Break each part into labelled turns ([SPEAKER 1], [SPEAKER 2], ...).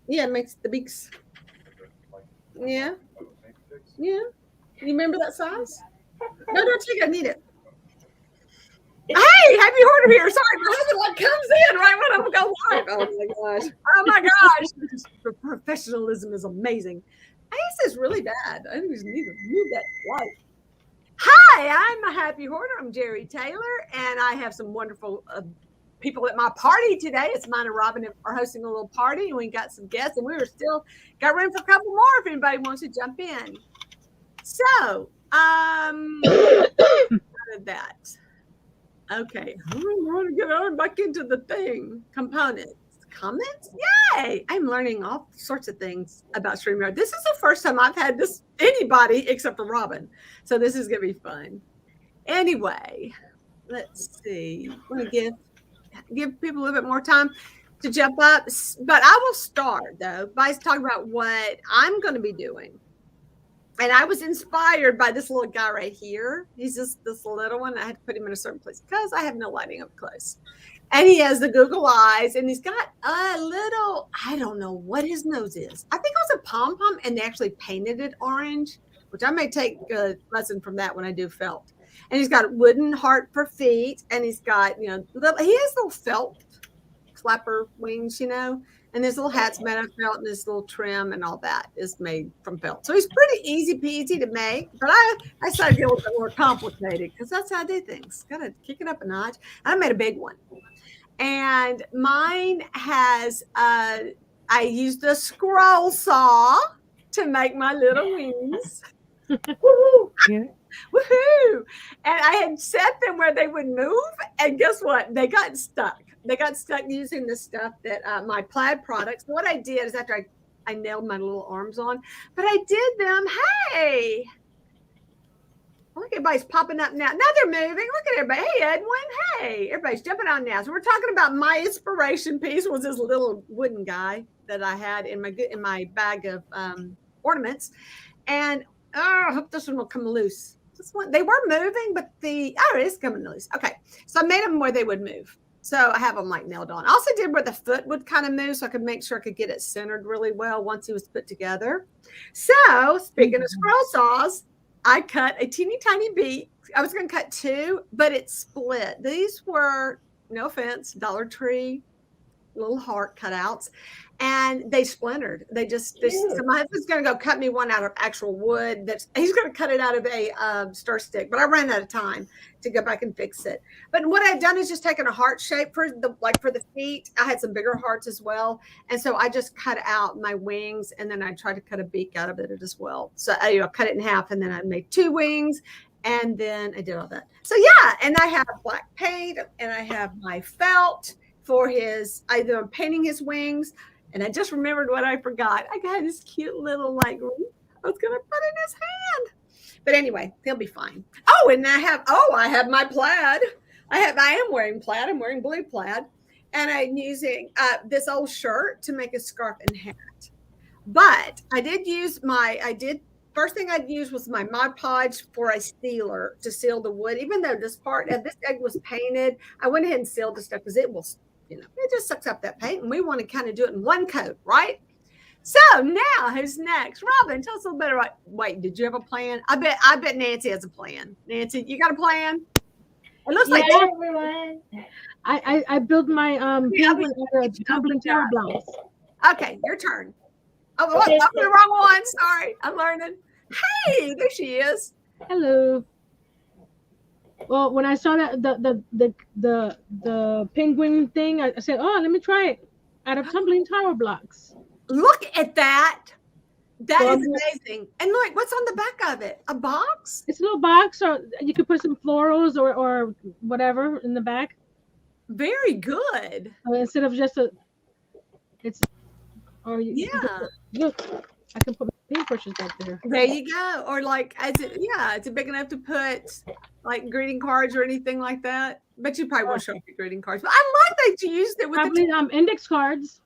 [SPEAKER 1] Yeah, it makes the beaks. Yeah. Yeah. You remember that size? No, don't take it. I need it. Hey, have you heard of here? Sorry, my husband like comes in right when I'm going live. Oh my gosh. Oh my gosh. Professionalism is amazing. I guess it's really bad. I just need to move that light. Hi, I'm a happy hoarder. I'm Geri Taylor, and I have some wonderful people at my party today. It's mine and Robin are hosting a little party, and we got some guests, and we were still got room for a couple more if anybody wants to jump in. So, out of that. Okay, I want to get on back into the thing. Components. Comments? Yay! I'm learning all sorts of things about StreamYard. This is the first time I've had this anybody except for Robin. So this is gonna be fun. Anyway, let's see. I want to give people a little bit more time to jump up. But I will start though by talking about what I'm gonna be doing. And I was inspired by this little guy right here. He's just this little one. I had to put him in a certain place because I have no lighting up close. And he has the Google eyes, and he's got a little, I don't know what his nose is. I think it was a pom pom, and they actually painted it orange, which I may take a lesson from that when I do felt. And he's got wooden heart for feet, and he's got, he has little felt flapper wings, and this little hat's made of felt, and this little trim and all that is made from felt. So he's pretty easy peasy to make, but I started to get a little bit more complicated because that's how I do things. Got to kick it up a notch. I made a big one. And mine has, I used a scroll saw to make my little wings. Woohoo! Yeah. Woohoo! And I had set them where they would move. And guess what? They got stuck. They got stuck using the stuff that my plaid products. What I did is after I nailed my little arms on, but I did them. Hey, look, everybody's popping up now. Now they're moving. Look at everybody. Hey, Edwin. Hey, everybody's jumping on now. So we're talking about my inspiration piece was this little wooden guy that I had in my bag of ornaments, and I hope this one will come loose. This one, they were moving, but it's coming loose. Okay, so I made them where they would move. So I have them like nailed on. I also did where the foot would kind of move so I could make sure I could get it centered really well once he was put together. So speaking of scroll saws, I cut a teeny tiny beak. I was going to cut two, but it split. These were, no offense, Dollar Tree little heart cutouts, and they splintered. So my husband's going to go cut me one out of actual wood. He's going to cut it out of a stir stick, but I ran out of time to go back and fix it. But what I've done is just taken a heart shape for the feet. I had some bigger hearts as well, and so I just cut out my wings, and then I tried to cut a beak out of it as well. So I cut it in half, and then I made two wings. And then I did all that. So yeah, and I have black paint, and I have my felt for I'm painting his wings. And I just remembered what I forgot. I got this cute little I was going to put in his hand. But anyway, he'll be fine. Oh, and I have my plaid. I am wearing plaid. I'm wearing blue plaid. And I'm using this old shirt to make a scarf and hat. But first thing I'd use was my Mod Podge for a sealer to seal the wood. Even though this egg was painted, I went ahead and sealed the stuff because it will, it just sucks up that paint, and we want to kind of do it in one coat, right? So now who's next? Robin, tell us a little bit about. Wait, did you have a plan? I bet Nancy has a plan. Nancy, you got a plan?
[SPEAKER 2] It looks like everyone. I built my tumbling tower blocks.
[SPEAKER 1] Okay, your turn. Oh, look, I'm the wrong one. Sorry, I'm learning. Hey, there she is.
[SPEAKER 2] Hello. Well, when I saw that the penguin thing, I said, "Oh, let me try it out of tumbling tower blocks."
[SPEAKER 1] Look at that. That is amazing. And look, what's on the back of it? A box?
[SPEAKER 2] It's a little box, or you could put some florals or whatever in the back.
[SPEAKER 1] Very good.
[SPEAKER 2] Instead of just look, I can put my paintbrushes back there.
[SPEAKER 1] There you go. Or is it big enough to put like greeting cards or anything like that? But you probably won't show up your greeting cards. But I like that you used it with
[SPEAKER 2] probably index cards.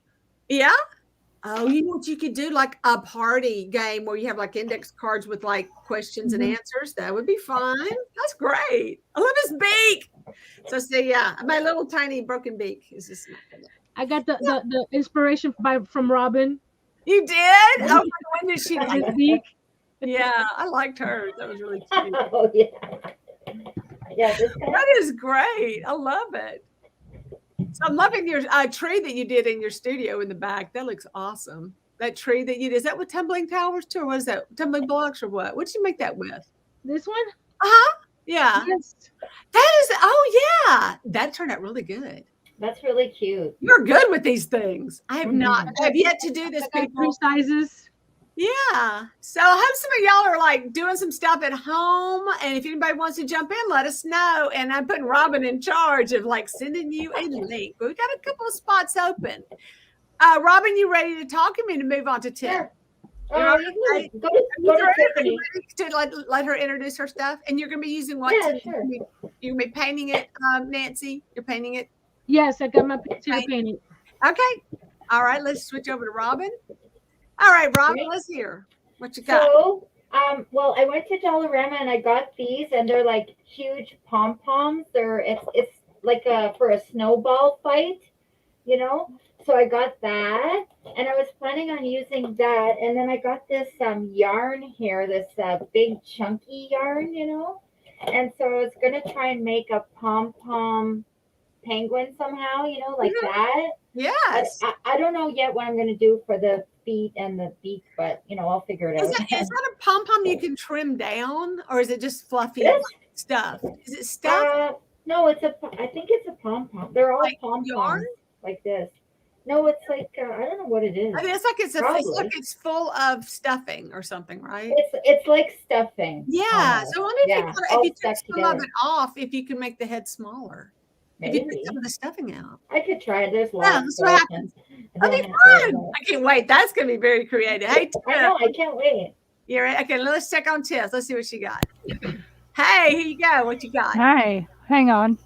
[SPEAKER 1] Yeah. Oh, you know what you could do? Like a party game where you have like index cards with like questions and answers. That would be fun. That's great. I love his beak. So see, my little tiny broken beak is just.
[SPEAKER 2] I got the inspiration from Robin.
[SPEAKER 1] You did? Oh, when did she?
[SPEAKER 2] This week.
[SPEAKER 1] Yeah, I liked hers. That was really cute.
[SPEAKER 3] Oh yeah. Yeah, this guy.
[SPEAKER 1] That is great. I love it. So I'm loving your tree that you did in your studio in the back. That looks awesome. That tree that you did, is that with tumbling towers too, or what is that? Tumbling blocks or what? What did you make that with?
[SPEAKER 2] This one?
[SPEAKER 1] Uh-huh. Yeah.
[SPEAKER 2] Yes.
[SPEAKER 1] That is, oh yeah. That turned out really good.
[SPEAKER 3] That's really cute.
[SPEAKER 1] You're good with these things. I have not. I have yet to do this,
[SPEAKER 2] I got
[SPEAKER 1] people.
[SPEAKER 2] 3 sizes.
[SPEAKER 1] Yeah. So I hope some of y'all are like doing some stuff at home. And if anybody wants to jump in, let us know. And I'm putting Robin in charge of like sending you a link. But we got a couple of spots open. Robin, you ready to talk? I'm going to move on to Tim.
[SPEAKER 3] Sure.
[SPEAKER 1] Right.
[SPEAKER 3] Go to Tiffany.
[SPEAKER 1] To let her introduce her stuff. And you're going to be using what?
[SPEAKER 3] Yeah, sure.
[SPEAKER 1] You're going to be painting it, Nancy? You're painting it?
[SPEAKER 2] Yes, I got my picture painting.
[SPEAKER 1] Okay. All right. Let's switch over to Robin. All right, Robin,
[SPEAKER 3] Great.
[SPEAKER 1] let's hear what you got.
[SPEAKER 3] So, well, I went to Dollarama and I got these, and they're like huge pom poms. It's like for a snowball fight, you know. So I got that, and I was planning on using that, and then I got this yarn here, this big chunky yarn, you know. And so I was gonna try and make a pom pom penguin somehow, you know, like that.
[SPEAKER 1] Yes.
[SPEAKER 3] I don't know yet what I'm gonna do for the feet and the beak, but you know, I'll figure it out.
[SPEAKER 1] Is that a pom pom you can trim down, or is it just fluffy stuff? Is it stuff?
[SPEAKER 3] No, I think it's a pom pom. They're all
[SPEAKER 1] Like
[SPEAKER 3] pom
[SPEAKER 1] yarn?
[SPEAKER 3] poms like this. No, it's like I don't know what it is.
[SPEAKER 1] I mean, it's like it's full of stuffing or something, right?
[SPEAKER 3] It's like stuffing.
[SPEAKER 1] Yeah. So I wonder if you took some
[SPEAKER 3] together.
[SPEAKER 1] of it off, if you can make the head smaller.
[SPEAKER 3] Maybe.
[SPEAKER 1] If you took some of the stuffing out.
[SPEAKER 3] I could try it. There's lots.
[SPEAKER 1] Yeah, that's what happens. That'll be fun. I can't wait. That's gonna be very creative. Hey, Tiff.
[SPEAKER 3] I know. I can't wait.
[SPEAKER 1] You're right. Okay, let's check on Tiff. Let's see what she got. Hey, here you go. What you got?
[SPEAKER 4] Hi, hang on.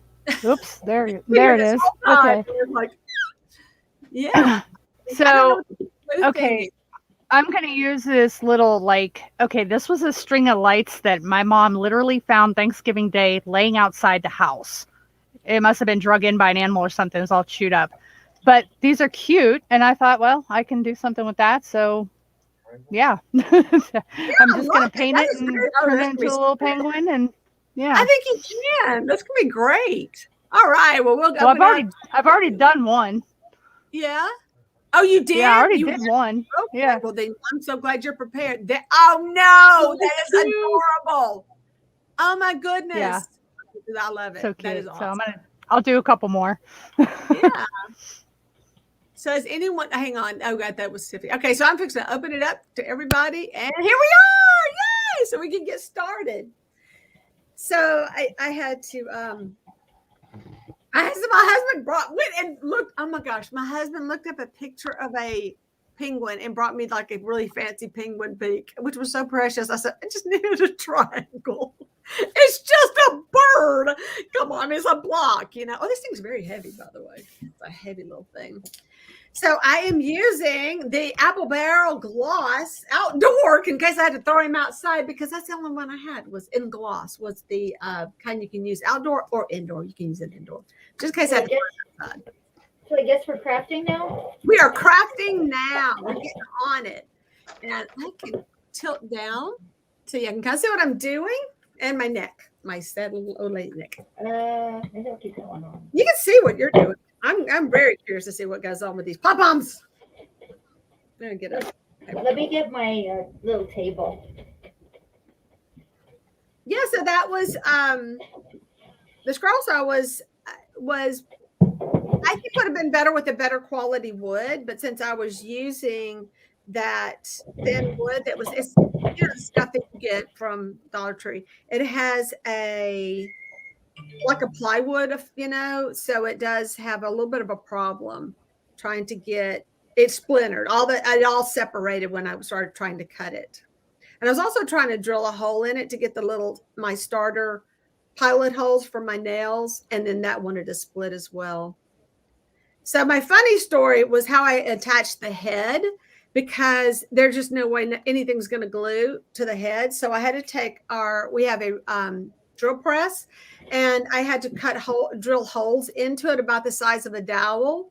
[SPEAKER 4] Oops, there it is. Okay.
[SPEAKER 1] Like, yeah.
[SPEAKER 4] So, okay, I'm going to use this little, this was a string of lights that my mom literally found Thanksgiving Day laying outside the house. It must have been drug in by an animal or something. It was all chewed up. But these are cute, and I thought, well, I can do something with that. So, yeah. I'm just going to paint it and turn it into a little penguin, and yeah.
[SPEAKER 1] I think you can. That's going to be great. All right. Well, we'll go.
[SPEAKER 4] Well, I've already done one.
[SPEAKER 1] Yeah. Oh, you did?
[SPEAKER 4] Yeah, I already did one.
[SPEAKER 1] Okay.
[SPEAKER 4] Yeah.
[SPEAKER 1] Well, then I'm so glad you're prepared. Oh no, that is adorable. Oh my goodness.
[SPEAKER 4] Yeah.
[SPEAKER 1] I love it.
[SPEAKER 4] So cute.
[SPEAKER 1] That is awesome.
[SPEAKER 4] So I'll do a couple more.
[SPEAKER 1] Yeah. So is anyone, hang on. Oh God, that was Tiffany. Okay, so I'm fixing to open it up to everybody. And here we are. Yay! So we can get started. So I had to my husband went and looked. Oh my gosh, my husband looked up a picture of a penguin and brought me like a really fancy penguin beak, which was so precious. I said, I just needed a triangle. It's just a bird. Come on, it's a block, you know. Oh, this thing's very heavy, by the way. It's a heavy little thing. So I am using the Apple Barrel Gloss outdoor in case I had to throw him outside, because that's the only one I had was in gloss, was the kind you can use outdoor or indoor. You can use it indoor. Just in case I had to throw him outside.
[SPEAKER 3] So I guess we're crafting now?
[SPEAKER 1] We are crafting now. We're getting on it. And I can tilt down so you can kind of see what I'm doing. And my neck, my sad little old lady neck.
[SPEAKER 3] Maybe I'll keep going on.
[SPEAKER 1] You can see what you're doing. I'm very curious to see what goes on with these pom-poms. I'm gonna get up.
[SPEAKER 3] Let me get my little table.
[SPEAKER 1] Yeah, so that was the scroll saw was I think would have been better with a better quality wood, but since I was using that thin wood that was it's stuff that you get from Dollar Tree, it has like a plywood, so it does have a little bit of a problem trying to get it splintered. It all separated when I started trying to cut it. And I was also trying to drill a hole in it to get my starter pilot holes for my nails. And then that wanted to split as well. So my funny story was how I attached the head, because there's just no way anything's going to glue to the head. So I had to take we have a drill press, and I had to drill holes into it about the size of a dowel.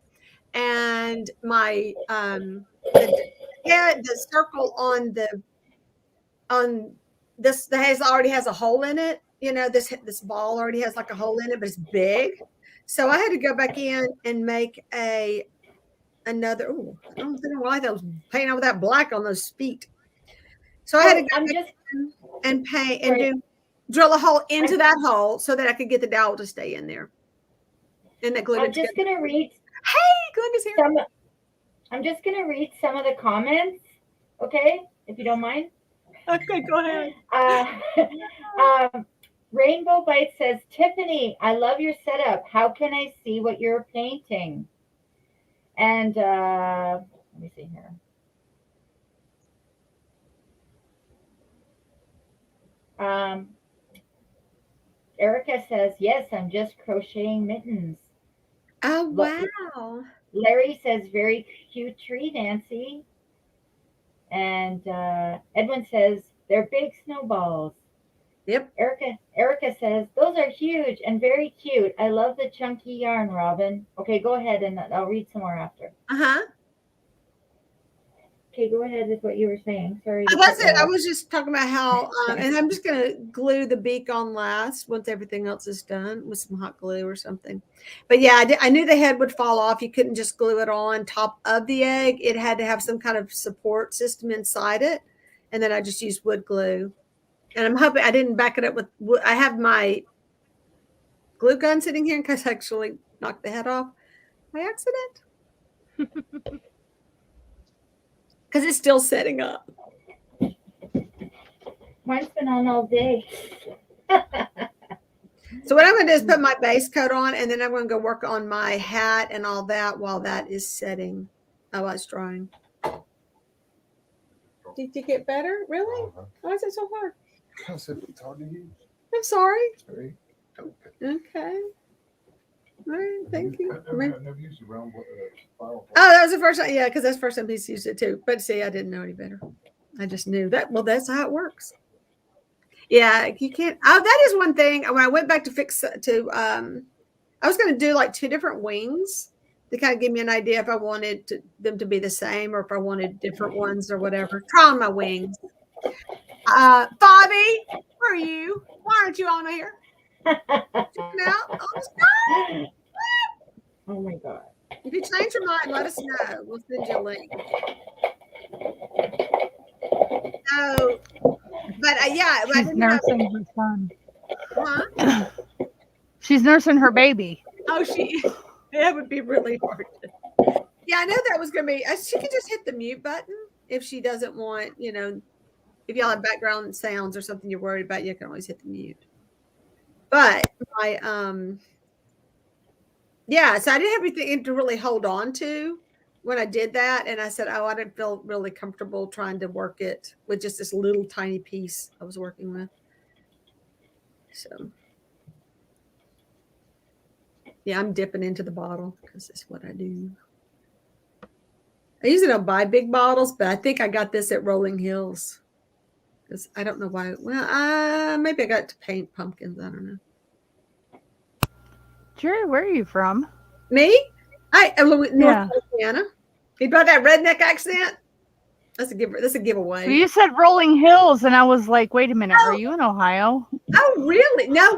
[SPEAKER 1] And my had the circle on this that already has a hole in it. You know, this ball already has like a hole in it, but it's big. So I had to go back in and make another. Oh, I don't know why that was painting over that black on those feet. So I had to go
[SPEAKER 3] I'm
[SPEAKER 1] back
[SPEAKER 3] just
[SPEAKER 1] and paint and
[SPEAKER 3] Right.
[SPEAKER 1] drill a hole into that hole so that I could get the dowel to stay in there. And that glued
[SPEAKER 3] I'm
[SPEAKER 1] it
[SPEAKER 3] just
[SPEAKER 1] together.
[SPEAKER 3] gonna read
[SPEAKER 1] Hey, Glenda's here.
[SPEAKER 3] I'm just gonna read some of the comments, okay? If you don't mind.
[SPEAKER 1] Okay, go ahead.
[SPEAKER 3] Rainbow Bite says, Tiffany, I love your setup. How can I see what you're painting? And let me see here. Erica says, yes, I'm just crocheting mittens.
[SPEAKER 1] Oh, wow.
[SPEAKER 3] Larry says, very cute tree, Nancy. And Edwin says, they're big snowballs.
[SPEAKER 1] Yep.
[SPEAKER 3] Erica says, those are huge and very cute. I love the chunky yarn, Robin. Okay, go ahead and I'll read some more after.
[SPEAKER 1] Uh-huh.
[SPEAKER 3] Okay, go ahead with what you were saying. Sorry.
[SPEAKER 1] That's it. I was just talking about how, and I'm just going to glue the beak on last once everything else is done with some hot glue or something. But yeah, I knew the head would fall off. You couldn't just glue it on top of the egg. It had to have some kind of support system inside it. And then I just used wood glue. And I'm hoping I didn't back it up with wood. I have my glue gun sitting here in case I actually knocked the head off by accident. Because it's still setting up.
[SPEAKER 3] Mine's been on all day.
[SPEAKER 1] So what I'm going to do is put my base coat on, and then I'm going to go work on my hat and all that while that is setting. Oh, it's drying. Did you get better? Really? Why is it so hard?
[SPEAKER 5] Because it's hard to use.
[SPEAKER 1] I'm sorry.
[SPEAKER 5] Sorry.
[SPEAKER 1] Okay. All right, thank you.
[SPEAKER 5] I've never used the round spiral.
[SPEAKER 1] Oh, that was the first time. Yeah, because that's the first time he's used it too. But see, I didn't know any better. I just knew that. Well, that's how it works. Yeah, you can't. Oh, that is one thing. When I went back to I was going to do like 2 different wings to kind of give me an idea if I wanted them to be the same or if I wanted different ones or whatever. Try on my wings. Bobby, where are you? Why aren't you on here?
[SPEAKER 3] Oh my God.
[SPEAKER 1] If you change your mind, let us know. We'll send you a link. So, but yeah,
[SPEAKER 4] She's nursing her son.
[SPEAKER 1] Huh?
[SPEAKER 4] She's nursing her baby.
[SPEAKER 1] Oh, that would be really hard. Yeah, I know that was going to be. She could just hit the mute button if she doesn't want, if y'all have background sounds or something you're worried about, you can always hit the mute. But yeah, so I didn't have anything to really hold on to when I did that. And I said, I didn't feel really comfortable trying to work it with just this little tiny piece I was working with. So, yeah, I'm dipping into the bottle because that's what I do. I usually don't buy big bottles, but I think I got this at Rolling Hills. Because I don't know why. Well, maybe I got to paint pumpkins. I don't know.
[SPEAKER 4] Geri, where are you from?
[SPEAKER 1] Me? North Louisiana. You brought that redneck accent? That's a giveaway.
[SPEAKER 4] So you said Rolling Hills, and I was like, wait a minute, are you in Ohio?
[SPEAKER 1] Oh, really? No,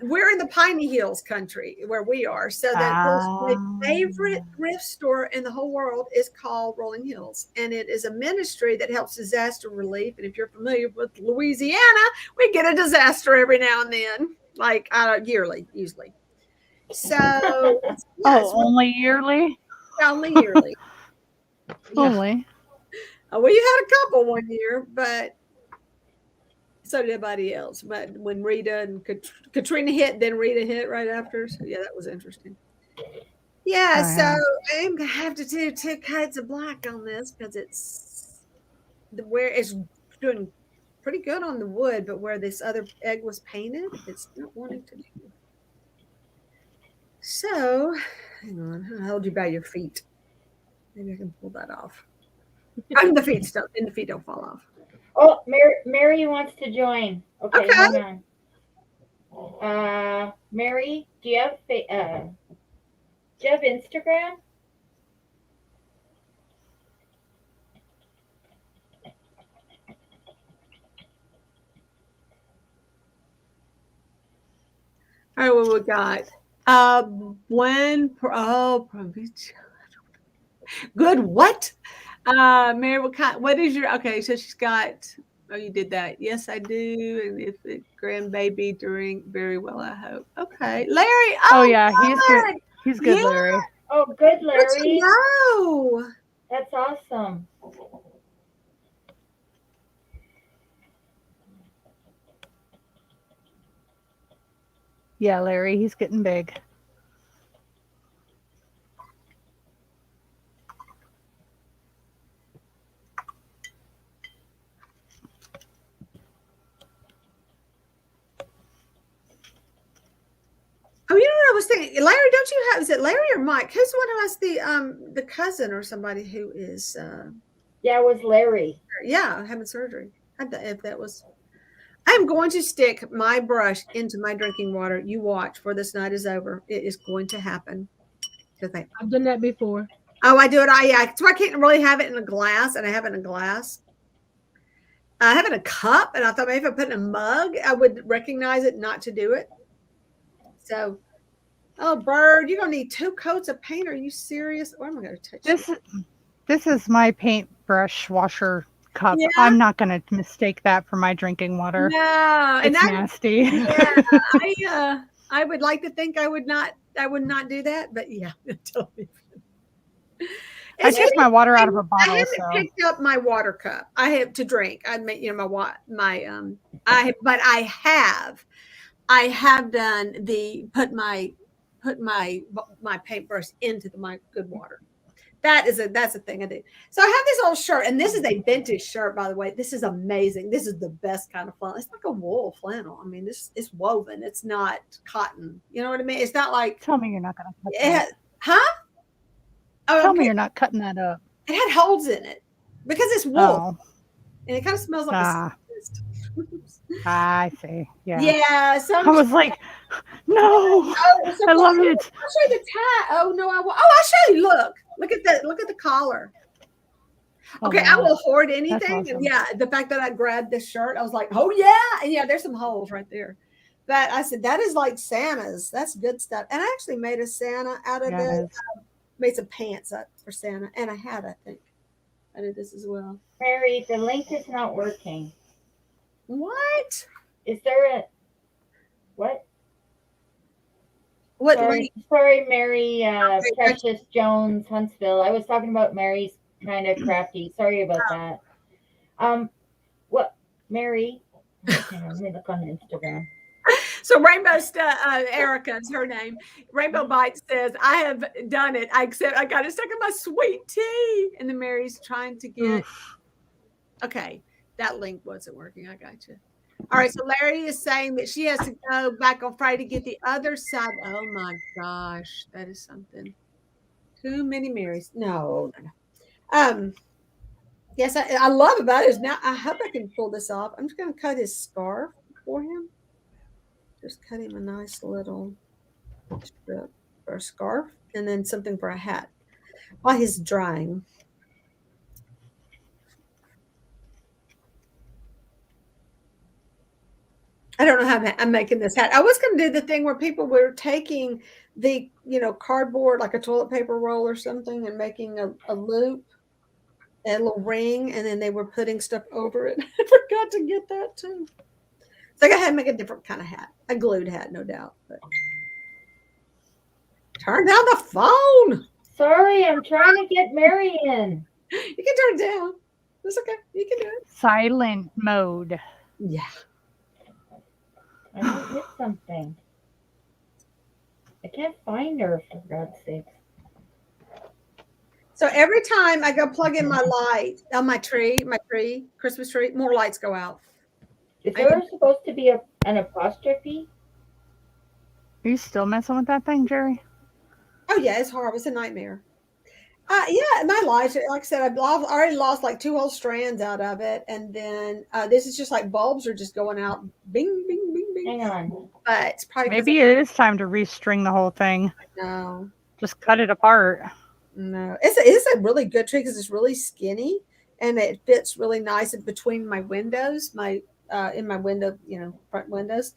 [SPEAKER 1] we're in the Piney Hills country where we are. So my favorite thrift store in the whole world is called Rolling Hills, and it is a ministry that helps disaster relief. And if you're familiar with Louisiana, we get a disaster every now and then, like yearly, usually. So,
[SPEAKER 4] only yearly?
[SPEAKER 1] Only yearly. Yeah.
[SPEAKER 4] Only.
[SPEAKER 1] Well, you had a couple one year, but so did everybody else. But when Rita and Katrina hit, then Rita hit right after. So yeah, that was interesting. Yeah, so I'm gonna have to do 2 coats of black on this because it's doing pretty good on the wood, but where this other egg was painted, it's not wanting to do. So, hang on, I'll hold you by your feet. Maybe I can pull that off. The feet don't fall off.
[SPEAKER 3] Oh, Mary wants to join. Okay. Hang on. Mary, do you have Instagram?
[SPEAKER 1] All right, what we got? Good. What? Mary, what is your, okay, so she's got, oh, you did that. Yes, I do. And if the grandbaby drink very well, I hope. Okay. Larry,
[SPEAKER 4] Oh yeah, he's good.
[SPEAKER 1] good.
[SPEAKER 4] He's good,
[SPEAKER 1] Yeah.
[SPEAKER 4] Larry.
[SPEAKER 3] Oh, good,
[SPEAKER 1] Good
[SPEAKER 3] Larry.
[SPEAKER 1] to know.
[SPEAKER 3] That's awesome.
[SPEAKER 4] Yeah, Larry, he's getting big.
[SPEAKER 1] Oh, you know what I was thinking? Larry, don't you have, is it Larry or Mike? Who's the one who has the cousin or somebody who is
[SPEAKER 3] Yeah, it was Larry.
[SPEAKER 1] yeah, having surgery? If that was, I'm going to stick my brush into my drinking water. You watch before this night is over. It is going to happen.
[SPEAKER 2] I've done that before.
[SPEAKER 1] Oh, I do it. Yeah. So I can't really have it in a glass, and I have it in a glass. I have it in a cup, and I thought maybe if I put it in a mug, I would recognize it not to do it. So, oh, Bird, you're gonna need 2 coats of paint. Are you serious? Or am I gonna touch
[SPEAKER 4] This is my paintbrush washer cup.
[SPEAKER 1] Yeah.
[SPEAKER 4] I'm not going to mistake that for my drinking water.
[SPEAKER 1] No, and
[SPEAKER 4] It's nasty.
[SPEAKER 1] yeah, I would like to think I would not do that, but yeah, totally.
[SPEAKER 4] I take my water out of a
[SPEAKER 1] I
[SPEAKER 4] bottle.
[SPEAKER 1] haven't
[SPEAKER 4] So
[SPEAKER 1] picked up my water cup. I have to drink. I make, you know, but I have done put my paintbrush into my good water. That's a thing I do. So I have this old shirt, and this is a vintage shirt, by the way. This is amazing. This is the best kind of flannel. It's like a wool flannel. I mean, this is woven. It's not cotton. You know what I mean? It's not like
[SPEAKER 4] tell me you're not going to cut
[SPEAKER 1] it
[SPEAKER 4] that.
[SPEAKER 1] huh? Oh,
[SPEAKER 4] Tell
[SPEAKER 1] okay.
[SPEAKER 4] me you're not cutting that up.
[SPEAKER 1] It had holes in it because it's wool,
[SPEAKER 4] Oh,
[SPEAKER 1] and it kind of smells like
[SPEAKER 4] Ah. I see. Yeah.
[SPEAKER 1] yeah. So
[SPEAKER 4] I was like, no,
[SPEAKER 1] oh, so
[SPEAKER 4] I love it.
[SPEAKER 1] I'll show you the tie. Oh no, I will. Oh, I'll show you. Look at that. Look at the collar.
[SPEAKER 4] Oh,
[SPEAKER 1] Okay, I
[SPEAKER 4] wow.
[SPEAKER 1] will hoard anything.
[SPEAKER 4] awesome.
[SPEAKER 1] Yeah, the fact that I grabbed this shirt, I was like, oh yeah, and yeah, there's some holes right there. But I said that is like Santa's. That's good stuff. And I actually made a Santa out of it.
[SPEAKER 4] Yes.
[SPEAKER 1] Made some pants up for Santa, and a hat. I think I did this as well.
[SPEAKER 3] Mary, the link is not working.
[SPEAKER 1] What?
[SPEAKER 3] Is there a what?
[SPEAKER 1] What?
[SPEAKER 3] Sorry, Mary Precious Jones, Huntsville. I was talking about Mary's kind of crafty. Sorry about that. What, Mary? Okay, let me look on Instagram.
[SPEAKER 1] So Rainbow Erica is her name. Rainbow Bite says, I have done it. I got it stuck in my sweet tea. And then Mary's trying to get. Okay, that link wasn't working. I got you. All right, so Larry is saying that she has to go back on Friday to get the other side. Oh my gosh, that is something. Too many Marys. No. Yes, I love about it is now. I hope I can pull this off. I'm just going to cut his scarf for him. Just cut him a nice little strip or scarf, and then something for a hat while he's drying. I don't know how I'm making this hat. I was going to do the thing where people were taking the, cardboard, like a toilet paper roll or something, and making a loop, a little ring, and then they were putting stuff over it. I forgot to get that too. So I got to make a different kind of hat, a glued hat, no doubt. But turn down the phone.
[SPEAKER 3] Sorry, I'm trying to get Mary in.
[SPEAKER 1] You can turn it down. It's okay. You can do it.
[SPEAKER 4] Silent mode.
[SPEAKER 1] Yeah.
[SPEAKER 3] I might miss something. I can't find her, for God's sake.
[SPEAKER 1] So every time I go plug in my light on my Christmas tree, more lights go out.
[SPEAKER 3] Is there supposed to be an apostrophe?
[SPEAKER 4] Are you still messing with that thing, Geri?
[SPEAKER 1] Oh yeah, it's horrible. It's a nightmare. Yeah, my lights, like I said, I've already lost like 2 whole strands out of it, and then this is just like bulbs are just going out, bing, bing, bing, bing.
[SPEAKER 3] Hang on.
[SPEAKER 1] But it's probably
[SPEAKER 4] Maybe it is time to restring the whole thing.
[SPEAKER 1] No,
[SPEAKER 4] Just cut it apart.
[SPEAKER 1] no, it's a really good tree because it's really skinny and it fits really nice in between my windows, in my window, front windows.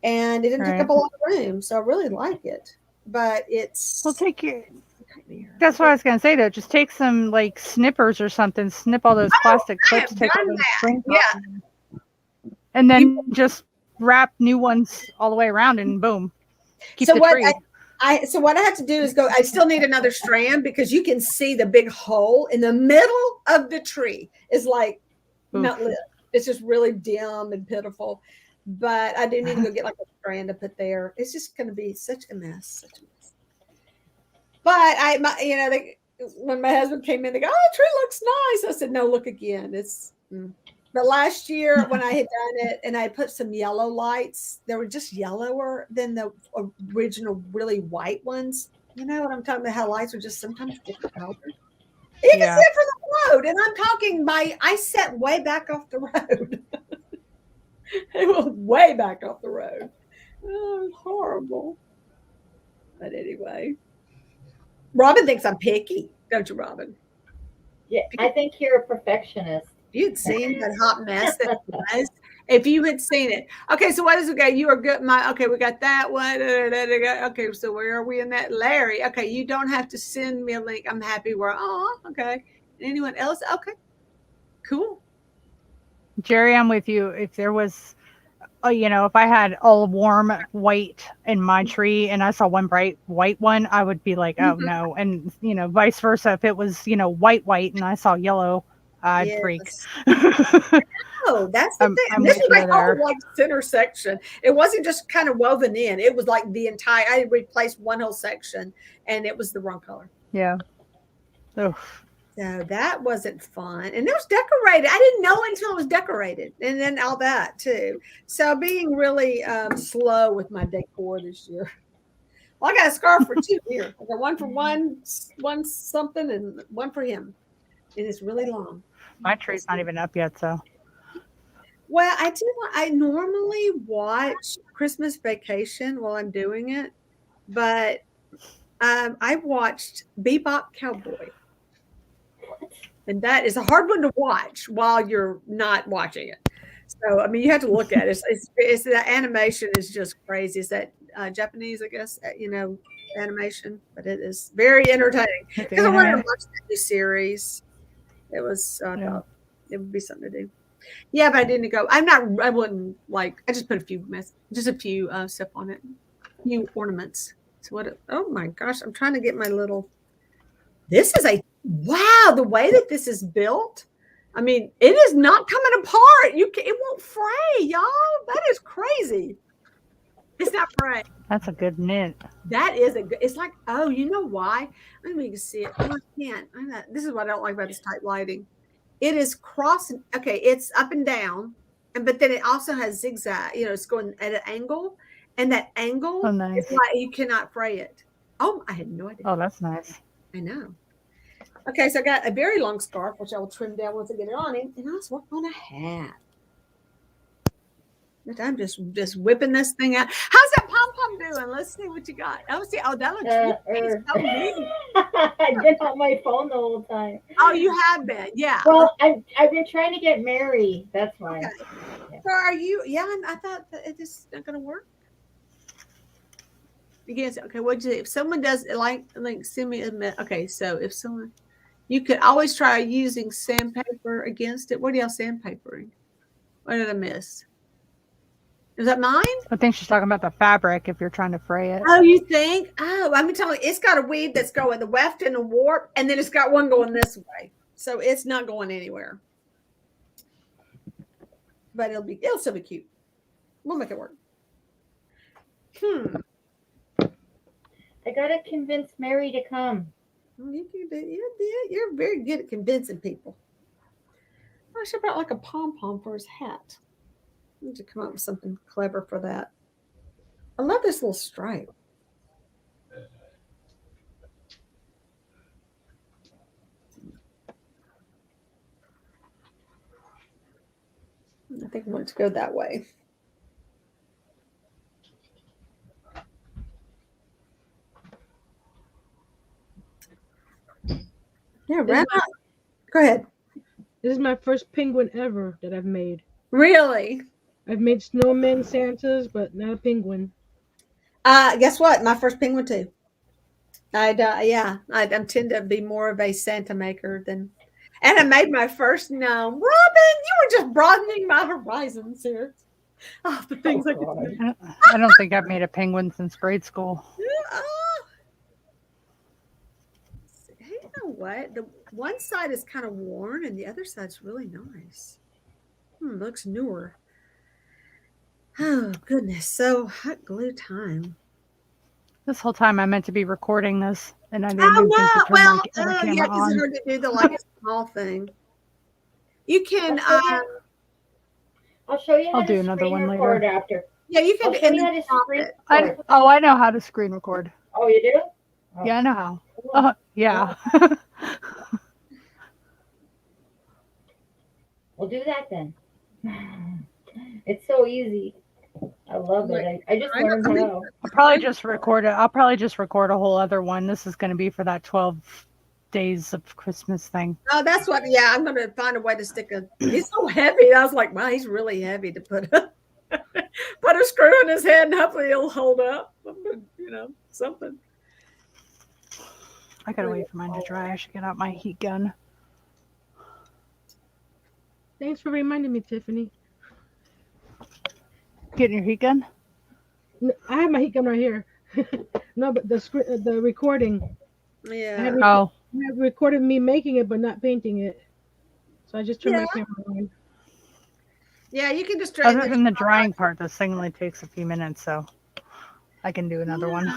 [SPEAKER 1] and it didn't take
[SPEAKER 4] Right.
[SPEAKER 1] up a lot of room. So I really like it. But it's
[SPEAKER 4] Well, take your. That's what I was gonna say though. Just take some like snippers or something. Snip all those plastic
[SPEAKER 1] I
[SPEAKER 4] clips.
[SPEAKER 1] have
[SPEAKER 4] Take all
[SPEAKER 1] done
[SPEAKER 4] those
[SPEAKER 1] that.
[SPEAKER 4] strings
[SPEAKER 1] Yeah.
[SPEAKER 4] off, and then just wrap new ones all the way around, and boom, keep
[SPEAKER 1] So
[SPEAKER 4] the
[SPEAKER 1] what
[SPEAKER 4] tree.
[SPEAKER 1] so what I have to do is go. I still need another strand because you can see the big hole in the middle of the tree is like not
[SPEAKER 4] Oof.
[SPEAKER 1] lit. It's just really dim and pitiful. But I do need to go get like a strand to put there. It's just going to be such a mess. Such a mess. But when my husband came in, they go, "Oh, the tree looks nice." I said, "No, look again." But last year when I had done it and I put some yellow lights, they were just yellower than the original really white ones. You know what I'm talking about? How lights are just sometimes different colors. You can
[SPEAKER 4] Yeah.
[SPEAKER 1] see it from the road, and I'm talking I sat way back off the road. It was way back off the road. Oh, it was horrible. But anyway, Robin thinks I'm picky, don't you, Robin?
[SPEAKER 3] Yeah, I think you're a perfectionist.
[SPEAKER 1] If you'd seen that hot mess that it was, if you had seen it. Okay, so what is okay? You are good. Okay, we got that one. Okay, so where are we in that? Larry. Okay, you don't have to send me a link. I'm happy where. Oh, okay. Anyone else? Okay, cool.
[SPEAKER 4] Jerry, I'm with you. If there was, if I had all warm white in my tree and I saw one bright white one, I would be like, oh no. And, vice versa. If it was, white and I saw yellow, I'd freak.
[SPEAKER 1] Oh, that's the thing.
[SPEAKER 4] I'm
[SPEAKER 1] This
[SPEAKER 4] with
[SPEAKER 1] is
[SPEAKER 4] you
[SPEAKER 1] like
[SPEAKER 4] there.
[SPEAKER 1] whole like center section. It wasn't just kind of woven in. It was like the entire. I replaced one whole section, and it was the wrong color.
[SPEAKER 4] Yeah. Oof.
[SPEAKER 1] So that wasn't fun. And it was decorated. I didn't know until it was decorated, and then all that too. So being really slow with my decor this year. Well, I got a scarf for two here. I got one for one something, and one for him, and it's really long.
[SPEAKER 4] My tree's not even up yet, so.
[SPEAKER 1] Well, I do. I normally watch Christmas Vacation while I'm doing it, but I watched Bebop Cowboy, and that is a hard one to watch while you're not watching it. So, I mean, you have to look at it. It's the animation is just crazy. Is that Japanese? I guess animation, but it is very entertaining because I wanted to watch that new series. It was. I thought it would be something to do. Yeah, but I didn't go. I wouldn't like. I just put a few stuff on it, few ornaments. So what? Oh my gosh! I'm trying to get my little. This is wow. The way that this is built. I mean, it is not coming apart. It won't fray, y'all. That is crazy. It's not fray.
[SPEAKER 4] That's a good knit.
[SPEAKER 1] That is a good. It's like, oh, you know why? Let me see it. Oh, I can't. This is what I don't like about this type lighting. It is crossing. Okay, it's up and down, but then it also has zigzag. It's going at an angle, and that angle
[SPEAKER 4] nice.
[SPEAKER 1] is like you cannot fray it. Oh, I had no idea.
[SPEAKER 4] Oh, that's nice.
[SPEAKER 1] I know. Okay, so I got a very long scarf, which I will trim down once I get it on him, and I was working on a hat. But I'm just whipping this thing out. How's that pom pom doing? Let's see what you got. Oh, that looks neat.
[SPEAKER 3] I've been on my phone the whole time.
[SPEAKER 1] Oh, you have been, yeah.
[SPEAKER 3] Well, I've been trying to get married. That's why.
[SPEAKER 1] Okay. Yeah. So are you? Yeah, I thought that it is not going to work. You can't say, okay. What if someone does like send me a okay? So if someone, you could always try using sandpaper against it. What are y'all sandpapering? What did I miss? Is that mine?
[SPEAKER 4] I think she's talking about the fabric if you're trying to fray it.
[SPEAKER 1] Oh, you think? Oh, I'm telling you, it's got a weave that's going the weft and the warp, and then it's got one going this way. So it's not going anywhere. But it'll still be cute. We'll make it work.
[SPEAKER 3] I gotta convince Mary to come.
[SPEAKER 1] Well, you're very good at convincing people. I should have brought like a pom-pom for his hat. I need to come up with something clever for that. I love this little stripe. I think I want it to go that way. Yeah, go ahead.
[SPEAKER 2] This is my first penguin ever that I've made.
[SPEAKER 1] Really?
[SPEAKER 2] I've made snowmen Santas, but not a penguin.
[SPEAKER 1] Guess what? My first penguin too. I tend to be more of a Santa maker than, and I made my first gnome. Robin, you were just broadening my horizons here. Oh, the things I could do.
[SPEAKER 4] I don't think I've made a penguin since grade school.
[SPEAKER 1] Oh. You know what? The one side is kind of worn and the other side's really nice. Looks newer. Oh, goodness. So hot glue time.
[SPEAKER 4] This whole time I meant to be recording this, and I didn't
[SPEAKER 1] Oh,
[SPEAKER 4] even think to
[SPEAKER 1] no.
[SPEAKER 4] turn
[SPEAKER 1] Well,
[SPEAKER 4] my camera
[SPEAKER 1] yeah, because
[SPEAKER 4] on.
[SPEAKER 1] it's hard to do the like small thing. You can,
[SPEAKER 3] I'll show you how
[SPEAKER 4] I'll
[SPEAKER 3] to
[SPEAKER 4] do another
[SPEAKER 3] screen
[SPEAKER 4] one later.
[SPEAKER 3] record after.
[SPEAKER 1] yeah, you can
[SPEAKER 3] I'll show
[SPEAKER 1] and
[SPEAKER 3] you how
[SPEAKER 1] then
[SPEAKER 3] to
[SPEAKER 1] stop
[SPEAKER 3] screen
[SPEAKER 1] it.
[SPEAKER 3] record.
[SPEAKER 4] I know how to screen record.
[SPEAKER 3] Oh, you do? Oh.
[SPEAKER 4] Yeah, I know how.
[SPEAKER 3] Cool.
[SPEAKER 4] Yeah.
[SPEAKER 3] We'll do that then. It's so easy. I love it. I just learned how.
[SPEAKER 4] I'll probably just record it. I'll probably just record a whole other one. This is going to be for that 12 days of Christmas thing.
[SPEAKER 1] Oh, that's what, yeah, I'm going to find a way to stick a, he's so heavy. I was like, wow, he's really heavy to put a, put a screw in his head and hopefully he'll hold up, you know, something.
[SPEAKER 4] I got to wait for mine to dry. I should get out my heat gun.
[SPEAKER 2] Thanks for reminding me, Tiffany.
[SPEAKER 4] Getting your heat gun?
[SPEAKER 2] No, I have my heat gun right here. No, but the recording. I
[SPEAKER 1] Yeah.
[SPEAKER 2] had
[SPEAKER 4] Oh,
[SPEAKER 2] recorded me making it, but not painting it. So I just turned my
[SPEAKER 1] Yeah.
[SPEAKER 2] camera on.
[SPEAKER 1] Yeah, you can just straighten
[SPEAKER 4] other than the drying part, this thing only takes a few minutes, so I can do another one.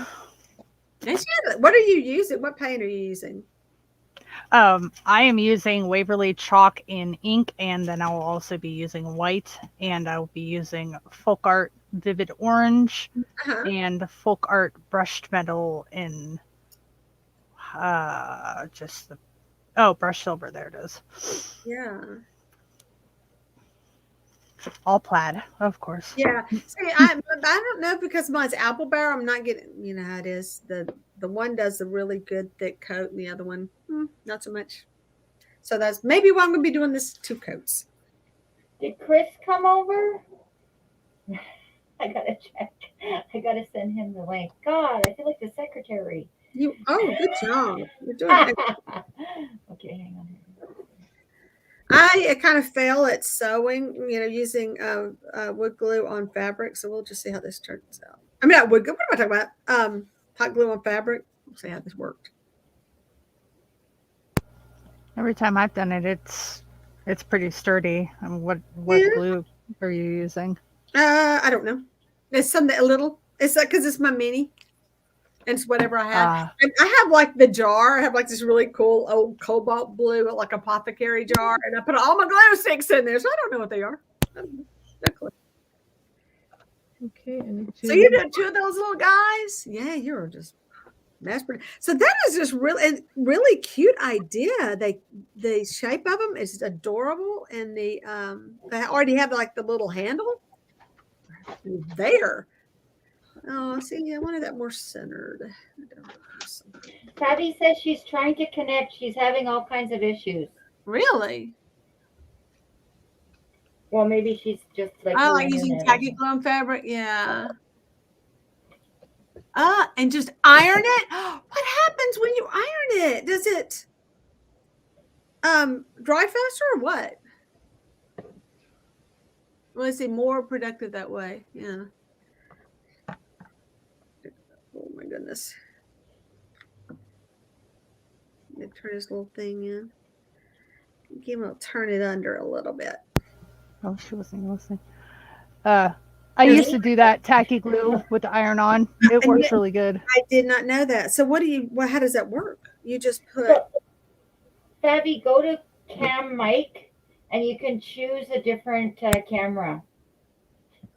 [SPEAKER 1] What are you using? What paint are you using?
[SPEAKER 4] I am using Waverly chalk in ink, and then I will also be using white, and I will be using folk art vivid orange
[SPEAKER 1] Uh-huh.
[SPEAKER 4] and folk art brushed metal in just the brush silver. There it is.
[SPEAKER 1] Yeah.
[SPEAKER 4] All plaid, of course.
[SPEAKER 1] Yeah. See, I don't know because mine's apple barrel. I'm not getting, you know how it is. The one does a really good thick coat, and the other one, not so much. So that's maybe why I'm going to be doing this 2 coats.
[SPEAKER 3] Did Chris come over? I gotta check. I gotta send him the link. God, I feel like the secretary.
[SPEAKER 1] Good job. You're doing it.
[SPEAKER 3] Okay, hang on.
[SPEAKER 1] I kind of fail at sewing, you know, using wood glue on fabric. So we'll just see how this turns out. I mean, not wood glue. What am I talking about? Hot glue on fabric. We'll see how this worked.
[SPEAKER 4] Every time I've done it, it's pretty sturdy. What
[SPEAKER 1] Yeah.
[SPEAKER 4] glue are you using?
[SPEAKER 1] I don't know. It's something a little. It's like because it's my mini. And it's whatever I have. And I have like the jar. I have like this really cool old cobalt blue, like apothecary jar. And I put all my glue sticks in there. So I don't know what they are.
[SPEAKER 2] Okay.
[SPEAKER 1] So you did 2 of those little guys? Yeah, you're just that's pretty. So that is just really cute idea. The shape of them is adorable. And they already have like the little handle there. Oh, see, I wanted that more centered.
[SPEAKER 3] Tabby says she's trying to connect. She's having all kinds of issues.
[SPEAKER 1] Really?
[SPEAKER 3] Well, maybe she's just like.
[SPEAKER 1] I like using tacky glue on fabric. Yeah. And just iron it. What happens when you iron it? Does it dry faster or what? Well, let's see, more productive that way. Yeah. Oh my goodness. Turn this little thing in. Give him a turn it under a little bit.
[SPEAKER 4] Oh, she wasn't listening. I used to do that tacky glue with the iron on. It works really good.
[SPEAKER 1] I did not know that. So how does that work? You just put.
[SPEAKER 3] Tabby, go to Cam Mic and you can choose a different camera.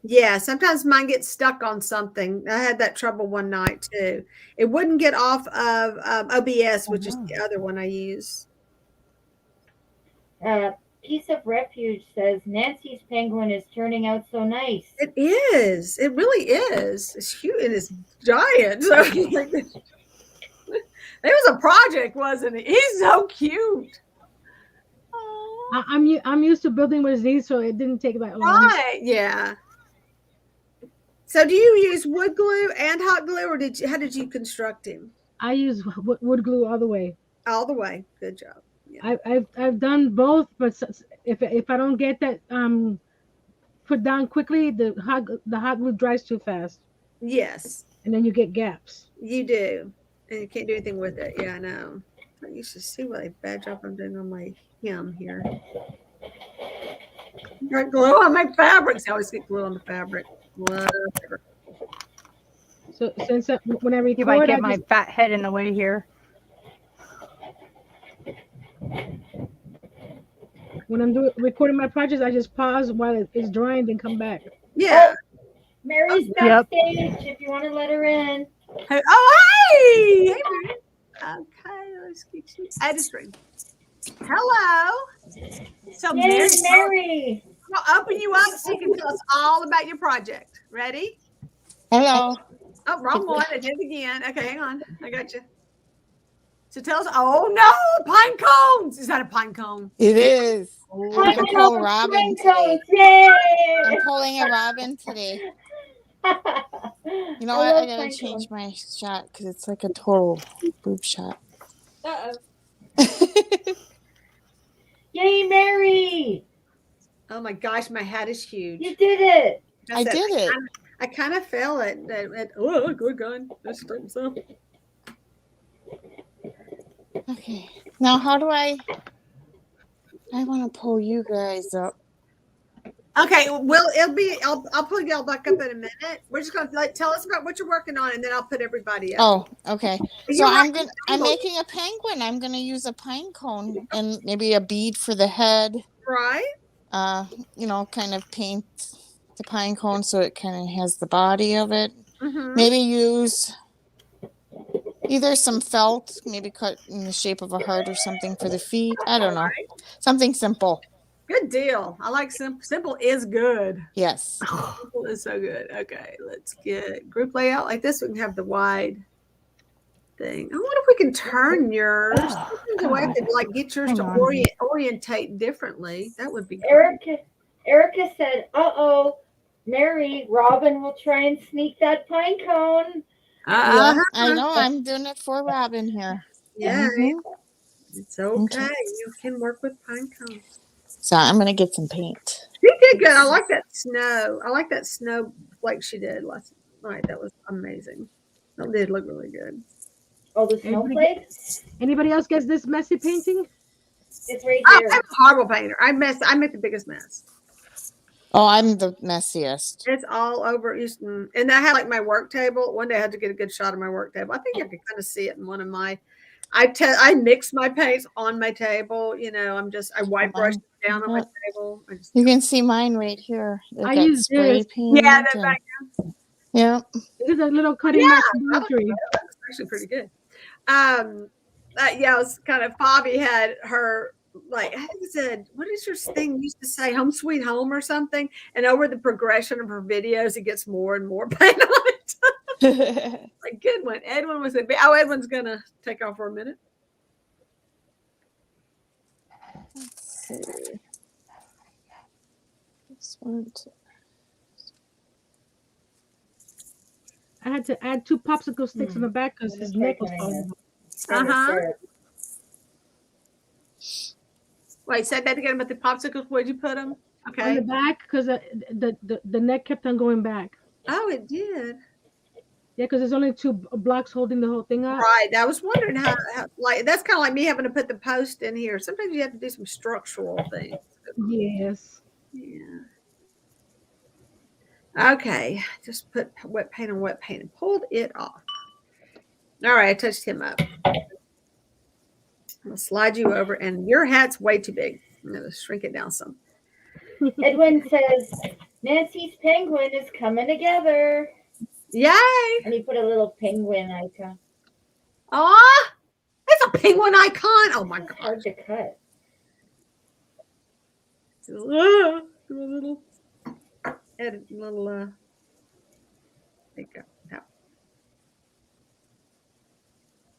[SPEAKER 1] Yeah, sometimes mine gets stuck on something. I had that trouble one night too. It wouldn't get off of OBS, which is the other one I use.
[SPEAKER 3] Piece of Refuge says Nancy's penguin is turning out so nice.
[SPEAKER 1] It is. It really is. It's huge and it's giant. So it was a project, wasn't it? He's so cute.
[SPEAKER 2] I'm used to building with these, so it didn't take that long.
[SPEAKER 1] Right. Yeah. So do you use wood glue and hot glue, or how did you construct him?
[SPEAKER 2] I use wood glue all the way.
[SPEAKER 1] All the way. Good job. Yeah.
[SPEAKER 2] I've done both, but if I don't get that put down quickly, the hot glue dries too fast,
[SPEAKER 1] Yes,
[SPEAKER 2] and then you get gaps.
[SPEAKER 1] you do. And you can't do anything with it. Yeah, I know. I used to see what a bad job I'm doing on my hem here. Got glue on my fabrics. I always get glue on the fabric. Whatever.
[SPEAKER 2] So since when I
[SPEAKER 4] You might
[SPEAKER 2] record,
[SPEAKER 4] get my fat head in the way here.
[SPEAKER 2] when I'm recording my projects, I just pause while it's drying, then come back.
[SPEAKER 1] Yeah.
[SPEAKER 3] Mary's
[SPEAKER 4] Yep.
[SPEAKER 3] backstage. If you want to let her in.
[SPEAKER 1] Hey, oh, hey! Hey, Mary. Okay, let's get you. I just ring. Hello. So,
[SPEAKER 3] Yay,
[SPEAKER 1] Mary,
[SPEAKER 3] Mary.
[SPEAKER 1] I'll open you up so you can tell us all about your project. Ready?
[SPEAKER 6] Hello.
[SPEAKER 1] Oh, wrong one. I did it again. Okay, hang on. I got you. So tell us. Oh no, pine cones. Is that a pine cone?
[SPEAKER 6] It is.
[SPEAKER 1] Oh,
[SPEAKER 6] I'm gonna pull a robin today.
[SPEAKER 3] Yay!
[SPEAKER 6] I'm pulling a robin today. You know
[SPEAKER 3] I
[SPEAKER 6] what? I
[SPEAKER 3] love
[SPEAKER 6] gotta
[SPEAKER 3] pine
[SPEAKER 6] change my shot because it's like a total boob shot.
[SPEAKER 3] Yay, Mary!
[SPEAKER 1] oh my gosh, my hat is huge.
[SPEAKER 3] You did it.
[SPEAKER 6] I
[SPEAKER 1] said,
[SPEAKER 6] did it.
[SPEAKER 1] I kind of fell at oh, good gun. That's so.
[SPEAKER 6] Okay. Now, how do I want to pull you guys up.
[SPEAKER 1] Okay, well, I'll put y'all back up in a minute. We're just gonna tell us about what you're working on, and then I'll put everybody up.
[SPEAKER 6] Oh, okay. So I'm making a penguin. I'm gonna use a pine cone and maybe a bead for the head.
[SPEAKER 1] Right.
[SPEAKER 6] Kind of paint the pine cone so it kind of has the body of it.
[SPEAKER 1] Mm-hmm.
[SPEAKER 6] Maybe use either some felt, maybe cut in the shape of a heart or something for the feet. I don't know. Something simple.
[SPEAKER 1] Good deal. I like simple. Simple is good.
[SPEAKER 6] Yes.
[SPEAKER 1] Simple is so good. Okay, let's get group layout like this. We can have the wide thing. I wonder if we can turn yours. There's a way I could get yours to orientate differently. That would be great.
[SPEAKER 3] Erica said, "Uh-oh, Mary, Robin will try and sneak that pine cone."
[SPEAKER 6] Yeah, I know. I'm doing it for Robin here.
[SPEAKER 1] Yeah,
[SPEAKER 6] Mm-hmm.
[SPEAKER 1] It's okay. You can work with pine cones.
[SPEAKER 6] So I'm gonna get some paint.
[SPEAKER 1] You did good. I like that snow. I like that snow like she did last night. That was amazing. That did look really good.
[SPEAKER 3] Oh, the snowflakes?
[SPEAKER 2] Anybody else gets this messy painting?
[SPEAKER 3] It's right
[SPEAKER 1] I'm
[SPEAKER 3] here.
[SPEAKER 1] a horrible painter. I make the biggest mess.
[SPEAKER 6] Oh, I'm the messiest.
[SPEAKER 1] It's all over. And I had my work table. One day I had to get a good shot of my work table. I think you can kind of see it in one of my. I mix my paints on my table. I white brush down on my table.
[SPEAKER 6] You can see mine right here.
[SPEAKER 2] I use
[SPEAKER 6] spray paint.
[SPEAKER 1] Yeah, that's right.
[SPEAKER 6] Yeah.
[SPEAKER 2] It's a little cutting mat poetry.
[SPEAKER 1] That's actually pretty good. It was kind of Bobby had her I think it said, what is your thing used to say, Home Sweet Home or something? And over the progression of her videos, it gets more and more paint on it. Good one. Edwin was Edwin's gonna take off for a minute.
[SPEAKER 6] Let's see. This one.
[SPEAKER 2] I had to add 2 popsicle sticks on the back because his neck was falling off.
[SPEAKER 1] Wait, said that again about the popsicles. Where'd you put them? Okay.
[SPEAKER 2] On the back because the neck kept on going back.
[SPEAKER 1] Oh, it did.
[SPEAKER 2] Yeah, because there's only 2 blocks holding the whole thing up.
[SPEAKER 1] Right. I was wondering how that's kind of like me having to put the post in here. Sometimes you have to do some structural things.
[SPEAKER 2] Yes.
[SPEAKER 1] Yeah. Okay. Just put wet paint on wet paint and pulled it off. All right. I touched him up. I'm going to slide you over, and your hat's way too big. I'm going to shrink it down some.
[SPEAKER 3] Edwin says, Nancy's penguin is coming together.
[SPEAKER 1] Yay!
[SPEAKER 3] And he put a little penguin icon.
[SPEAKER 1] Aw! It's a penguin icon. Oh, my God.
[SPEAKER 3] It's hard to cut.
[SPEAKER 1] There you go. No.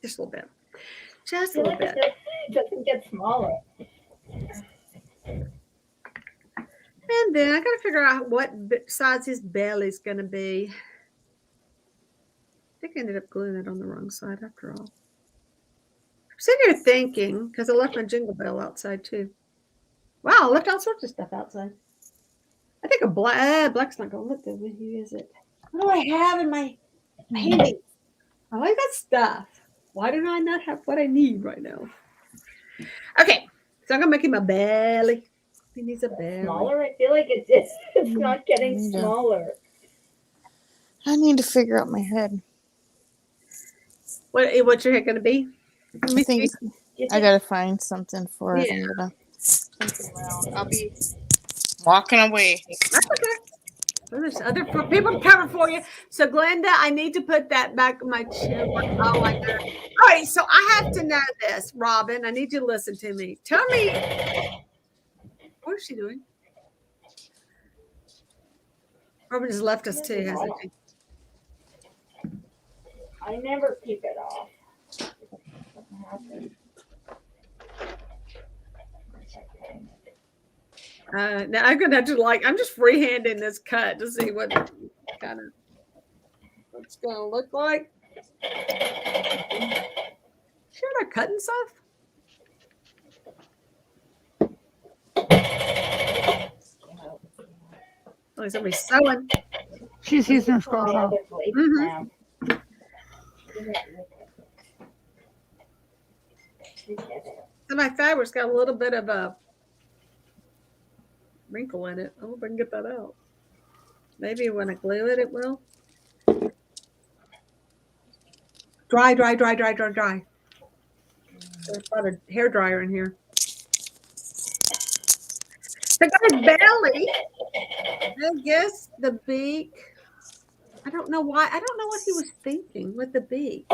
[SPEAKER 1] Just a little bit. Just a little bit.
[SPEAKER 3] It doesn't get smaller.
[SPEAKER 1] And And then I got to figure out what size his belly's going to be. I think I ended up gluing it on the wrong side after all. I'm sitting here thinking, because I left my jingle bell outside too. Wow, I left all sorts of stuff outside. I think a black's not going to look good with you, is it? What do I have in my paintings? Oh, I got stuff. Why do I not have what I need right now? Okay, so I'm going to make him a belly. He needs a belly.
[SPEAKER 3] Smaller? I feel like it's not getting
[SPEAKER 6] Yeah.
[SPEAKER 3] smaller.
[SPEAKER 6] I need to figure out my head.
[SPEAKER 1] What's your head going to be? Let me
[SPEAKER 6] I think
[SPEAKER 1] see.
[SPEAKER 6] I gotta find something for it.
[SPEAKER 1] Yeah.
[SPEAKER 6] I'm gonna something around. I'll be walking away.
[SPEAKER 1] That's okay. Well, there's other people to cover for you. So, Glenda, I need to put that back in my chair. Oh, I know. All right, so I have to know this, Robin. I need you to listen to me. Tell me, what is she doing? Robin has left us too, hasn't she?
[SPEAKER 3] I never keep it off.
[SPEAKER 1] Now I'm gonna have to I'm just freehanding this cut to see what kind of what's gonna look like. Sure, they're cutting stuff. Oh, somebody's sewing.
[SPEAKER 4] She's using her scroll saw.
[SPEAKER 1] Mhm. So my fabric's got a little bit of a wrinkle in it. I hope I can get that out. Maybe when I glue it, it will. Dry. There's about a hair dryer in here. The guy's belly. I guess the beak. I don't know why. I don't know what he was thinking with the beak.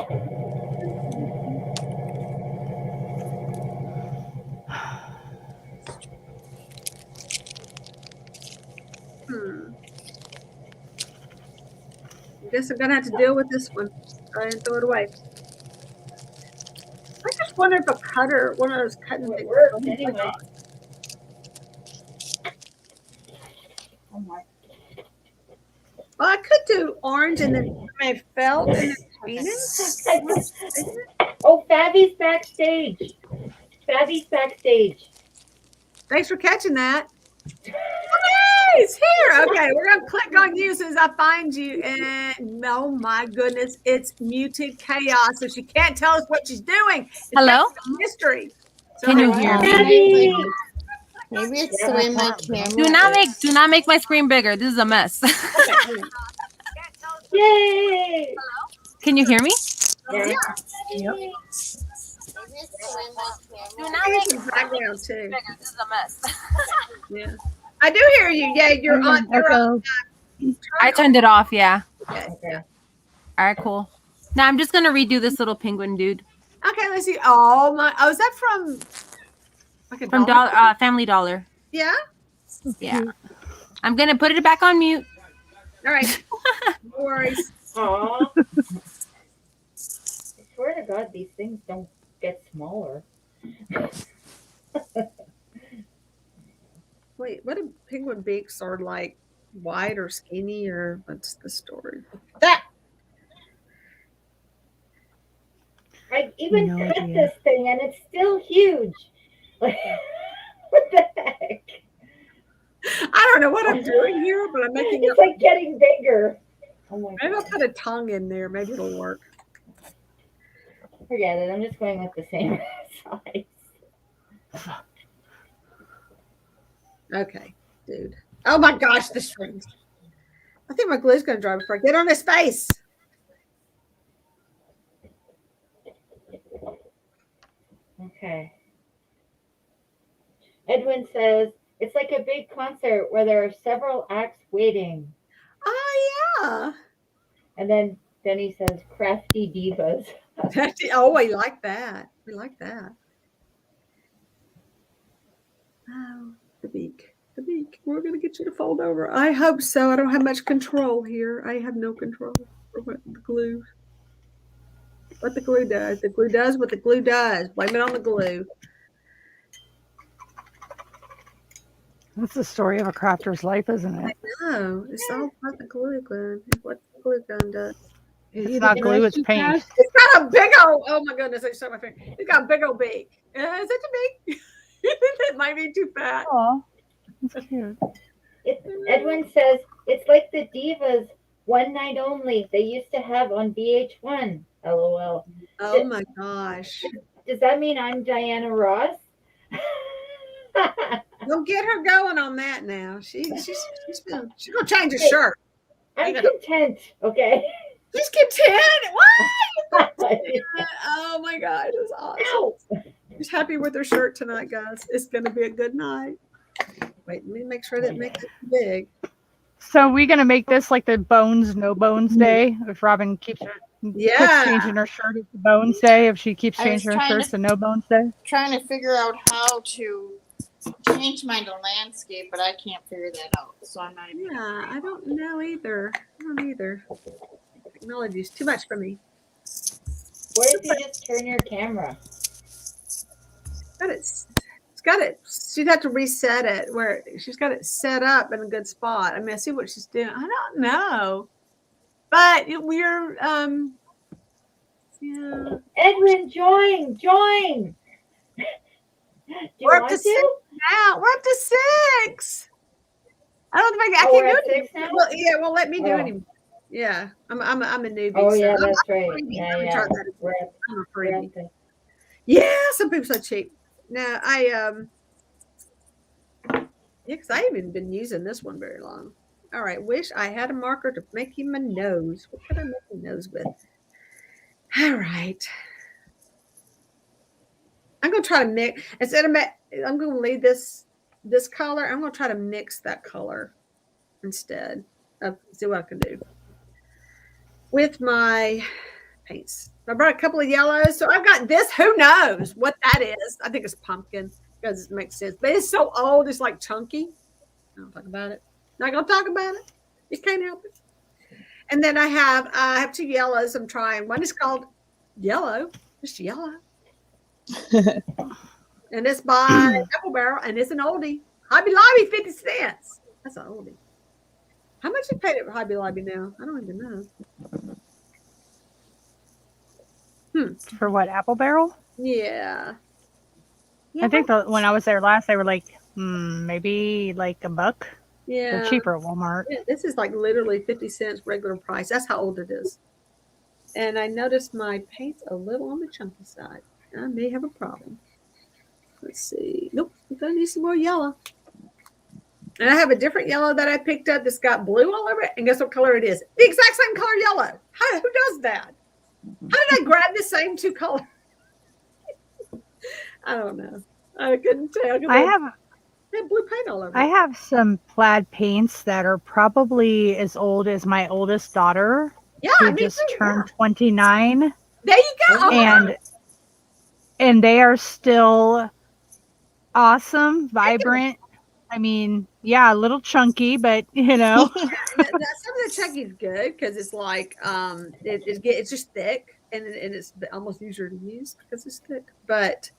[SPEAKER 1] I guess I'm gonna have to deal with this one. Try and throw it away. I just wonder if a cutter, one of those cutting
[SPEAKER 3] It
[SPEAKER 1] things.
[SPEAKER 3] works
[SPEAKER 1] Oh my
[SPEAKER 3] anyway.
[SPEAKER 1] God.
[SPEAKER 3] Oh my.
[SPEAKER 1] Well, I could do orange and then my felt and then Venus.
[SPEAKER 3] Oh, Fabby's backstage.
[SPEAKER 1] Thanks for catching that. Hey, it's here. Okay, we're gonna click on you as soon as I find you. And oh my goodness, it's muted chaos. So she can't tell us what she's doing. It's
[SPEAKER 7] Hello?
[SPEAKER 1] a mystery. So
[SPEAKER 7] Can you hear me?
[SPEAKER 3] Fabby!
[SPEAKER 6] Maybe it's the way my camera.
[SPEAKER 7] Do not make my screen bigger. This is a mess.
[SPEAKER 3] Yay!
[SPEAKER 7] Can you hear me?
[SPEAKER 3] Yeah.
[SPEAKER 6] Maybe it's the way my
[SPEAKER 7] Do
[SPEAKER 6] camera.
[SPEAKER 7] not
[SPEAKER 1] Here's
[SPEAKER 7] make
[SPEAKER 1] some background too.
[SPEAKER 7] bigger. This is a mess.
[SPEAKER 1] Yeah, I do hear you. Yeah, you're on. You're on.
[SPEAKER 7] I turned it off, yeah.
[SPEAKER 3] Okay.
[SPEAKER 7] All right, cool. Now I'm just gonna redo this little penguin dude
[SPEAKER 1] Okay, let's see. Oh my! Oh, is that from? Like a
[SPEAKER 7] from
[SPEAKER 1] dollar?
[SPEAKER 7] Family Dollar.
[SPEAKER 1] Yeah.
[SPEAKER 7] Yeah. I'm gonna put it back on mute.
[SPEAKER 1] All right. No worries.
[SPEAKER 3] Aw. I swear to God, these things don't get smaller.
[SPEAKER 1] Wait, what do penguin beaks are like? Wide or skinny or what's the story? That.
[SPEAKER 3] I even
[SPEAKER 4] No
[SPEAKER 3] cut
[SPEAKER 4] idea.
[SPEAKER 3] this thing and it's still huge. Like, what the heck?
[SPEAKER 1] I don't know what I'm doing here, but I'm making
[SPEAKER 3] It's
[SPEAKER 1] up.
[SPEAKER 3] like getting bigger. Oh my
[SPEAKER 1] Maybe I'll
[SPEAKER 3] God.
[SPEAKER 1] put a tongue in there. Maybe it'll work.
[SPEAKER 3] Forget it. I'm just going with the same size.
[SPEAKER 1] Okay, dude. Oh my gosh, the strings. I think my glue's gonna dry before I get on his face.
[SPEAKER 3] Okay. Edwin says, it's like a big concert where there are several acts waiting.
[SPEAKER 1] Oh yeah.
[SPEAKER 3] And then he says, crafty divas.
[SPEAKER 1] Oh, we like that. We like that. Oh, the beak. The beak. We're gonna get you to fold over. I hope so. I don't have much control here. I have no control over the glue. What the glue does. The glue does what the glue does. Blame it on the glue.
[SPEAKER 4] That's the story of a crafter's life, isn't it?
[SPEAKER 1] No, it's all about the glue gun. What the glue gun does.
[SPEAKER 2] It
[SPEAKER 4] It's
[SPEAKER 2] either
[SPEAKER 4] not glue,
[SPEAKER 2] dries
[SPEAKER 4] it's
[SPEAKER 2] too
[SPEAKER 4] paint.
[SPEAKER 2] fast-
[SPEAKER 1] It's got a big old, oh my goodness, I just shot my finger. It's got a big old beak. Is it too big? It might be too fat.
[SPEAKER 4] Oh, that's cute.
[SPEAKER 3] Edwin says it's like the divas one night only they used to have on VH1. LOL.
[SPEAKER 1] Oh my gosh.
[SPEAKER 3] Does that mean I'm Diana Ross?
[SPEAKER 1] Don't get her going on that now. She's gonna change her shirt.
[SPEAKER 3] I'm content. Okay.
[SPEAKER 1] She's content. Why? Oh my gosh, it's awesome. She's happy with her shirt tonight, guys. It's gonna be a good night. Wait, let me make sure that makes it big.
[SPEAKER 4] So we're gonna make this like the bones, no bones day. If Robin keeps changing her shirt, it's the bones day. If she keeps
[SPEAKER 6] I was
[SPEAKER 4] changing her
[SPEAKER 6] trying
[SPEAKER 4] shirts,
[SPEAKER 6] to-
[SPEAKER 4] the no bones day.
[SPEAKER 6] Trying to figure out how to change mine to landscape, but I can't figure that out. So I'm not even.
[SPEAKER 1] Yeah, I don't know either. I don't either. Technology is too much for me.
[SPEAKER 3] What if you just turn your camera?
[SPEAKER 1] Got it. She'd have to reset it where she's got it set up in a good spot. I mean, I see what she's doing. I don't know, but we're yeah.
[SPEAKER 3] Edwin, join. Do you
[SPEAKER 1] We're up
[SPEAKER 3] want
[SPEAKER 1] to
[SPEAKER 3] to?
[SPEAKER 1] 6 now. We're up to 6. I don't think I
[SPEAKER 3] Oh, we're
[SPEAKER 1] can't
[SPEAKER 3] at
[SPEAKER 1] do
[SPEAKER 3] 6
[SPEAKER 1] it.
[SPEAKER 3] now?
[SPEAKER 1] Well, yeah, well, let me do
[SPEAKER 3] Oh.
[SPEAKER 1] it. Yeah, I'm a newbie.
[SPEAKER 3] Oh yeah,
[SPEAKER 1] so
[SPEAKER 3] that's
[SPEAKER 1] I'm
[SPEAKER 3] right.
[SPEAKER 1] a freebie.
[SPEAKER 3] Yeah,
[SPEAKER 1] Let me
[SPEAKER 3] yeah.
[SPEAKER 1] try that.
[SPEAKER 3] We're at,
[SPEAKER 1] I'm a
[SPEAKER 3] we're
[SPEAKER 1] freebie.
[SPEAKER 3] at the-
[SPEAKER 1] Yeah, some people are so cheap. No, because I haven't been using this one very long. All right, wish I had a marker to make him a nose. What could I make a nose with? All right. I'm gonna try to mix instead of I'm gonna leave this color. I'm gonna try to mix that color instead of see what I can do with my paints. I brought a couple of yellows, so I've got this. Who knows what that is? I think it's pumpkin because it makes sense, but it's so old, it's like chunky. I don't talk about it. Not gonna talk about it. You can't help it. And then I have 2 yellows. I'm trying. One is called yellow, just yellow. And it's by Apple Barrel, and it's an oldie. Hobby Lobby, 50 cents. That's an oldie. How much you paid at Hobby Lobby now? I don't even know.
[SPEAKER 4] For what, Apple Barrel?
[SPEAKER 1] Yeah.
[SPEAKER 4] I think when I was there last, they were like maybe like $1.
[SPEAKER 1] Yeah.
[SPEAKER 4] They're cheaper at Walmart.
[SPEAKER 1] Yeah, this is like literally 50 cents regular price. That's how old it is. And I noticed my paint's a little on the chunky side. I may have a problem. Let's see. Nope, I'm gonna need some more yellow. And I have a different yellow that I picked up that's got blue all over it. And guess what color it is? The exact same color yellow. Who does that? How did I grab the same 2 colors? I don't know. I couldn't tell.
[SPEAKER 4] I have
[SPEAKER 1] blue paint all over
[SPEAKER 4] I
[SPEAKER 1] it.
[SPEAKER 4] have some plaid paints that are probably as old as my oldest daughter,
[SPEAKER 1] Yeah,
[SPEAKER 4] who
[SPEAKER 1] me
[SPEAKER 4] just
[SPEAKER 1] too,
[SPEAKER 4] turned 29,
[SPEAKER 1] There you go. Oh,
[SPEAKER 4] and they are still awesome, vibrant. I mean, yeah, a little chunky, but you know.
[SPEAKER 1] some of the chunky is good because it's like it's just thick and it's almost easier to use because it's thick, but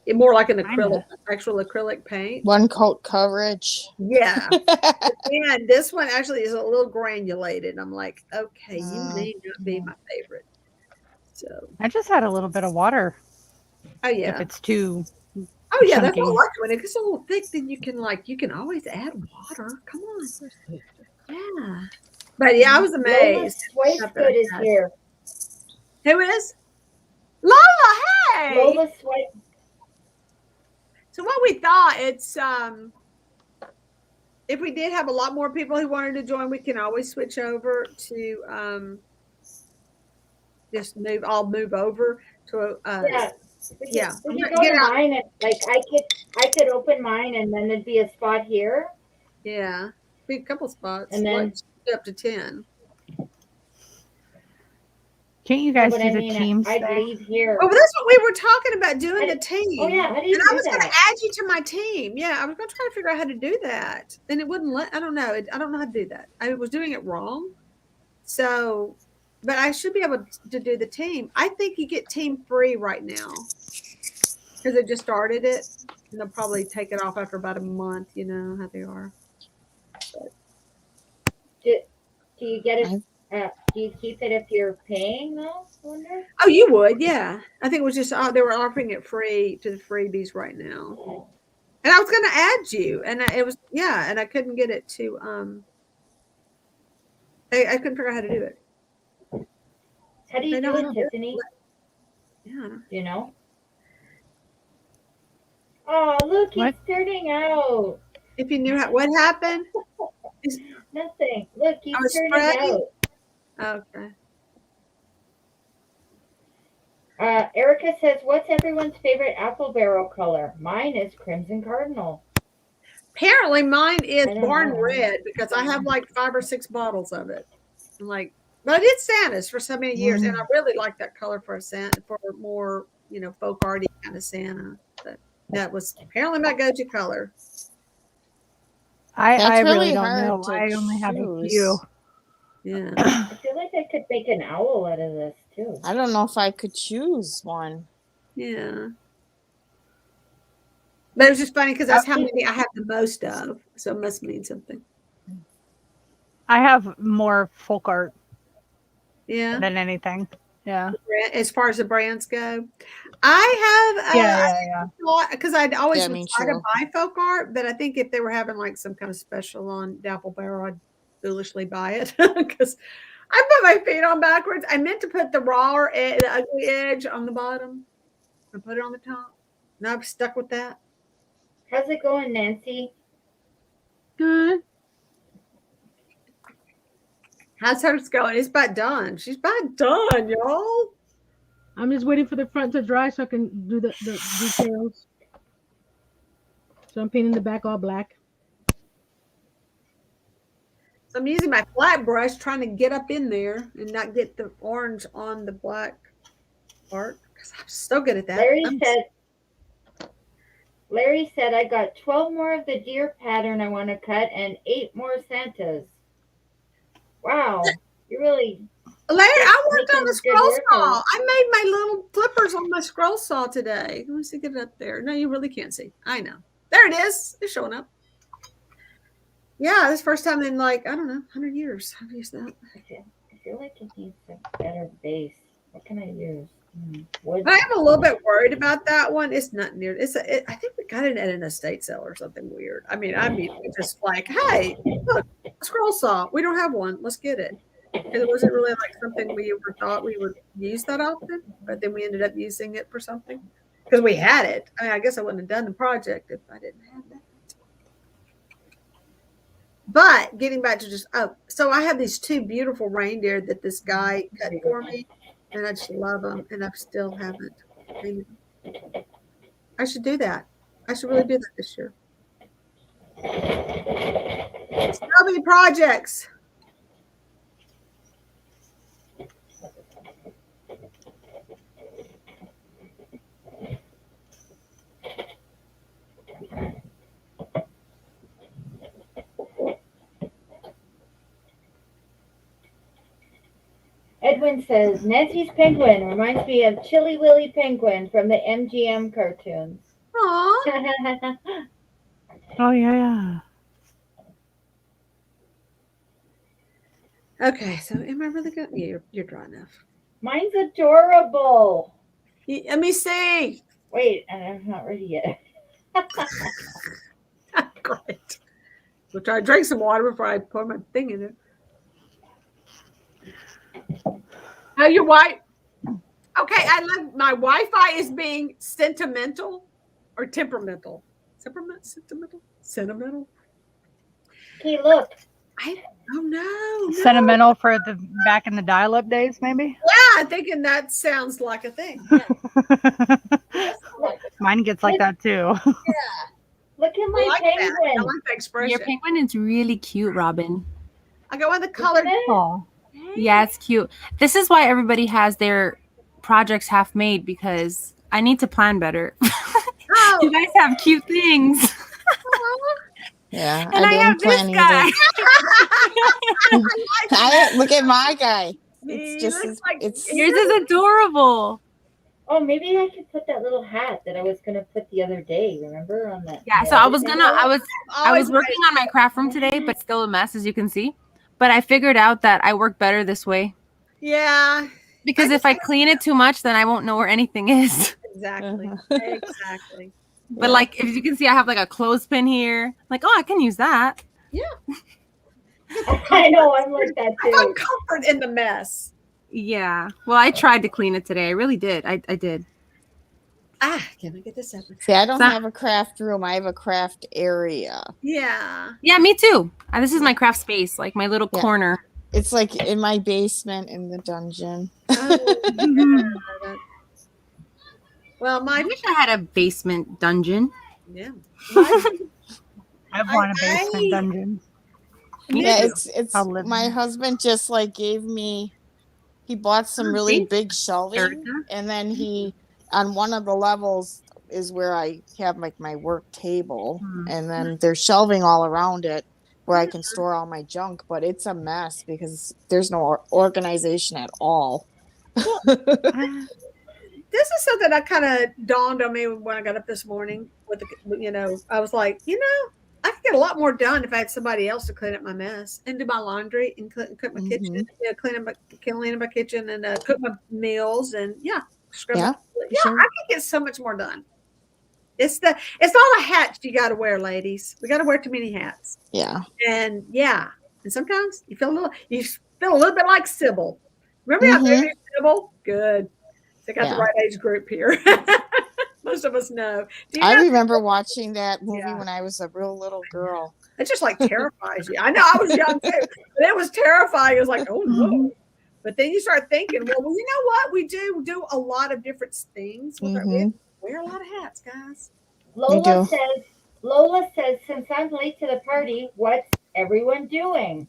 [SPEAKER 1] it's more like an acrylic, actual acrylic paint.
[SPEAKER 6] 1 coat coverage.
[SPEAKER 1] Yeah, and this one actually is a little granulated. I'm like, okay, you may not be my favorite. So
[SPEAKER 4] I just had a little bit of water.
[SPEAKER 1] oh yeah,
[SPEAKER 4] If it's too
[SPEAKER 1] oh yeah, that's
[SPEAKER 4] chunky.
[SPEAKER 1] what I like when it gets a little thick. Then you can always add water. Come on, yeah. But yeah, I was
[SPEAKER 3] Lola
[SPEAKER 1] amazed.
[SPEAKER 3] Swicegood is here.
[SPEAKER 1] Who is? Lola, hey!
[SPEAKER 3] Lola Swice.
[SPEAKER 1] So what we thought, it's if we did have a lot more people who wanted to join, we can always switch over to just move over to
[SPEAKER 3] Yeah.
[SPEAKER 1] yeah.
[SPEAKER 3] We could go to mine and like I could open mine and then there'd be a spot here.
[SPEAKER 1] Yeah. Be a couple spots.
[SPEAKER 3] And then
[SPEAKER 1] up to 10.
[SPEAKER 4] Can't you guys
[SPEAKER 3] But
[SPEAKER 4] do
[SPEAKER 3] I
[SPEAKER 4] the
[SPEAKER 3] mean,
[SPEAKER 4] teams
[SPEAKER 3] I'd
[SPEAKER 4] thing?
[SPEAKER 3] leave here.
[SPEAKER 1] Oh, that's what we were talking about doing the team.
[SPEAKER 3] Oh yeah, how do you
[SPEAKER 1] And I
[SPEAKER 3] do
[SPEAKER 1] was going to
[SPEAKER 3] that?
[SPEAKER 1] add you to my team. Yeah, I was going to try to figure out how to do that. And it wouldn't let, I don't know. I don't know how to do that. I was doing it wrong. So, but I should be able to do the team. I think you get team free right now because they just started it. And they'll probably take it off after about a month. You know how they are.
[SPEAKER 3] Do you get it? Do you keep it if you're paying though? I wonder.
[SPEAKER 1] Oh, you would, yeah. I think it was just they were offering it free to the freebies right now, and I was going to add you, and it was and I couldn't get it to I couldn't figure out how to do it.
[SPEAKER 3] How do you do it, Tiffany?
[SPEAKER 1] Yeah.
[SPEAKER 3] Do you know? Oh, look, he's turning out.
[SPEAKER 1] If you knew what happened.
[SPEAKER 3] Nothing. Look, he's turning
[SPEAKER 1] spreading.
[SPEAKER 3] out.
[SPEAKER 1] Okay.
[SPEAKER 3] Erica says, "What's everyone's favorite apple barrel color?" Mine is crimson cardinal.
[SPEAKER 1] Apparently, mine is
[SPEAKER 3] I don't
[SPEAKER 1] barn
[SPEAKER 3] know.
[SPEAKER 1] red because I have like 5 or 6 bottles of it. Like, but I did Santa's for so many years, and I really like that color for a Santa, for more folk arty kind of Santa. But that was apparently my go-to color.
[SPEAKER 4] I really
[SPEAKER 6] really
[SPEAKER 4] don't
[SPEAKER 6] hard
[SPEAKER 4] know.
[SPEAKER 6] to
[SPEAKER 4] I only have a
[SPEAKER 6] choose.
[SPEAKER 4] few.
[SPEAKER 1] Yeah.
[SPEAKER 3] I feel like I could make an owl out of this too.
[SPEAKER 6] I don't know if I could choose one.
[SPEAKER 1] Yeah. But it was just funny because that's how many I have the most of. So it must mean something.
[SPEAKER 4] I have more folk art
[SPEAKER 1] Yeah.
[SPEAKER 4] than anything. Yeah.
[SPEAKER 1] As far as the brands go, I have
[SPEAKER 4] Yeah.
[SPEAKER 1] because I'd always
[SPEAKER 6] Yeah,
[SPEAKER 1] would
[SPEAKER 6] me
[SPEAKER 1] try to
[SPEAKER 6] too.
[SPEAKER 1] buy folk art, but I think if they were having like some kind of special on Dapple Barrel, I'd foolishly buy it because I put my feet on backwards. I meant to put the the ugly edge on the bottom and put it on the top. Now I'm stuck with that.
[SPEAKER 3] How's it going, Nancy?
[SPEAKER 2] Good.
[SPEAKER 1] How's hers going? It's about done. She's about done, y'all.
[SPEAKER 2] I'm just waiting for the front to dry so I can do the details. So I'm painting the back all black.
[SPEAKER 1] So I'm using my flat brush trying to get up in there and not get the orange on the black part because I'm so good at that.
[SPEAKER 3] Larry said, "I got 12 more of the deer pattern I want to cut and 8 more Santas." Wow, you really.
[SPEAKER 1] Larry, I worked on the
[SPEAKER 3] making
[SPEAKER 1] scroll
[SPEAKER 3] good work
[SPEAKER 1] saw.
[SPEAKER 3] of-
[SPEAKER 1] I made my little flippers on my scroll saw today. Let me see, get it up there. No, you really can't see. I know. There it is. It's showing up. Yeah, this is the first time in like, I don't know, 100 years I've used that.
[SPEAKER 3] I feel like it needs a better base. What can I use? Wood.
[SPEAKER 1] But I am a little bit worried about that one. It's not near. I think we got it at an estate sale or something weird. I mean, just like, hey, look, a scroll saw. We don't have one. Let's get it. And it wasn't really like something we ever thought we would use that often, but then we ended up using it for something because we had it. I mean, I guess I wouldn't have done the project if I didn't have that. But getting back to so I have these 2 beautiful reindeer that this guy cut for me, and I just love them, and I still haven't painted them. I should do that. I should really do that this year. So many projects.
[SPEAKER 3] Edwin says, "Nancy's penguin reminds me of Chilly Willy Penguin from the MGM cartoons."
[SPEAKER 1] Aww.
[SPEAKER 4] Oh yeah.
[SPEAKER 1] Okay, so am I really good? Yeah, you're dry enough.
[SPEAKER 3] Mine's adorable.
[SPEAKER 1] Let me see.
[SPEAKER 3] Wait, I'm not ready yet.
[SPEAKER 1] Great. We'll try to drink some water before I pour my thing in it. Oh, you're white. Okay, I love my Wi-Fi is being sentimental or temperamental. Sentimental.
[SPEAKER 3] Okay, look.
[SPEAKER 1] Oh no.
[SPEAKER 4] Sentimental for the back in the dial-up days, maybe.
[SPEAKER 1] Yeah, I'm thinking that sounds like a thing. Yeah.
[SPEAKER 4] Mine gets like that too.
[SPEAKER 3] Yeah. Look at my
[SPEAKER 1] I
[SPEAKER 3] penguin.
[SPEAKER 1] like the expression.
[SPEAKER 7] Your penguin is really cute, Robin.
[SPEAKER 1] I got one of the colored.
[SPEAKER 4] Oh.
[SPEAKER 7] Yeah, it's cute. This is why everybody has their projects half made because I need to plan better.
[SPEAKER 1] Oh.
[SPEAKER 7] You guys have cute things.
[SPEAKER 6] Yeah,
[SPEAKER 7] And I have
[SPEAKER 6] didn't
[SPEAKER 7] this
[SPEAKER 6] plan
[SPEAKER 7] guy.
[SPEAKER 6] either. Look at my guy.
[SPEAKER 1] He
[SPEAKER 6] It's just
[SPEAKER 1] looks like-
[SPEAKER 6] it's
[SPEAKER 7] Yours is adorable.
[SPEAKER 3] Oh, maybe I could put that little hat that I was gonna put the other day. Remember on that?
[SPEAKER 7] Yeah,
[SPEAKER 3] on the
[SPEAKER 7] so I
[SPEAKER 3] other
[SPEAKER 7] was
[SPEAKER 3] thing?
[SPEAKER 7] gonna I was
[SPEAKER 1] Always
[SPEAKER 7] working on my craft room today, but still a mess as you can see. But I figured out that I work better this way.
[SPEAKER 1] Yeah,
[SPEAKER 7] Because if I clean it too much, then I won't know where anything is.
[SPEAKER 1] exactly.
[SPEAKER 6] Uh-huh.
[SPEAKER 1] Exactly.
[SPEAKER 7] But
[SPEAKER 6] Yeah.
[SPEAKER 7] like, if you can see, I have like a clothespin here. Like, oh, I can use that.
[SPEAKER 3] I know, I'm like that
[SPEAKER 1] I find
[SPEAKER 3] too.
[SPEAKER 1] comfort in the mess.
[SPEAKER 7] Yeah. Well, I tried to clean it today. I really did. I did.
[SPEAKER 1] Can I get this up?
[SPEAKER 6] See, I don't
[SPEAKER 7] So-
[SPEAKER 6] have a craft room. I have a craft area.
[SPEAKER 1] Yeah.
[SPEAKER 7] Yeah, me too. This is my craft space, like my little
[SPEAKER 6] Yeah.
[SPEAKER 7] corner.
[SPEAKER 6] It's like in my basement in the dungeon.
[SPEAKER 1] Oh, yeah. Well,
[SPEAKER 7] I
[SPEAKER 1] my
[SPEAKER 7] wish I had a basement dungeon.
[SPEAKER 1] yeah. My,
[SPEAKER 4] I want a basement
[SPEAKER 1] I-
[SPEAKER 4] dungeon.
[SPEAKER 7] Me
[SPEAKER 6] Yeah,
[SPEAKER 7] too.
[SPEAKER 6] it's
[SPEAKER 4] I'll live
[SPEAKER 6] my
[SPEAKER 4] there.
[SPEAKER 6] husband just like gave me. He bought some
[SPEAKER 7] Oh,
[SPEAKER 6] really
[SPEAKER 7] thank
[SPEAKER 6] big shelving,
[SPEAKER 7] Erica.
[SPEAKER 6] and then he on one of the levels is where I have like my work table,
[SPEAKER 7] Hmm.
[SPEAKER 6] and then there's shelving all around it where I can store all my junk. But it's a mess because there's no organization at all.
[SPEAKER 1] this is something that kind of dawned on me when I got up this morning. I was like, I could get a lot more done if I had somebody else to clean up my mess and do my laundry and cook my kitchen, clean up my kitchen and cook my meals and scrub
[SPEAKER 6] Yeah,
[SPEAKER 1] my,
[SPEAKER 6] sure.
[SPEAKER 1] I could get so much more done. It's all the hats you got to wear, ladies. We got to wear too many hats.
[SPEAKER 6] Yeah.
[SPEAKER 1] And and sometimes you feel a little bit like Sybil. Remember how
[SPEAKER 6] Mhm.
[SPEAKER 1] baby Sybil? Good. They got
[SPEAKER 6] Yeah.
[SPEAKER 1] the right age group here. Most of us know. Do you
[SPEAKER 6] I
[SPEAKER 1] know?
[SPEAKER 6] remember watching that movie
[SPEAKER 1] Yeah.
[SPEAKER 6] when I was a real little girl.
[SPEAKER 1] It just like terrifies you. I know I was young too, but it was terrifying. It was like, oh no. But then you start thinking, well, you know what? We do a lot of different things. We wear a lot of hats, guys.
[SPEAKER 3] Lola says, since I'm late to the party, what's everyone doing?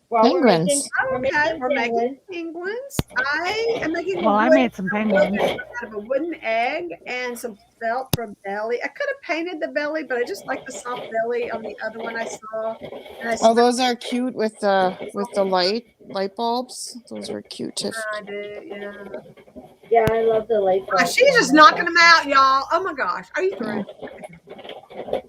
[SPEAKER 3] Well,
[SPEAKER 6] Penguins.
[SPEAKER 3] we're making
[SPEAKER 1] We're
[SPEAKER 3] penguins.
[SPEAKER 1] making penguins. I am making
[SPEAKER 4] Well, I made some penguins.
[SPEAKER 1] out of a wooden egg and some felt from belly. I could have painted the belly, but I just like the soft belly on the other one I saw. And I
[SPEAKER 6] Oh, those are cute with the light bulbs. Those are cute too.
[SPEAKER 1] I do, yeah.
[SPEAKER 3] Yeah, I love the light bulbs.
[SPEAKER 1] She's just knocking them out, y'all. Oh my gosh. Are you through?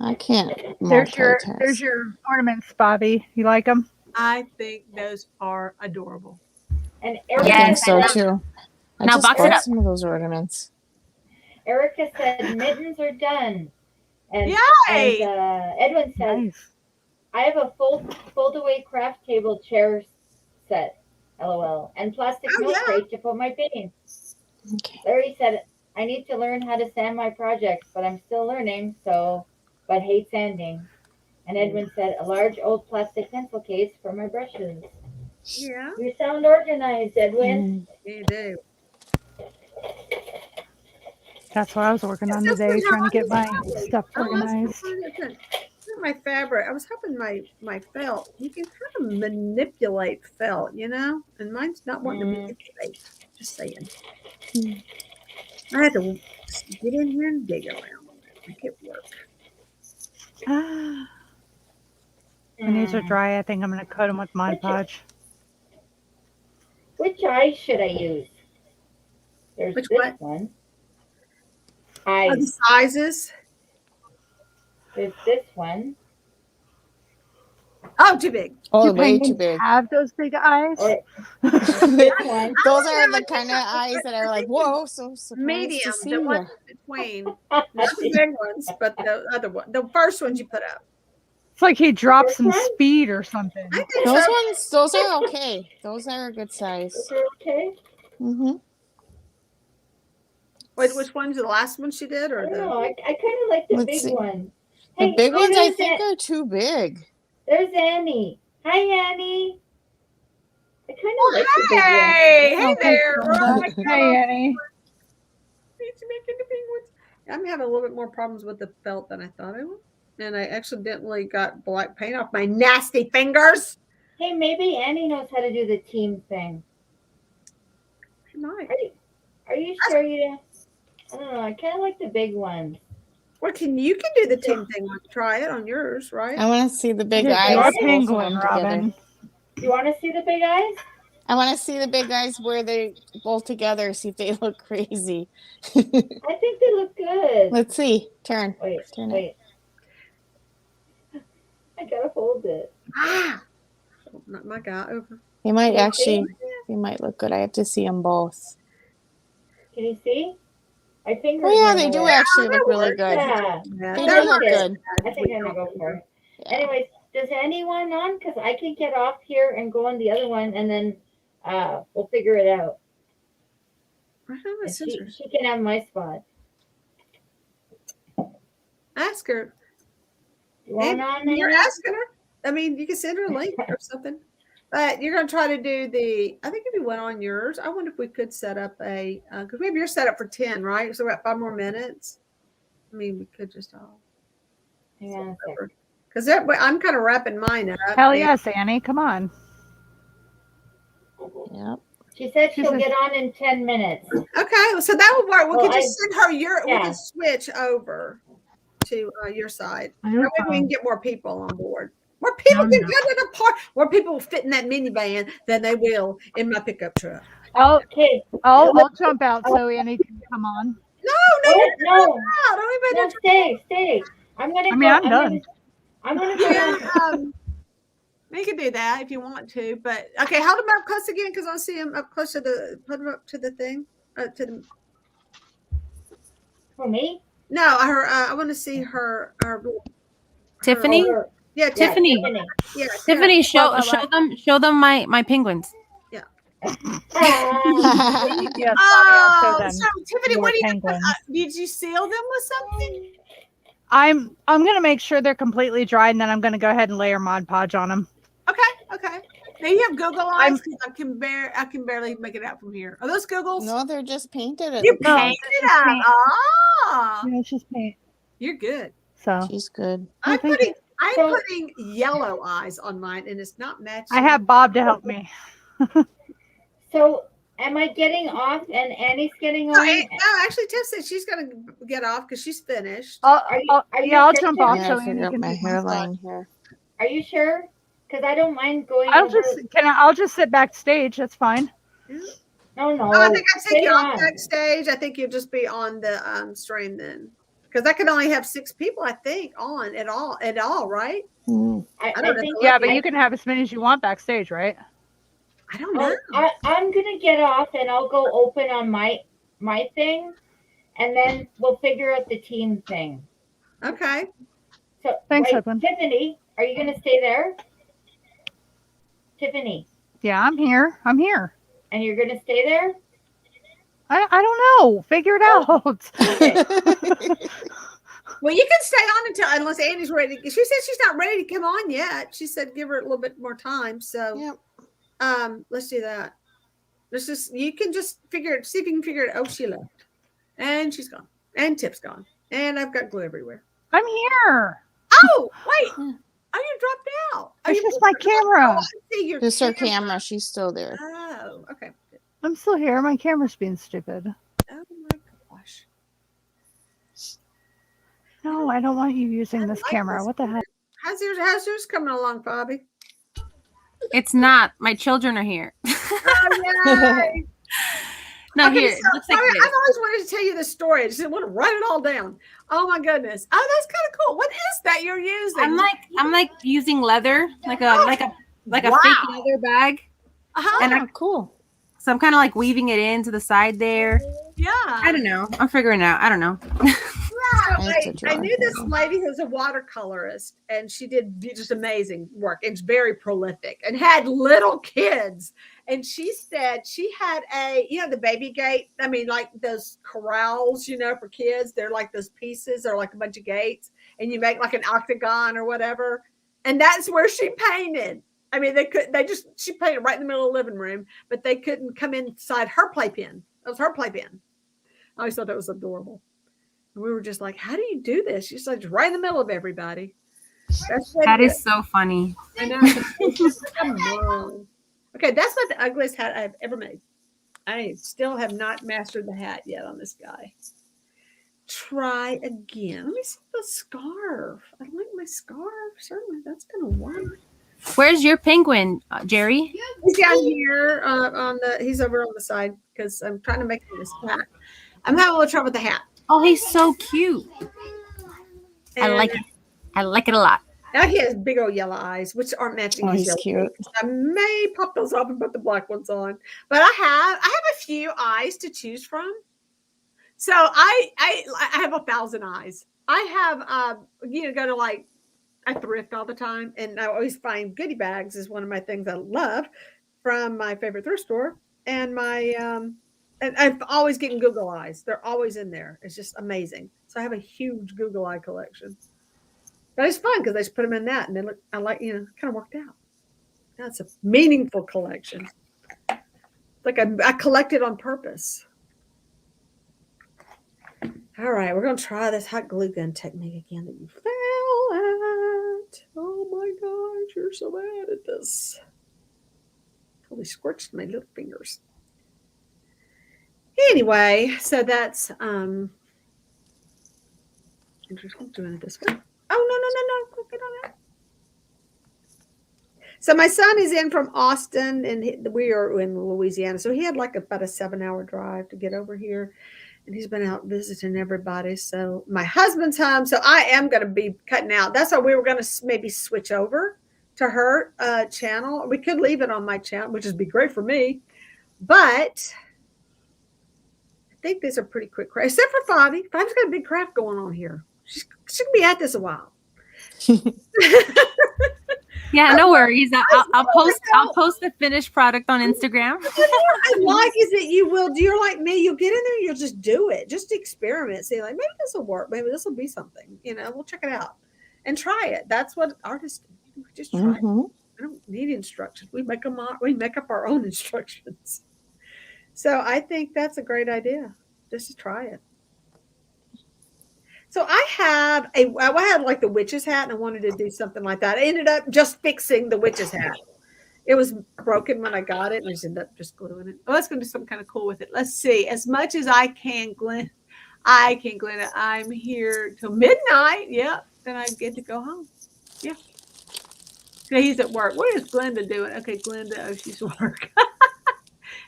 [SPEAKER 6] I can't
[SPEAKER 4] There's
[SPEAKER 6] multitask.
[SPEAKER 4] your ornaments, Bobby. You like them?
[SPEAKER 1] I think those are adorable.
[SPEAKER 3] And
[SPEAKER 6] I
[SPEAKER 3] Erica,
[SPEAKER 6] think
[SPEAKER 7] Yes,
[SPEAKER 6] so
[SPEAKER 7] I
[SPEAKER 6] too. I
[SPEAKER 7] Now
[SPEAKER 6] just
[SPEAKER 7] box it
[SPEAKER 6] bought
[SPEAKER 7] up.
[SPEAKER 6] some of those ornaments.
[SPEAKER 3] Erica said mittens are done. And,
[SPEAKER 1] Yay!
[SPEAKER 3] and Edwin says,
[SPEAKER 4] Nice.
[SPEAKER 3] I have a fold away craft table chair set, LOL, and plastic
[SPEAKER 1] Oh,
[SPEAKER 3] milk
[SPEAKER 1] yeah.
[SPEAKER 3] crate to put my paints.
[SPEAKER 6] Okay.
[SPEAKER 3] Larry said, I need to learn how to sand my projects, but I'm still learning, but hate sanding. And Edwin said, a large old plastic pencil case for my brushes.
[SPEAKER 1] Yeah,
[SPEAKER 3] You sound organized, Edwin.
[SPEAKER 1] you do.
[SPEAKER 4] That's what I was working on
[SPEAKER 1] That's
[SPEAKER 4] today,
[SPEAKER 1] just
[SPEAKER 4] trying to
[SPEAKER 1] how
[SPEAKER 4] get my
[SPEAKER 1] I was.
[SPEAKER 4] stuff
[SPEAKER 1] Oh, that's
[SPEAKER 4] organized.
[SPEAKER 1] so good. My fabric. I was hoping my felt. You can kind of manipulate felt, and mine's not wanting to manipulate. Just saying. I had to get in here and dig around on it, make it work.
[SPEAKER 4] My knees are dry. I think I'm going to coat them with Mod Podge.
[SPEAKER 3] Which eye should I use? There's
[SPEAKER 1] Which
[SPEAKER 3] this
[SPEAKER 1] what?
[SPEAKER 3] one.
[SPEAKER 1] Oh,
[SPEAKER 3] Eyes.
[SPEAKER 1] the sizes.
[SPEAKER 3] There's this one.
[SPEAKER 1] Oh, too big.
[SPEAKER 6] Oh,
[SPEAKER 4] Do
[SPEAKER 6] way too
[SPEAKER 4] penguins
[SPEAKER 6] big.
[SPEAKER 4] have those big eyes?
[SPEAKER 3] Or
[SPEAKER 6] Those
[SPEAKER 3] this one.
[SPEAKER 6] are the kind of eyes that are like, whoa, so surprised
[SPEAKER 1] Medium.
[SPEAKER 6] to see
[SPEAKER 1] The
[SPEAKER 6] you.
[SPEAKER 1] ones in between. Not the big ones, but the other one. The first ones you put up.
[SPEAKER 4] It's like he dropped some
[SPEAKER 3] First one?
[SPEAKER 4] speed or something.
[SPEAKER 1] I think
[SPEAKER 6] Those
[SPEAKER 1] so.
[SPEAKER 6] ones, those are okay. Those are a good size.
[SPEAKER 3] Is it okay?
[SPEAKER 6] Mm-hmm.
[SPEAKER 1] Wait, which one's the last one she did,
[SPEAKER 3] I
[SPEAKER 1] or
[SPEAKER 3] don't
[SPEAKER 1] the?
[SPEAKER 3] know. I kind of like the
[SPEAKER 6] Let's
[SPEAKER 3] big
[SPEAKER 6] see.
[SPEAKER 3] one.
[SPEAKER 6] The big
[SPEAKER 3] oh,
[SPEAKER 6] ones I
[SPEAKER 3] there's
[SPEAKER 6] think are too big.
[SPEAKER 3] There's Annie. Hi, Annie. I kind of like the big one.
[SPEAKER 1] Hey,
[SPEAKER 4] Oh,
[SPEAKER 1] there.
[SPEAKER 4] Brenda.
[SPEAKER 1] Oh my God.
[SPEAKER 4] Hey, Annie.
[SPEAKER 1] He's making the penguins. I'm having a little bit more problems with the felt than I thought I would. And I accidentally got black paint off my nasty fingers.
[SPEAKER 3] Hey, maybe Annie knows how to do the team thing.
[SPEAKER 1] She might.
[SPEAKER 3] Are you sure you? I don't know. I kind of like the big ones.
[SPEAKER 1] Well, you can do the team thing. Try it on yours, right?
[SPEAKER 6] I want to see the big
[SPEAKER 4] You're
[SPEAKER 6] eyes.
[SPEAKER 4] a
[SPEAKER 6] both of
[SPEAKER 4] penguin,
[SPEAKER 6] them together.
[SPEAKER 4] Robin.
[SPEAKER 3] You want to see the big eyes?
[SPEAKER 6] I want to see the big guys where they both together, see if they look crazy.
[SPEAKER 3] I think they look good.
[SPEAKER 6] Let's see. Turn.
[SPEAKER 3] Wait,
[SPEAKER 6] Turn it.
[SPEAKER 3] wait. I gotta hold it.
[SPEAKER 1] Ah, knock my guy over.
[SPEAKER 6] They might
[SPEAKER 3] Can you
[SPEAKER 6] actually, they might look good. I have to see them both.
[SPEAKER 3] Can you see? I think.
[SPEAKER 6] Oh yeah, they do actually look really good.
[SPEAKER 3] Yeah,
[SPEAKER 1] Yeah,
[SPEAKER 6] They
[SPEAKER 1] they're
[SPEAKER 6] do look
[SPEAKER 3] okay.
[SPEAKER 6] good.
[SPEAKER 3] I think I'm gonna go for it.
[SPEAKER 6] Yeah.
[SPEAKER 3] Anyways, does anyone on? Because I can get off here and go on the other one, and then we'll figure it out.
[SPEAKER 1] I don't know,
[SPEAKER 3] And she
[SPEAKER 1] scissors.
[SPEAKER 3] can have my spot.
[SPEAKER 1] Ask her.
[SPEAKER 3] You want on
[SPEAKER 1] You're
[SPEAKER 3] there?
[SPEAKER 1] asking her. I mean, you can send her a link or something. But you're going to try to do the, I think if you went on yours, I wonder if we could set up a, because maybe you're set up for 10, right? So we're at 5 more minutes. I mean, we could just all.
[SPEAKER 3] Hang on a second.
[SPEAKER 1] Because I'm kind of wrapping mine up.
[SPEAKER 4] Hell
[SPEAKER 1] and-
[SPEAKER 4] yes, Annie. Come on.
[SPEAKER 6] Yep.
[SPEAKER 3] She said
[SPEAKER 4] She
[SPEAKER 3] she'll
[SPEAKER 4] says-
[SPEAKER 3] get on in 10 minutes.
[SPEAKER 1] Okay, so that would work. We
[SPEAKER 3] Well,
[SPEAKER 1] could just send her we
[SPEAKER 3] yeah.
[SPEAKER 1] can switch over to your side.
[SPEAKER 2] I
[SPEAKER 1] That
[SPEAKER 2] don't
[SPEAKER 1] way we
[SPEAKER 2] know.
[SPEAKER 1] can get more people on board. More people
[SPEAKER 2] No,
[SPEAKER 1] can
[SPEAKER 2] no.
[SPEAKER 1] get in the park. More people will fit in that minivan than they will in my pickup truck.
[SPEAKER 3] Okay.
[SPEAKER 4] I'll jump out so Annie can come on.
[SPEAKER 1] No,
[SPEAKER 3] Oh, no,
[SPEAKER 1] don't even
[SPEAKER 3] no, stay. I'm gonna.
[SPEAKER 4] I mean, I'm done.
[SPEAKER 3] I'm gonna go on.
[SPEAKER 1] You can do that if you want to, but okay, hold them up close again because I see them up close to the. Put them up to the thing. To the.
[SPEAKER 3] For me?
[SPEAKER 1] No, her. I want to see her.
[SPEAKER 7] Tiffany?
[SPEAKER 3] Or-
[SPEAKER 1] Yeah,
[SPEAKER 3] yeah,
[SPEAKER 7] Tiffany.
[SPEAKER 1] Yeah,
[SPEAKER 7] Tiffany,
[SPEAKER 1] Well,
[SPEAKER 7] show them my penguins.
[SPEAKER 3] Ah,
[SPEAKER 4] Yes,
[SPEAKER 1] Oh,
[SPEAKER 4] I'll show them
[SPEAKER 1] so Tiffany,
[SPEAKER 4] your
[SPEAKER 1] what do you?
[SPEAKER 4] penguins.
[SPEAKER 1] Did you seal them with something?
[SPEAKER 4] I'm gonna make sure they're completely dry, and then I'm gonna go ahead and layer Mod Podge on them.
[SPEAKER 1] Okay. Now you have Google eyes. 'Cause I can barely make it out from here. Are those Googles?
[SPEAKER 6] No, they're just painted. It
[SPEAKER 1] You
[SPEAKER 6] looks like.
[SPEAKER 1] painted them. Ah,
[SPEAKER 4] Yeah, it's just paint.
[SPEAKER 1] you're good.
[SPEAKER 4] So
[SPEAKER 6] She's good.
[SPEAKER 1] I'm
[SPEAKER 4] thank
[SPEAKER 1] putting
[SPEAKER 3] So-
[SPEAKER 1] yellow eyes on mine, and it's not matching.
[SPEAKER 4] I have Bob to help me.
[SPEAKER 3] so, am I getting off and Annie's getting
[SPEAKER 1] No,
[SPEAKER 3] on?
[SPEAKER 1] actually, Tiff said she's gonna get off because she's finished.
[SPEAKER 3] Are you
[SPEAKER 4] I'll
[SPEAKER 3] sure,
[SPEAKER 4] jump
[SPEAKER 3] Tiff?
[SPEAKER 4] off
[SPEAKER 6] Yeah,
[SPEAKER 4] so
[SPEAKER 6] I
[SPEAKER 4] Annie
[SPEAKER 6] figured out
[SPEAKER 4] can
[SPEAKER 6] my
[SPEAKER 4] take my spot.
[SPEAKER 6] hairline here.
[SPEAKER 3] Are you sure? Because I don't mind going.
[SPEAKER 4] I'll
[SPEAKER 3] over-
[SPEAKER 4] just sit backstage. That's fine.
[SPEAKER 3] No.
[SPEAKER 1] Oh, I think I take
[SPEAKER 3] stay
[SPEAKER 1] you off
[SPEAKER 3] on.
[SPEAKER 1] backstage. I think you'll just be on the stream then, because I can only have 6 people. I think on at all, right?
[SPEAKER 6] Mm.
[SPEAKER 3] I
[SPEAKER 1] I don't know.
[SPEAKER 3] think.
[SPEAKER 4] Yeah, but
[SPEAKER 3] I-
[SPEAKER 4] you can have as many as you want backstage, right?
[SPEAKER 1] I don't know.
[SPEAKER 3] I'm gonna get off and I'll go open on my thing, and then we'll figure out the team thing.
[SPEAKER 1] Okay.
[SPEAKER 3] So,
[SPEAKER 4] Thanks,
[SPEAKER 3] wait,
[SPEAKER 4] Edwin.
[SPEAKER 3] Tiffany, are you gonna stay there? Tiffany,
[SPEAKER 4] Yeah, I'm here. I'm here.
[SPEAKER 3] and you're gonna stay there?
[SPEAKER 4] I don't know. Figure it out.
[SPEAKER 1] Well, you can stay on unless Annie's ready. She said she's not ready to come on yet. She said give her a little bit more time. So,
[SPEAKER 6] Yep.
[SPEAKER 1] let's do that. You can just see if you can figure it. Oh, she left, and she's gone, and Tip's gone, and I've got glue everywhere.
[SPEAKER 4] I'm here.
[SPEAKER 1] Oh, wait. Oh, you dropped out. Oh,
[SPEAKER 4] It's
[SPEAKER 1] you
[SPEAKER 4] just my camera.
[SPEAKER 1] I see your
[SPEAKER 6] Just her camera. She's still there.
[SPEAKER 1] Oh, okay. Good.
[SPEAKER 4] I'm still here. My camera's being stupid.
[SPEAKER 1] Oh my gosh.
[SPEAKER 4] No, I don't want you using
[SPEAKER 1] I
[SPEAKER 4] this
[SPEAKER 1] like
[SPEAKER 4] camera.
[SPEAKER 1] this
[SPEAKER 4] What the heck?
[SPEAKER 1] How's yours coming along, Bobby?
[SPEAKER 7] It's not. My children are here.
[SPEAKER 1] Oh, yay.
[SPEAKER 7] No,
[SPEAKER 1] Okay,
[SPEAKER 7] here.
[SPEAKER 1] so,
[SPEAKER 7] It looks like
[SPEAKER 1] I've
[SPEAKER 7] this.
[SPEAKER 1] always wanted to tell you this story. I just want to write it all down. Oh my goodness. Oh, that's kind of cool. What is that you're using?
[SPEAKER 7] I'm like using leather, like a
[SPEAKER 1] Wow.
[SPEAKER 7] fake leather bag.
[SPEAKER 1] Uh-huh.
[SPEAKER 7] And
[SPEAKER 6] Oh, cool.
[SPEAKER 7] So I'm kind of like weaving it into the side there.
[SPEAKER 1] Yeah.
[SPEAKER 7] I don't know. I'm figuring it out. I don't know.
[SPEAKER 6] I have to
[SPEAKER 1] I
[SPEAKER 6] draw
[SPEAKER 1] knew this
[SPEAKER 6] here.
[SPEAKER 1] lady who's a watercolorist, and she did just amazing work. It's very prolific and had little kids. And she said she had the baby gate. I mean, like those corrals, for kids. They're like those pieces. They're like a bunch of gates, and you make like an octagon or whatever. And that's where she painted. I mean, she painted right in the middle of the living room, but they couldn't come inside her playpen. That was her playpen. I always thought that was adorable. And we were just like, how do you do this? She's like, right in the middle of everybody.
[SPEAKER 7] That is so funny.
[SPEAKER 1] I know. Come on. Okay, that's not the ugliest hat I've ever made. I still have not mastered the hat yet on this guy. Try again. Let me see the scarf. I like my scarf. Certainly, that's going to work.
[SPEAKER 7] Where's your penguin, Geri?
[SPEAKER 1] He's down here he's over on the side because I'm trying to make him this hat. I'm having a little trouble with the hat.
[SPEAKER 7] Oh, he's so cute. I like it. I like it a lot.
[SPEAKER 1] Now he has big old yellow eyes, which aren't matching
[SPEAKER 6] Oh,
[SPEAKER 1] his
[SPEAKER 6] he's
[SPEAKER 1] yellow
[SPEAKER 6] cute.
[SPEAKER 1] eyes. I may pop those off and put the black ones on. But I have a few eyes to choose from. So I have 1,000 eyes. I have go to like I thrift all the time, and I always find goodie bags is one of my things I love from my favorite thrift store. And my and I'm always getting Google eyes. They're always in there. It's just amazing. So I have a huge Google eye collection. But it's fun because I just put them in that, and they look. I like kind of worked out. That's a meaningful collection. Like I collected on purpose. All right, we're gonna try this hot glue gun technique again that you fail at. Oh my gosh, you're so bad at this. Totally scorched my little fingers. Anyway, so that's I'm just doing it this way. Oh, no. Click it on that. So my son is in from Austin, and we are in Louisiana. So he had like about a 7-hour drive to get over here. And he's been out visiting everybody. So my husband's home. So I am going to be cutting out. That's why we were going to maybe switch over to her channel. We could leave it on my channel, which would be great for me. But I think these are pretty quick crafts, except for Fabi. Fabi's got a big craft going on here. She's going to be at this a while.
[SPEAKER 7] Yeah, no worries. I'll post the finished product on Instagram.
[SPEAKER 1] What I like is that you're like me, you'll get in there and you'll just do it. Just experiment. See, like, maybe this will work. Maybe this will be something. We'll check it out and try it. That's what artists do. We just try it. We don't need instructions. We make up our own instructions. So I think that's a great idea. Just to try it. So I had like the witch's hat, and I wanted to do something like that. I ended up just fixing the witch's hat. It was broken when I got it, and I just ended up just gluing it. Oh, let's go do something kind of cool with it. Let's see. As much as I can, Glenn, it. I'm here till midnight. Yep. Then I get to go home. Yeah. So he's at work. What is Glenda doing? Okay, Glenda. Oh, she's at work.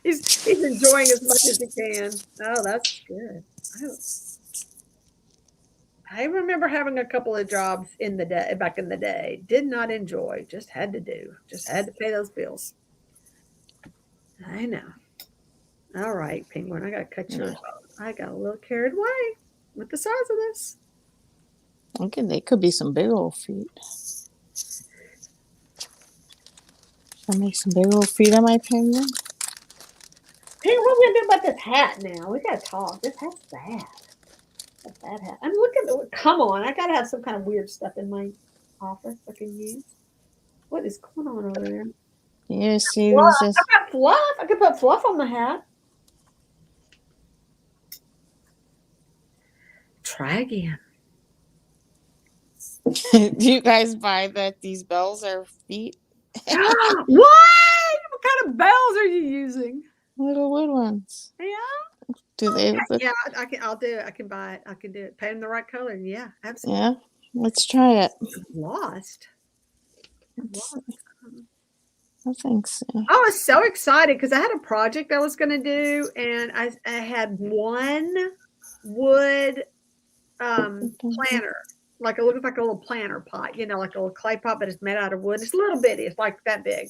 [SPEAKER 1] he's enjoying as much as he can. Oh, that's good. I remember having a couple of jobs back in the day. Did not enjoy. Just had to do. Just had to pay those bills. I know. All right, Penguin. I got to cut yours off. I got a little carried away with the size of this.
[SPEAKER 6] Okay, they could be some big old feet. Should I make some big old feet on my penguin?
[SPEAKER 1] Penguin, what are we going to do about this hat now? We got to talk. This hat's bad. That hat. I'm looking. Come on, I gotta have some kind of weird stuff in my office I can use. What is going on over there?
[SPEAKER 6] Yeah, see,
[SPEAKER 1] I got fluff. I could put fluff on the hat. Try again.
[SPEAKER 6] Do you guys buy that these bells are feet?
[SPEAKER 1] What? What kind of bells are you using?
[SPEAKER 6] Little wood ones.
[SPEAKER 1] Yeah.
[SPEAKER 6] Do they?
[SPEAKER 1] Yeah, I can. I'll do it. I can buy it. I can do it. Paint them the right color. Yeah, absolutely.
[SPEAKER 6] Yeah, let's try it.
[SPEAKER 1] Lost.
[SPEAKER 6] I think so.
[SPEAKER 1] I was so excited because I had a project I was going to do, and I had one wood planter, it looked like a little planter pot, like a little clay pot, but it's made out of wood. It's a little bitty. It's like that big.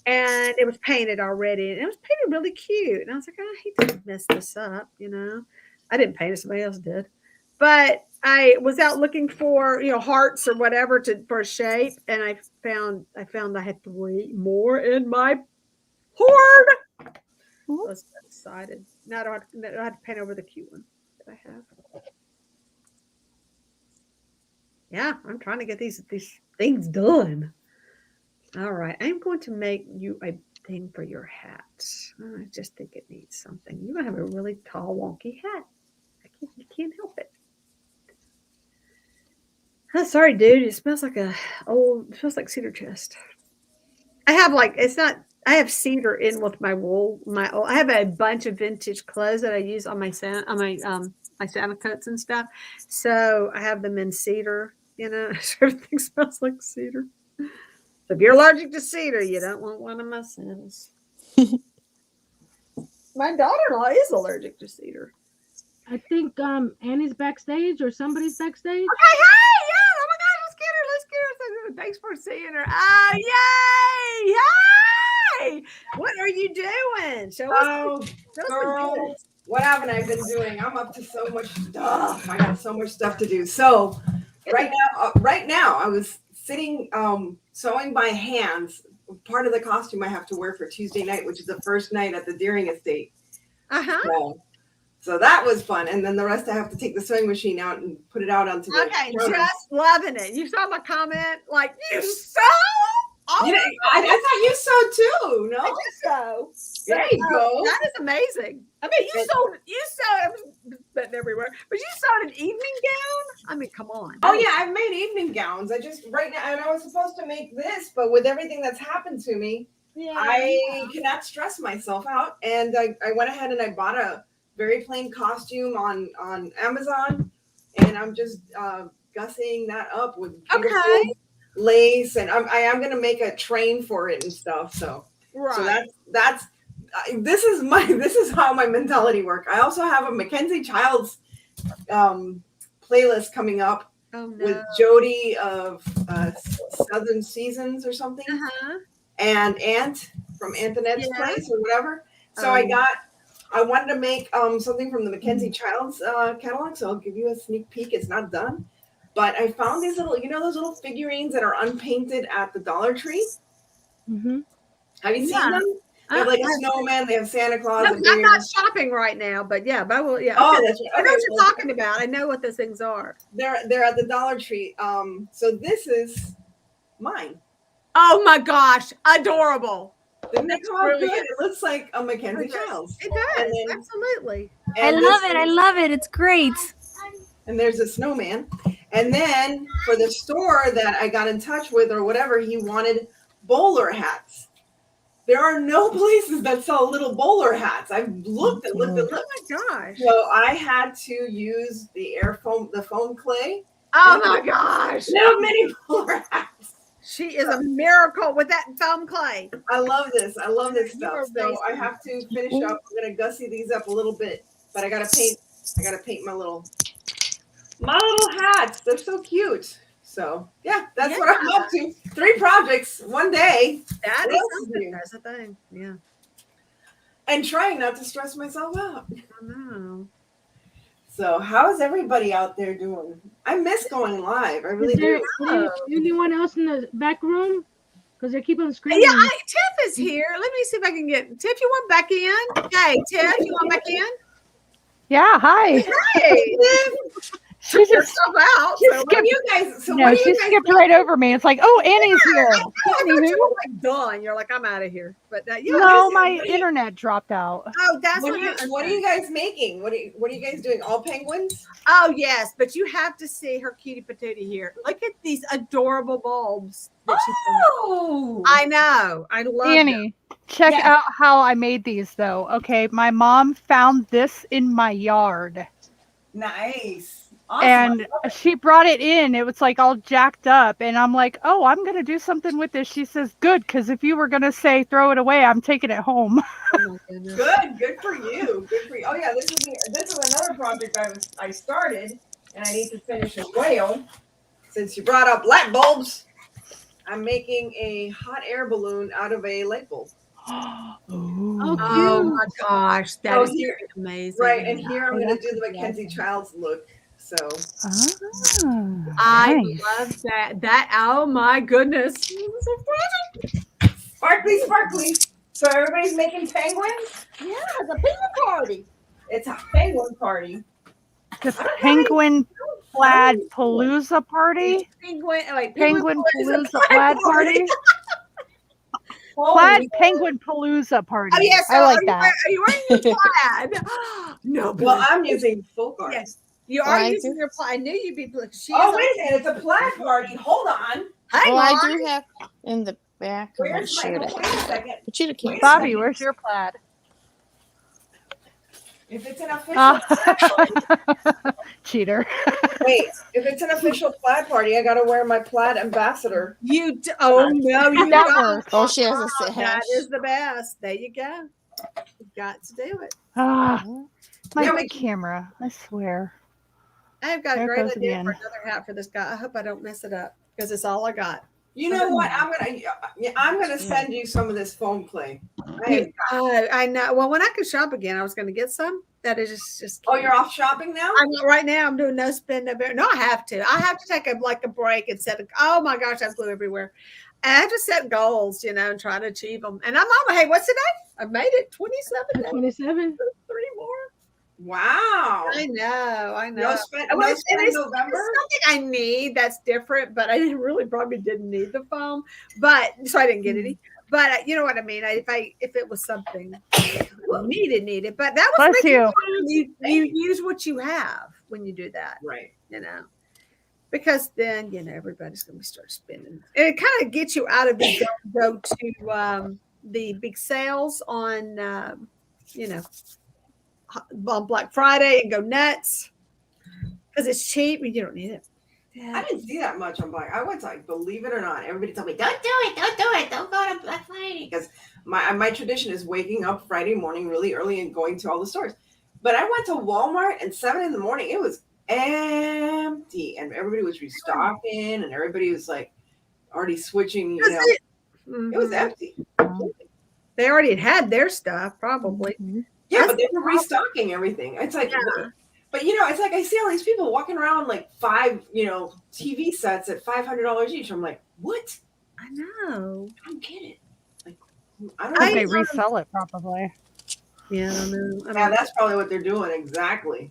[SPEAKER 1] And it was painted already, and it was painted really cute. And I was like, I hate to mess this up, I didn't paint it; somebody else did. But I was out looking for, hearts or whatever for a shape, and I found I had 3 more in my hoard. I was so excited. Now I don't have to paint over the cute one that I have. Yeah, I'm trying to get these things done. All right, I'm going to make you a thing for your hat. I just think it needs something. You're going to have a really tall, wonky hat. You can't help it. Oh, sorry, dude. It smells like cedar chest. I have cedar in with my wool. I have a bunch of vintage clothes that I use on my Santa coats and stuff. So I have them in cedar, everything smells like cedar. So if you're allergic to cedar, you don't want one of my sins. My daughter-in-law is allergic to cedar.
[SPEAKER 2] I think Annie's backstage or somebody's backstage.
[SPEAKER 1] Okay, hey, yeah. Oh my gosh, let's get her. Let's get her. So, thanks for seeing her. Oh, yay! Yay! What are you doing? Show us. Show us the
[SPEAKER 8] girl,
[SPEAKER 1] goods.
[SPEAKER 8] what haven't I been doing? I'm up to so much stuff. I got so much stuff to do. So right now I was sitting sewing by hands part of the costume I have to wear for Tuesday night, which is the first night at the Deering estate. So that was fun. And then the rest I have to take the sewing machine out and put it out onto the counter.
[SPEAKER 1] Just loving it. You saw my comment? Like, you sew?
[SPEAKER 8] I thought you sewed too. No?
[SPEAKER 1] I just sew.
[SPEAKER 8] There you go.
[SPEAKER 1] That is amazing. I mean, you sewed, I'm betting everywhere, but you sewed an evening gown? I mean, come on.
[SPEAKER 8] Oh yeah, I've made evening gowns. I just right now, and I was supposed to make this, but with everything that's happened to me, I cannot stress myself out. And I went ahead and I bought a very plain costume on Amazon, and I'm just gussying that up with beautiful lace, and I am gonna make a train for it and stuff. So that's this is how my mentality works. I also have a Mackenzie Childs playlist coming up with Jody of Southern Seasons or something, and Ant from Antoinette's Place or whatever. So I wanted to make something from the Mackenzie Childs catalog, so I'll give you a sneak peek. It's not done, but I found these little, those little figurines that are unpainted at the Dollar Tree.
[SPEAKER 2] Mm-hmm.
[SPEAKER 8] Have you seen them? They have like a snowman. They have Santa Claus.
[SPEAKER 1] No, I'm not shopping right now, but but I will. Yeah.
[SPEAKER 8] Oh,
[SPEAKER 1] okay.
[SPEAKER 8] that's right.
[SPEAKER 1] I know what you're talking about. I know what those things are.
[SPEAKER 8] They're at the Dollar Tree. So this is mine.
[SPEAKER 1] Oh my gosh, adorable.
[SPEAKER 8] Doesn't it come out good? It looks like a Mackenzie Childs.
[SPEAKER 1] It does, absolutely.
[SPEAKER 7] I love it. It's great.
[SPEAKER 8] And there's a snowman. And then for the store that I got in touch with or whatever, he wanted bowler hats. There are no places that sell little bowler hats. I've looked and looked and looked.
[SPEAKER 1] Oh my gosh.
[SPEAKER 8] So I had to use the foam clay.
[SPEAKER 1] Oh my gosh.
[SPEAKER 8] Little mini bowler hats.
[SPEAKER 1] She is a miracle with that foam clay.
[SPEAKER 8] I love this. I love this stuff. So I have to finish up. I'm gonna gussy these up a little bit, but I gotta paint my little hats. They're so cute. So yeah, that's what I'm up to. 3 projects, one day.
[SPEAKER 1] That is something. That's a thing. Yeah.
[SPEAKER 8] And trying not to stress myself out.
[SPEAKER 1] I know.
[SPEAKER 8] So how is everybody out there doing? I miss going live. I really do.
[SPEAKER 2] Anyone else in the back room? Because they keep on screaming.
[SPEAKER 1] Yeah, Tiff is here. Let me see if I can get Tiff. You want back in? Hey, Tiff, you want back in?
[SPEAKER 4] Yeah. Hi.
[SPEAKER 1] Hey, Tiff. She just stuff out.
[SPEAKER 4] She skipped right over me. It's like, oh, Annie's here.
[SPEAKER 1] I thought you were like done. You're like, I'm out of here. But
[SPEAKER 4] no, my internet dropped out.
[SPEAKER 1] Oh, that's
[SPEAKER 8] what are you guys making? What are you guys doing? All penguins?
[SPEAKER 1] Oh yes, but you have to see her cutie patootie here. Look at these adorable bulbs. I know. I love
[SPEAKER 4] Annie. Check out how I made these though. Okay, my mom found this in my yard.
[SPEAKER 8] Nice. Awesome.
[SPEAKER 4] And she brought it in. It was like all jacked up. And I'm like, oh, I'm going to do something with this. She says, good. Because if you were going to say throw it away, I'm taking it home.
[SPEAKER 1] Oh,
[SPEAKER 8] Good for you. Good for you. Oh, yeah. This is another project I started. And I need to finish as well. Since you brought up light bulbs, I'm making a hot air balloon out of a light bulb.
[SPEAKER 1] Oh my gosh. That is amazing.
[SPEAKER 8] Right. And here I'm going to do the Mackenzie Childs look. So
[SPEAKER 1] I love that. Oh my goodness.
[SPEAKER 8] Sparkly. So everybody's making penguins?
[SPEAKER 1] Yeah, it's a penguin party.
[SPEAKER 8] It's a penguin party.
[SPEAKER 4] The Penguin Plaid Palooza Party?
[SPEAKER 1] Penguin
[SPEAKER 4] Palooza Plaid Party? Plaid Penguin Palooza Party.
[SPEAKER 1] Oh, yes.
[SPEAKER 4] I like that.
[SPEAKER 1] Are you wearing your plaid? No.
[SPEAKER 8] Well, I'm using folk art.
[SPEAKER 1] Yes. You are using your plaid. I knew you'd be.
[SPEAKER 8] Wait a minute. It's a plaid party. Hold on.
[SPEAKER 6] I do have in the back of my shirt.
[SPEAKER 8] Wait a second.
[SPEAKER 6] But you can't.
[SPEAKER 4] Bobby, where's your plaid?
[SPEAKER 8] If it's an official
[SPEAKER 4] Cheater.
[SPEAKER 8] Wait, if it's an official plaid party, I gotta wear my plaid ambassador.
[SPEAKER 1] Oh no, you
[SPEAKER 4] That
[SPEAKER 1] don't.
[SPEAKER 4] works.
[SPEAKER 6] Oh, she has a
[SPEAKER 1] That
[SPEAKER 6] sash.
[SPEAKER 1] is the best. There you go. You got to do it.
[SPEAKER 4] Ah, my
[SPEAKER 8] Yeah, we-
[SPEAKER 4] camera. I swear.
[SPEAKER 1] I've got a
[SPEAKER 4] There it
[SPEAKER 1] great
[SPEAKER 4] goes
[SPEAKER 1] idea
[SPEAKER 4] again.
[SPEAKER 1] for another hat for this guy. I hope I don't mess it up because it's all I got.
[SPEAKER 8] You know what? I'm gonna send you some of this foam clay.
[SPEAKER 1] I know. Well, when I could shop again, I was going to get some. That is just.
[SPEAKER 8] Oh, you're off shopping now?
[SPEAKER 1] I'm not right now. I'm doing no spend no bear. No, I have to. I have to take a break and set. Oh my gosh, I have glue everywhere. And I have to set goals, and try to achieve them. And I'm on. Hey, what's the date? I made it. 27 days.
[SPEAKER 2] 27.
[SPEAKER 1] 3 more.
[SPEAKER 8] Wow.
[SPEAKER 1] I know.
[SPEAKER 8] No spend
[SPEAKER 1] Well, it's
[SPEAKER 8] November.
[SPEAKER 1] something I need that's different, but I probably didn't need the foam. But so I didn't get any. But you know what I mean. If it was something needed. But that was
[SPEAKER 4] Bless you.
[SPEAKER 1] You use what you have when you do that,
[SPEAKER 8] Right.
[SPEAKER 1] because then everybody's going to start spending, and it kind of gets you out of the go to the big sales on on Black Friday and go nuts because it's cheap and you don't need it. Yeah.
[SPEAKER 8] I didn't see that much on Black. I went to, believe it or not, everybody told me, don't do it, don't go to Black Friday. Because my tradition is waking up Friday morning really early and going to all the stores. But I went to Walmart and 7 a.m. it was empty. And everybody was restocking and everybody was already switching, It was empty.
[SPEAKER 1] They already had their stuff, probably.
[SPEAKER 8] Yeah, but they were restocking everything. It's but it's I see all these people walking around 5, TV sets at $500 each. I'm like, what?
[SPEAKER 1] I know.
[SPEAKER 8] I don't get it.
[SPEAKER 4] I think they resell it probably.
[SPEAKER 1] Yeah, I don't know.
[SPEAKER 8] Yeah, that's probably what they're doing. Exactly.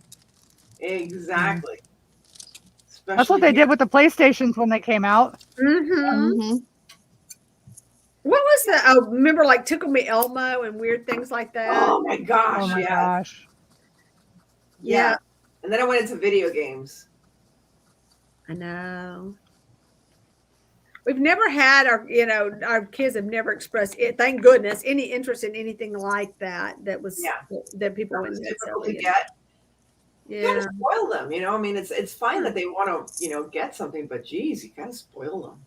[SPEAKER 4] That's what they did with the PlayStations when they came out.
[SPEAKER 1] Mm-hmm. What was that? Oh, remember Tickle Me Elmo and weird things like that?
[SPEAKER 8] Oh my gosh.
[SPEAKER 4] Oh my gosh.
[SPEAKER 1] Yeah.
[SPEAKER 8] And then I went into video games.
[SPEAKER 1] I know. We've never had our kids have never expressed it, thank goodness, any interest in anything like that that people wouldn't
[SPEAKER 8] difficult to get.
[SPEAKER 1] Yeah.
[SPEAKER 8] You gotta spoil them, it's fine that they want to, get something, but geez, you gotta spoil them.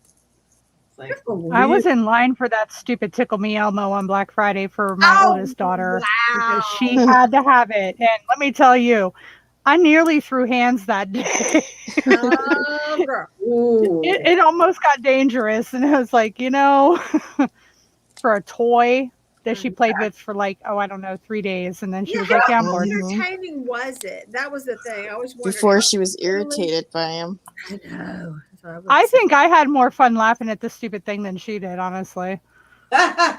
[SPEAKER 4] I was in line for that stupid Tickle Me Elmo on Black Friday for my oldest daughter because she had to have it. And let me tell you, I nearly threw hands that day. It almost got dangerous. And I was like, for a toy that she played with for 3 days. And then she was like, yeah, I'm bored.
[SPEAKER 1] How entertaining was it? That was the thing. I always wondered.
[SPEAKER 6] Before she was irritated by him.
[SPEAKER 1] I know.
[SPEAKER 4] I think I had more fun laughing at this stupid thing than she did, honestly.
[SPEAKER 1] I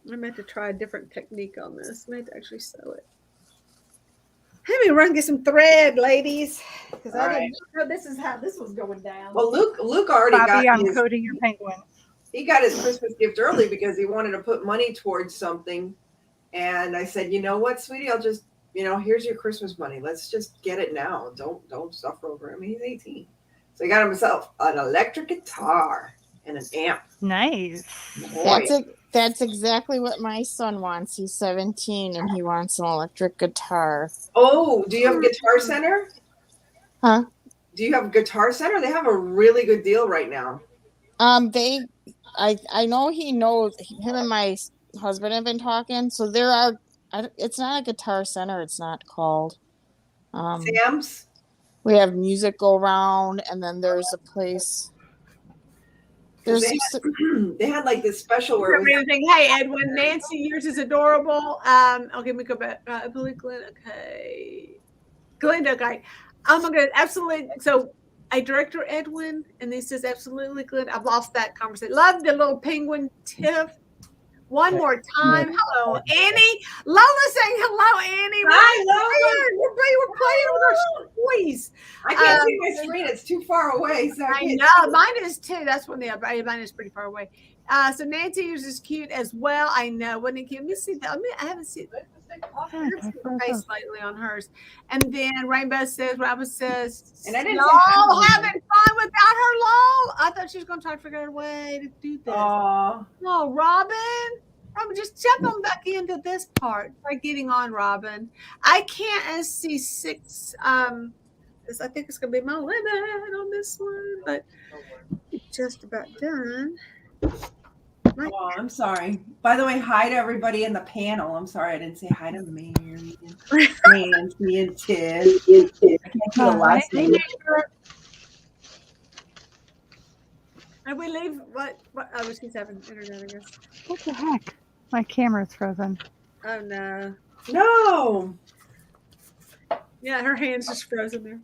[SPEAKER 1] meant to try a different technique on this. I meant to actually sew it. Let me run get some thread, ladies, because I didn't know this is how this was going down.
[SPEAKER 8] Well, Luke already
[SPEAKER 4] Bobby,
[SPEAKER 8] got
[SPEAKER 4] I'm coding your penguin.
[SPEAKER 8] He got his Christmas gift early because he wanted to put money towards something. And I said, you know what, sweetie, I'll just, here's your Christmas money. Let's just get it now. Don't suffer over him. He's 18. So he got himself an electric guitar and an amp.
[SPEAKER 4] Nice.
[SPEAKER 6] That's exactly what my son wants. He's 17 and he wants an electric guitar.
[SPEAKER 8] Oh, do you have a Guitar Center?
[SPEAKER 6] Huh?
[SPEAKER 8] Do you have a Guitar Center? They have a really good deal right now.
[SPEAKER 6] I know he knows. Him and my husband have been talking. So there are. It's not a Guitar Center. It's not called.
[SPEAKER 8] Sam's.
[SPEAKER 6] We have Music Go Round, and then there's a place.
[SPEAKER 8] They had this special where.
[SPEAKER 1] Hey, Edwin, Nancy, yours is adorable. Okay, let me go back. I believe Glenda. Okay, Glenda. Okay, I'm gonna absolutely. So, a director, Edwin, and this is absolutely good. I've lost that conversation. Love the little penguin tiff. One more time. Hello, Annie. Lola saying hello, Annie.
[SPEAKER 8] Hi, Lola.
[SPEAKER 1] We're playing with our toys.
[SPEAKER 8] I can't see my screen. It's too far away. So
[SPEAKER 1] I know. Mine is too. That's when mine is pretty far away. So Nancy is cute as well. I know. Wasn't it cute? Let me see that. I haven't seen that. Face slightly on hers. And then Rainbow says, Robin says,
[SPEAKER 8] and I didn't
[SPEAKER 1] Lol having fun without her, Lol. I thought she was going to try to figure out a way to do this.
[SPEAKER 8] Oh,
[SPEAKER 1] Robin. Robin, just jump on back into this part. Try getting on, Robin. I can't see 6. Because I think it's going to be my limit on this one, but just about done.
[SPEAKER 8] Oh, I'm sorry. By the way, hi to everybody in the panel. I'm sorry I didn't say hi to Mary and Nancy and Ted. I can't see the last name.
[SPEAKER 1] And we leave what? Oh, she's having internet, I guess.
[SPEAKER 4] What the heck? My camera's frozen.
[SPEAKER 1] Oh no.
[SPEAKER 8] No.
[SPEAKER 1] Yeah, her hand's just frozen there.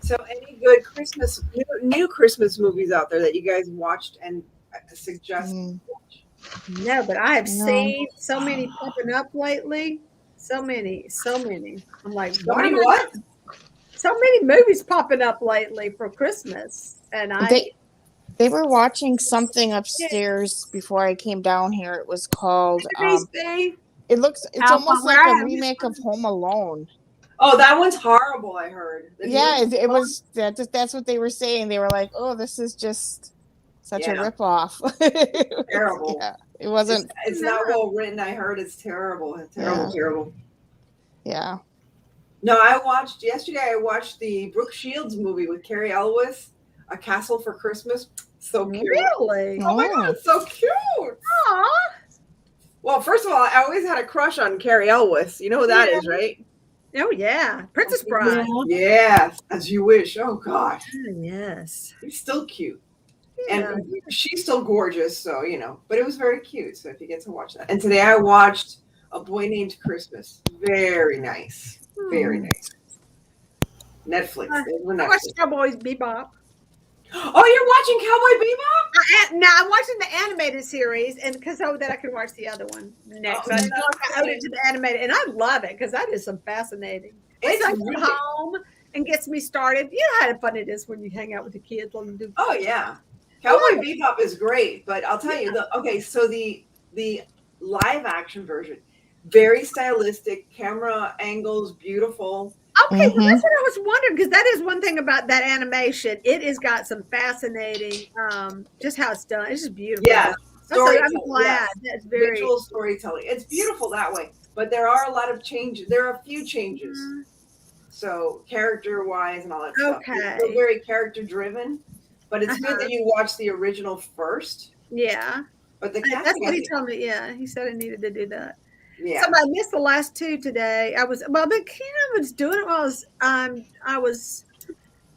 [SPEAKER 8] So, any good Christmas, new Christmas movies out there that you guys watched and suggest?
[SPEAKER 1] No, but I have seen so many popping up lately. So many. I'm like,
[SPEAKER 8] What?
[SPEAKER 1] So many movies popping up lately for Christmas, and
[SPEAKER 6] they were watching something upstairs before I came down here. It was called. It's almost like a remake of Home Alone.
[SPEAKER 8] Oh, that one's horrible. I heard.
[SPEAKER 6] It was. That's what they were saying. They were like, "Oh, this is just such a ripoff."
[SPEAKER 8] Terrible.
[SPEAKER 6] Yeah, it wasn't.
[SPEAKER 8] It's not well written. I heard it's terrible. Terrible.
[SPEAKER 6] Yeah.
[SPEAKER 8] No, yesterday. I watched the Brooke Shields movie with Carrie Elwes, A Castle for Christmas. So cute.
[SPEAKER 1] Really?
[SPEAKER 8] Oh my God, it's so cute.
[SPEAKER 1] Aww.
[SPEAKER 8] Well, first of all, I always had a crush on Carrie Elwes. You know who that is, right?
[SPEAKER 1] Oh yeah, Princess Bride.
[SPEAKER 8] Yeah, as you wish. Oh God.
[SPEAKER 1] Yes.
[SPEAKER 8] He's still cute.
[SPEAKER 1] Yeah.
[SPEAKER 8] And she's still gorgeous, so but it was very cute. So if you get to watch that. And today I watched A Boy Named Christmas. Very nice. Very nice. Netflix.
[SPEAKER 1] I watched Cowboys Bebop.
[SPEAKER 8] Oh, you're watching Cowboy Bebop?
[SPEAKER 1] No, I'm watching the animated series, and because so that I can watch the other one next. I owed it to the animated, and I love it because that is some fascinating. It's like really home and gets me started. You know how fun it is when you hang out with the kids.
[SPEAKER 8] Oh yeah, Cowboy Bebop is great, but I'll tell you so the live action version, very stylistic, camera angles, beautiful.
[SPEAKER 1] Okay, well, that's what I was wondering, because that is one thing about that animation. It has got some fascinating, just how it's done. It's just beautiful.
[SPEAKER 8] Yeah,
[SPEAKER 1] I'm glad. That's very
[SPEAKER 8] visual storytelling. It's beautiful that way, but there are a lot of changes. There are a few changes. So character-wise and all that stuff. It's still very character-driven, but it's good that you watch the original first.
[SPEAKER 1] Yeah.
[SPEAKER 8] But that's
[SPEAKER 1] what he told me. Yeah, he said I needed to do that.
[SPEAKER 8] Yeah.
[SPEAKER 1] So I missed the last 2 today. I was doing it while I was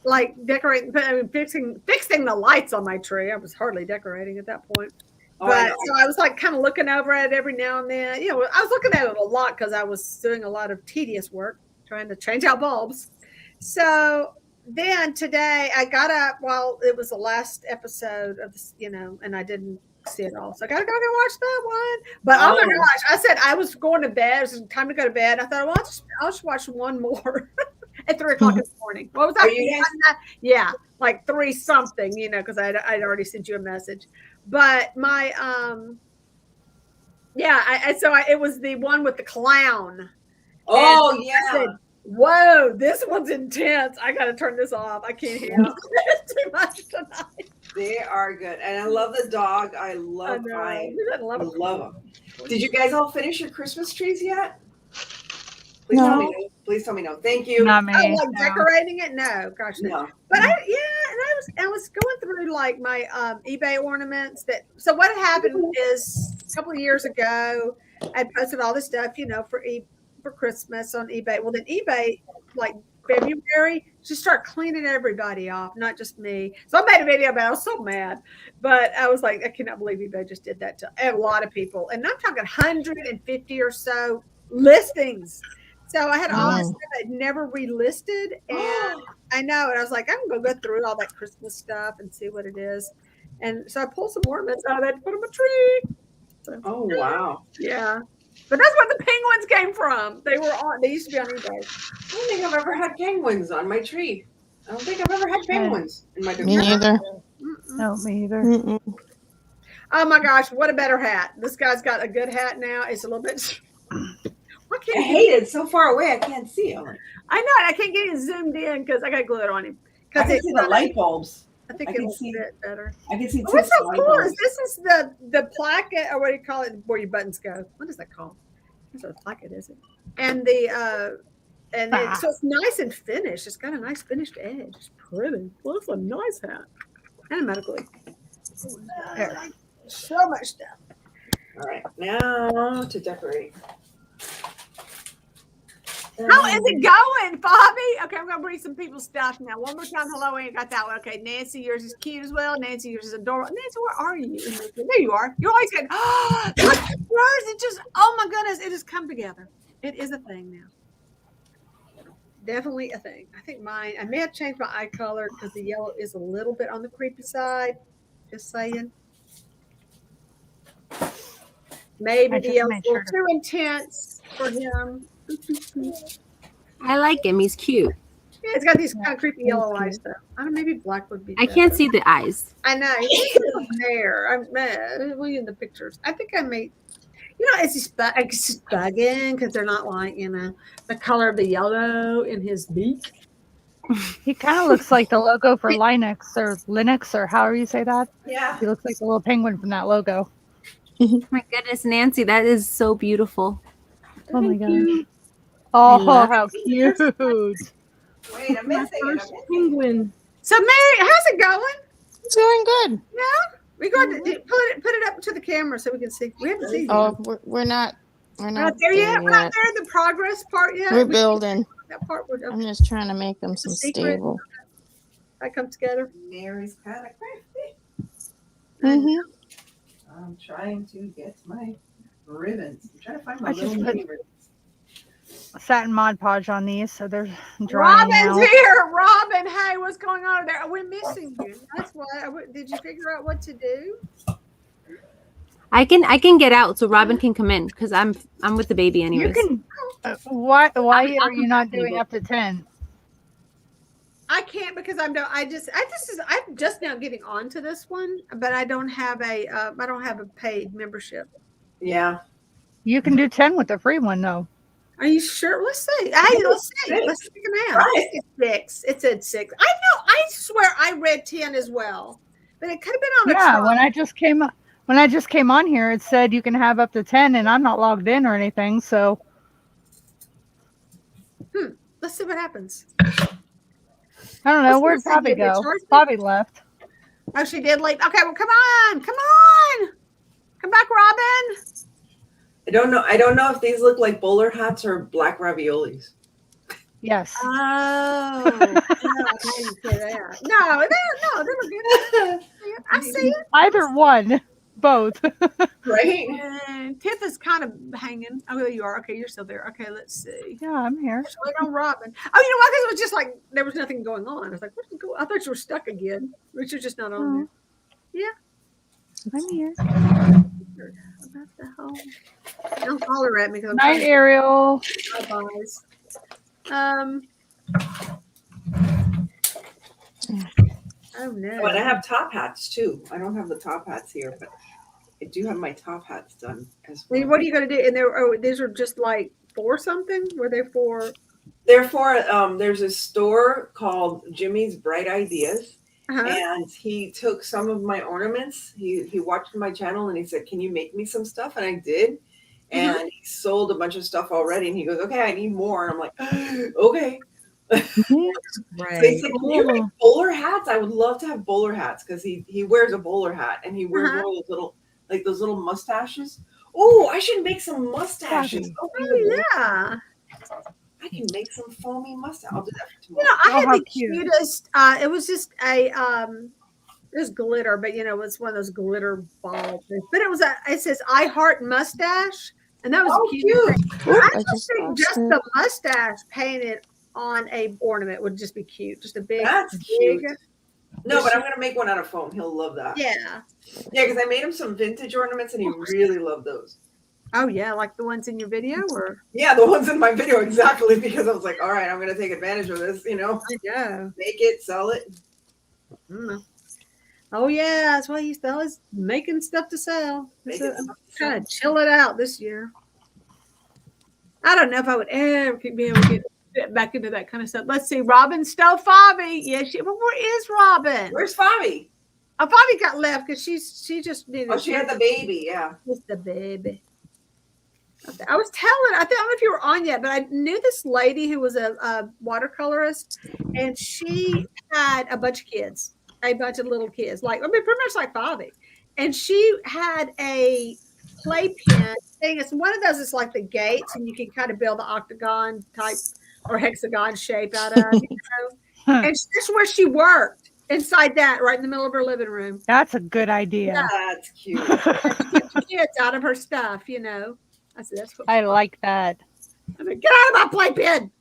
[SPEAKER 1] like decorating, fixing the lights on my tree. I was hardly decorating at that point. But so I was like kind of looking over it every now and then. You know, I was looking at it a lot because I was doing a lot of tedious work trying to change out bulbs. So then today I got up while it was the last episode of this, and I didn't see it all. So I gotta go and watch that one. But oh my gosh, I said I was going to bed. It was time to go to bed. I thought, well, I'll just watch one more at 3 o'clock in the morning. What was that? Yeah, like 3 something, because I'd already sent you a message. But my it was the one with the clown.
[SPEAKER 8] Oh,
[SPEAKER 1] and I said, whoa, this one's intense. I gotta turn this off. I can't hear it. It's too much tonight.
[SPEAKER 8] They are good. And I love the dog. I love them. Did you guys all finish your Christmas trees yet? Please tell me no. Please tell me no. Thank you.
[SPEAKER 4] Not me.
[SPEAKER 1] Decorating it? No, gosh, no. But I was going through like my eBay ornaments. So what happened is a couple of years ago, I posted all this stuff, for Christmas on eBay. Well, then eBay, like February, just start cleaning everybody off, not just me. So I made a video about it. I was so mad, but I was like, I cannot believe eBay just did that to a lot of people. And I'm talking 150 or so listings. So I had all this stuff I'd never relisted, and I know. And I was like, I'm gonna go through all that Christmas stuff and see what it is. And so I pulled some ornaments out of that to put on my tree. So,
[SPEAKER 8] wow.
[SPEAKER 1] Yeah. But that's where the penguins came from. They used to be on eBay.
[SPEAKER 8] I don't think I've ever had penguins on my tree. I don't think I've ever had penguins in my tree.
[SPEAKER 6] Me neither.
[SPEAKER 4] No, me either.
[SPEAKER 1] Oh my gosh, what a better hat. This guy's got a good hat now. It's a little bit.
[SPEAKER 8] I hate it. It's so far away, I can't see him.
[SPEAKER 1] I know. I can't get it zoomed in because I got to glue it on him.
[SPEAKER 8] I can see the light bulbs.
[SPEAKER 1] I think
[SPEAKER 8] I can
[SPEAKER 1] it'll
[SPEAKER 8] see-
[SPEAKER 1] fit better.
[SPEAKER 8] I can see
[SPEAKER 1] Oh, what's
[SPEAKER 8] Tiff's
[SPEAKER 1] so cool is
[SPEAKER 8] eyeballs.
[SPEAKER 1] this is the placket, or what do you call it, where your buttons go? What is that called? That's what a placket is it? And so it's nice and finished. It's got a nice finished edge. It's pretty. Well, it's a nice hat. And a medical. So much stuff.
[SPEAKER 8] All right, now to decorate.
[SPEAKER 1] How is it going, Bobby? Okay, I'm gonna bring some people's stuff now. One more time. Hello, I ain't got that one. Okay, Nancy, yours is cute as well. Nancy, yours is adorable. Nancy, where are you? There you are. You're always getting, oh, look, yours. It just, oh my goodness, it has come together. It is a thing now. Definitely a thing. I think mine, I may have changed my eye color because the yellow is a little bit on the creepy side. Just saying. Maybe the yellow's a little too intense for him.
[SPEAKER 7] I like him. He's cute.
[SPEAKER 1] Yeah, it's got these kind of creepy yellow eyes, though. I don't know, maybe black would be
[SPEAKER 7] I
[SPEAKER 1] better.
[SPEAKER 7] can't see the eyes.
[SPEAKER 1] I know. He's there. I'm mad. We in the pictures. I think I made, it's just bugging because they're not like, the color of the yellow in his beak.
[SPEAKER 4] He kind of looks like the logo for Linux or however you say that.
[SPEAKER 8] Yeah.
[SPEAKER 4] He looks like the little penguin from that logo.
[SPEAKER 7] My goodness, Nancy, that is so beautiful.
[SPEAKER 4] Oh my gosh. Oh, how cute.
[SPEAKER 8] Wait, I'm missing it.
[SPEAKER 2] Penguin.
[SPEAKER 1] So Mary, how's it going?
[SPEAKER 6] It's going good.
[SPEAKER 1] Yeah. We're going to put it up to the camera so we can see. We haven't seen
[SPEAKER 6] Oh,
[SPEAKER 1] it.
[SPEAKER 6] we're not
[SPEAKER 1] Not there yet. We're not there in the progress part yet.
[SPEAKER 6] We're building.
[SPEAKER 1] That part we're
[SPEAKER 6] I'm just trying to make them some
[SPEAKER 1] secret.
[SPEAKER 6] stable.
[SPEAKER 1] That comes together.
[SPEAKER 8] Mary's kind of crafty.
[SPEAKER 6] Mm-hmm.
[SPEAKER 8] I'm trying to get my ribbons. I'm trying to find my
[SPEAKER 4] I
[SPEAKER 8] little
[SPEAKER 4] just put-
[SPEAKER 8] mini ribbons.
[SPEAKER 4] Satin Mod Podge on these, so they're drying
[SPEAKER 1] Robin's
[SPEAKER 4] out.
[SPEAKER 1] here. Robin, hey, what's going on there? We're missing you. That's why. Did you figure out what to do?
[SPEAKER 7] I can get out so Robin can come in because I'm with the baby
[SPEAKER 4] You
[SPEAKER 7] anyways.
[SPEAKER 4] can. Why are you not doing up to 10?
[SPEAKER 1] I can't because I'm just now getting onto this one, but I don't have a paid membership.
[SPEAKER 8] Yeah.
[SPEAKER 4] You can do 10 with the free one though.
[SPEAKER 1] Are you sure? Let's see. Hey, let's see. Let's check them out.
[SPEAKER 8] Right.
[SPEAKER 1] It's 6. It said 6. I know. I swear I read 10 as well, but it could have been on a
[SPEAKER 4] Yeah,
[SPEAKER 1] chart.
[SPEAKER 4] when I just came on here, it said you can have up to 10, and I'm not logged in or anything. So
[SPEAKER 1] Let's see what happens.
[SPEAKER 4] I don't know.
[SPEAKER 1] Let's
[SPEAKER 4] Where'd
[SPEAKER 1] see,
[SPEAKER 4] Bobby
[SPEAKER 1] did they
[SPEAKER 4] go?
[SPEAKER 1] charge me?
[SPEAKER 4] Bobby left.
[SPEAKER 1] Oh, she did leave. Okay, well, come on. Come back, Robin.
[SPEAKER 8] I don't know if these look like bowler hats or black raviolis.
[SPEAKER 4] Yes.
[SPEAKER 1] Oh, I didn't say that. No, they look good. I see it.
[SPEAKER 4] Either one. Both.
[SPEAKER 8] Right?
[SPEAKER 1] And Tiff is kind of hanging. Oh, there you are. Okay, you're still there. Okay, let's see.
[SPEAKER 4] Yeah, I'm here.
[SPEAKER 1] Just wait on Robin. Oh, you know what? It was just like there was nothing going on. I was like, what's going on? I thought you were stuck again. But you're just not on there.
[SPEAKER 4] I'm here.
[SPEAKER 1] About the hole. Don't holler at me because I'm
[SPEAKER 4] Night,
[SPEAKER 1] trying
[SPEAKER 4] Ariel.
[SPEAKER 1] to my eyes. Oh no.
[SPEAKER 8] Oh, and I have top hats too. I don't have the top hats here, but I do have my top hats done as well.
[SPEAKER 1] What are you going to do? And these are just like for something? Were they for?
[SPEAKER 8] Therefore, there's a store called Jimmy's Bright Ideas, and he took some of my ornaments. He watched my channel and he said, "Can you make me some stuff?" And I did. And he sold a bunch of stuff already. And he goes, "Okay, I need more." And I'm like, "Okay."
[SPEAKER 1] Right.
[SPEAKER 8] So he said, "Can you make bowler hats? I would love to have bowler hats," because he wears a bowler hat and he wears one of those little mustaches. Oh, I should make some mustaches.
[SPEAKER 1] Oh yeah.
[SPEAKER 8] I can make some foamy mustache. I'll do that for tomorrow.
[SPEAKER 1] I had the cutest. It was just it was glitter, but it was one of those glitter ball things. But it says "I heart mustache," and that was cute. I just think just the mustache painted on a ornament would just be cute. Just a big.
[SPEAKER 8] That's cute. No, but I'm gonna make one out of foam. He'll love that.
[SPEAKER 1] Yeah.
[SPEAKER 8] Yeah, because I made him some vintage ornaments, and he really loved those.
[SPEAKER 1] Oh yeah, like the ones in your video, or
[SPEAKER 8] yeah, the ones in my video exactly. Because I was like, all right, I'm gonna take advantage of this.
[SPEAKER 1] Yeah.
[SPEAKER 8] Make it, sell it.
[SPEAKER 1] Oh yeah, that's why he's always making stuff to sell. I'm trying to chill it out this year. I don't know if I would ever be able to get back into that kind of stuff. Let's see. Robin stole Fabi. Yeah, where is Robin?
[SPEAKER 8] Where's Fabi?
[SPEAKER 1] Oh, Fabi got left because she just needed.
[SPEAKER 8] Oh, she had the baby. Yeah.
[SPEAKER 1] Just the baby. I was I don't know if you were on yet, but I knew this lady who was a watercolorist, and she had a bunch of little kids, pretty much like Bobby. And she had a playpen thing. It's one of those. It's like the gates, and you can kind of build the octagon type or hexagon shape out of. And that's where she worked. Inside that, right in the middle of her living room.
[SPEAKER 4] That's a good idea.
[SPEAKER 8] Yeah, that's cute.
[SPEAKER 1] She kept the kids out of her stuff, I said, that's what
[SPEAKER 4] I like that.
[SPEAKER 1] I mean, get out of my playpen.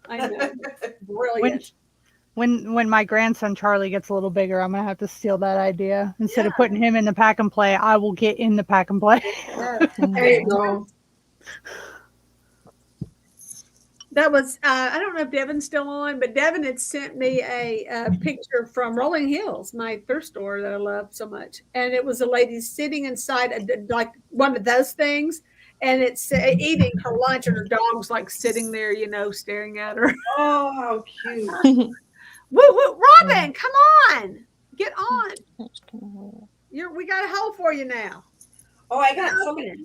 [SPEAKER 1] I know. Brilliant.
[SPEAKER 4] When my grandson Charlie gets a little bigger, I'm gonna have to steal that idea. Instead of putting him in the pack and play, I will get in the pack and play.
[SPEAKER 1] There you go. That was I don't know if Devin's still on, but Devin had sent me a picture from Rolling Hills, my thrift store that I love so much, and it was a lady sitting inside like one of those things, and it's eating her lunch, and her dog's like sitting there, staring at her.
[SPEAKER 8] Oh, how cute!
[SPEAKER 1] Woo, Robin, come on, get on. We got a hole for you now.
[SPEAKER 8] Oh, I got somebody.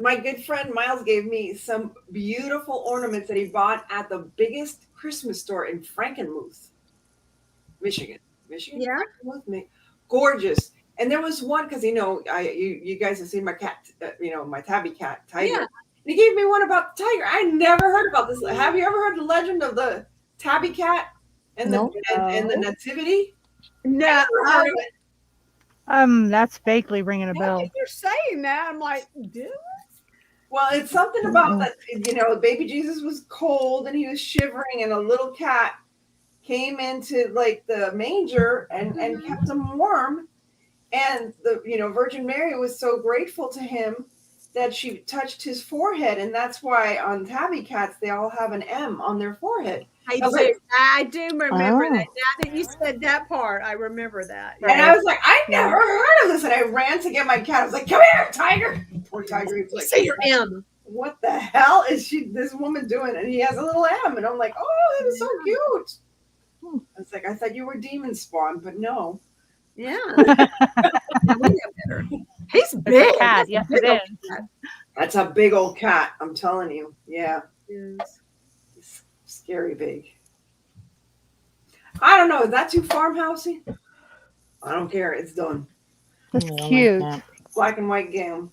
[SPEAKER 8] My good friend Miles gave me some beautiful ornaments that he bought at the biggest Christmas store in Frankenmuth, Michigan.
[SPEAKER 1] Yeah.
[SPEAKER 8] Frankenmuth, gorgeous. And there was one because you guys have seen my cat, my tabby cat, Tiger. Yeah. And he gave me one about the tiger. I never heard about this. Have you ever heard the legend of the tabby cat and the nativity?
[SPEAKER 1] No.
[SPEAKER 4] That's vaguely ringing a bell.
[SPEAKER 1] If you're saying that, I'm like, dude.
[SPEAKER 8] Well, it's something about that, baby Jesus was cold and he was shivering, and a little cat came into like the manger and kept him warm. And the Virgin Mary was so grateful to him that she touched his forehead, and that's why on tabby cats they all have an M on their forehead.
[SPEAKER 1] I do remember that. Now that you said that part, I remember that.
[SPEAKER 8] And I was like, I never heard of this, and I ran to get my cat. I was like, come here, Tiger. Poor Tiger. He was like,
[SPEAKER 1] say your M.
[SPEAKER 8] What the hell is this woman doing? And he has a little M, and I'm like, oh, that is so cute. I was like, I thought you were demon spawn, but no.
[SPEAKER 1] Yeah. He's big.
[SPEAKER 4] Cat. Yes, it is.
[SPEAKER 8] That's a big old cat. I'm telling you. Yeah.
[SPEAKER 1] Yes.
[SPEAKER 8] It's scary big. I don't know. Is that too farmhousey? I don't care. It's done.
[SPEAKER 4] That's cute.
[SPEAKER 6] Like that.
[SPEAKER 8] Black and white gown.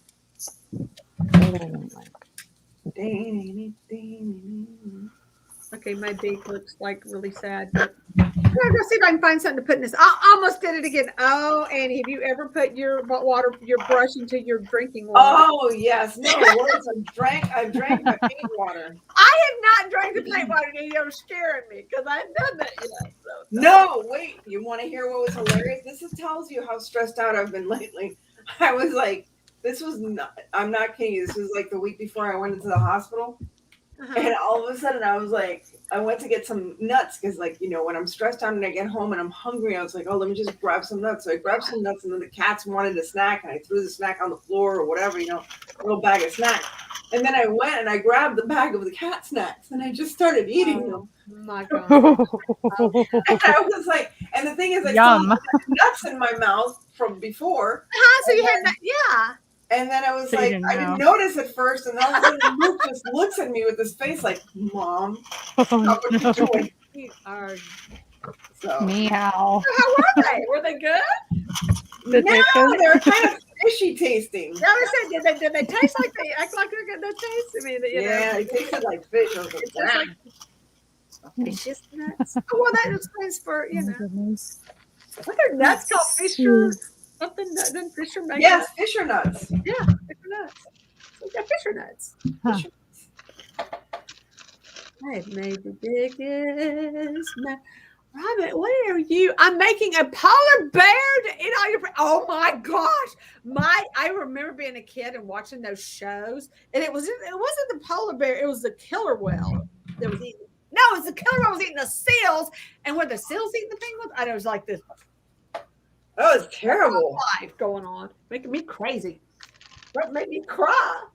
[SPEAKER 1] Okay, my beak looks like really sad. But I'm gonna go see if I can find something to put in this. I almost did it again. Oh, Annie, have you ever put your brush into your drinking water?
[SPEAKER 8] Oh yes, no words. I drank my paint water.
[SPEAKER 1] I have not drank the paint water, and you're scaring me because I have done that.
[SPEAKER 8] No, wait. You want to hear what was hilarious? This tells you how stressed out I've been lately. I was like, I'm not kidding you. This was like the week before I went into the hospital. And all of a sudden I was like, I went to get some nuts because when I'm stressed out and I get home and I'm hungry, I was like, oh, let me just grab some nuts. So I grabbed some nuts, and then the cats wanted a snack, and I threw the snack on the floor or whatever, a little bag of snacks. And then I went and I grabbed the bag of the cat snacks, and I just started eating them.
[SPEAKER 1] Oh my God.
[SPEAKER 8] And I was like, and the thing is, I still had nuts in my mouth from before.
[SPEAKER 1] So you had that, yeah.
[SPEAKER 8] And then I was like, I didn't notice at first, and all of a sudden Luke just looks at me with his face like, Mom, what are you doing?
[SPEAKER 1] You are.
[SPEAKER 8] So.
[SPEAKER 4] Meow.
[SPEAKER 1] How were they? Were they good?
[SPEAKER 8] No, they're kind of fishy tasting.
[SPEAKER 1] No, I said, did they taste like they act like they're good? They taste. I mean,
[SPEAKER 8] they tasted like fish. I was like,
[SPEAKER 1] fishy nuts. Oh, well, that explains for what are nuts called? Fisher something? Then Fisher nuts.
[SPEAKER 8] Yes, Fisher nuts.
[SPEAKER 1] Yeah, Fisher nuts. Yeah, Fisher nuts.
[SPEAKER 4] Huh.
[SPEAKER 1] Fisher nuts. I have made the biggest nut. Robin, what are you? I'm making a polar bear to eat all your. Oh my gosh! I remember being a kid and watching those shows, and it wasn't the polar bear. It was the killer whale that was eating. No, it was the killer whale was eating the seals, and were the seals eating the penguins? And it was like this.
[SPEAKER 8] That was terrible.
[SPEAKER 1] Life going on, making me crazy. What made me cry?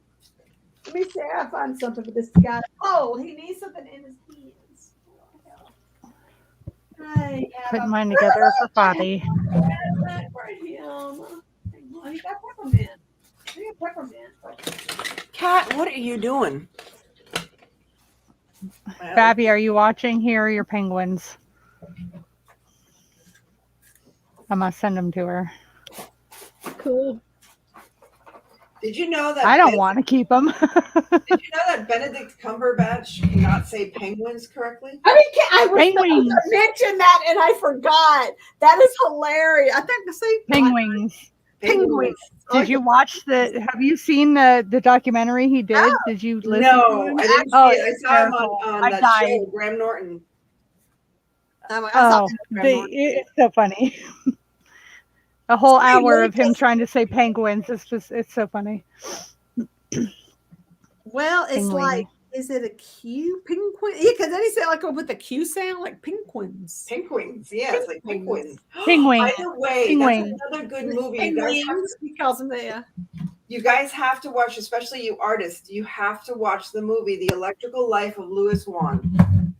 [SPEAKER 1] Let me see if I find something for this guy. Oh, he needs something in his hands. Hey,
[SPEAKER 4] Putting mine together for Bobby.
[SPEAKER 8] Cat, what are you doing?
[SPEAKER 4] Babby, are you watching? Here are your penguins. I'm gonna send them to her.
[SPEAKER 2] Cool.
[SPEAKER 8] Did you know that?
[SPEAKER 4] I don't want to keep them.
[SPEAKER 8] Did you know that Benedict Cumberbatch cannot say penguins correctly?
[SPEAKER 1] I was
[SPEAKER 4] Penguins.
[SPEAKER 1] supposed to mention that and I forgot. That is hilarious. I think the same
[SPEAKER 4] Penguins.
[SPEAKER 1] Penguins.
[SPEAKER 4] Did you watch have you seen the documentary he did?
[SPEAKER 1] No.
[SPEAKER 4] Did you listen
[SPEAKER 8] No,
[SPEAKER 4] to him?
[SPEAKER 8] I didn't
[SPEAKER 4] Oh,
[SPEAKER 8] see it. I
[SPEAKER 4] it's
[SPEAKER 8] saw him
[SPEAKER 4] terrible.
[SPEAKER 8] on
[SPEAKER 4] I
[SPEAKER 8] that
[SPEAKER 4] died.
[SPEAKER 8] show, Graham Norton.
[SPEAKER 4] It's so funny. A whole hour of him trying to say penguins. It's so funny.
[SPEAKER 1] Well, it's
[SPEAKER 4] Penguin.
[SPEAKER 1] like, is it a Q? Penguin? Yeah, because then he said like with the Q sound, like penguins.
[SPEAKER 8] Penguins, yeah, it's like penguins.
[SPEAKER 4] Penguin.
[SPEAKER 8] By the way,
[SPEAKER 4] Penguin.
[SPEAKER 8] that's another good movie.
[SPEAKER 1] Penguins. He calls them there.
[SPEAKER 8] You guys have to watch, especially you artists. You have to watch the movie "The Electrical Life of Louis Wan"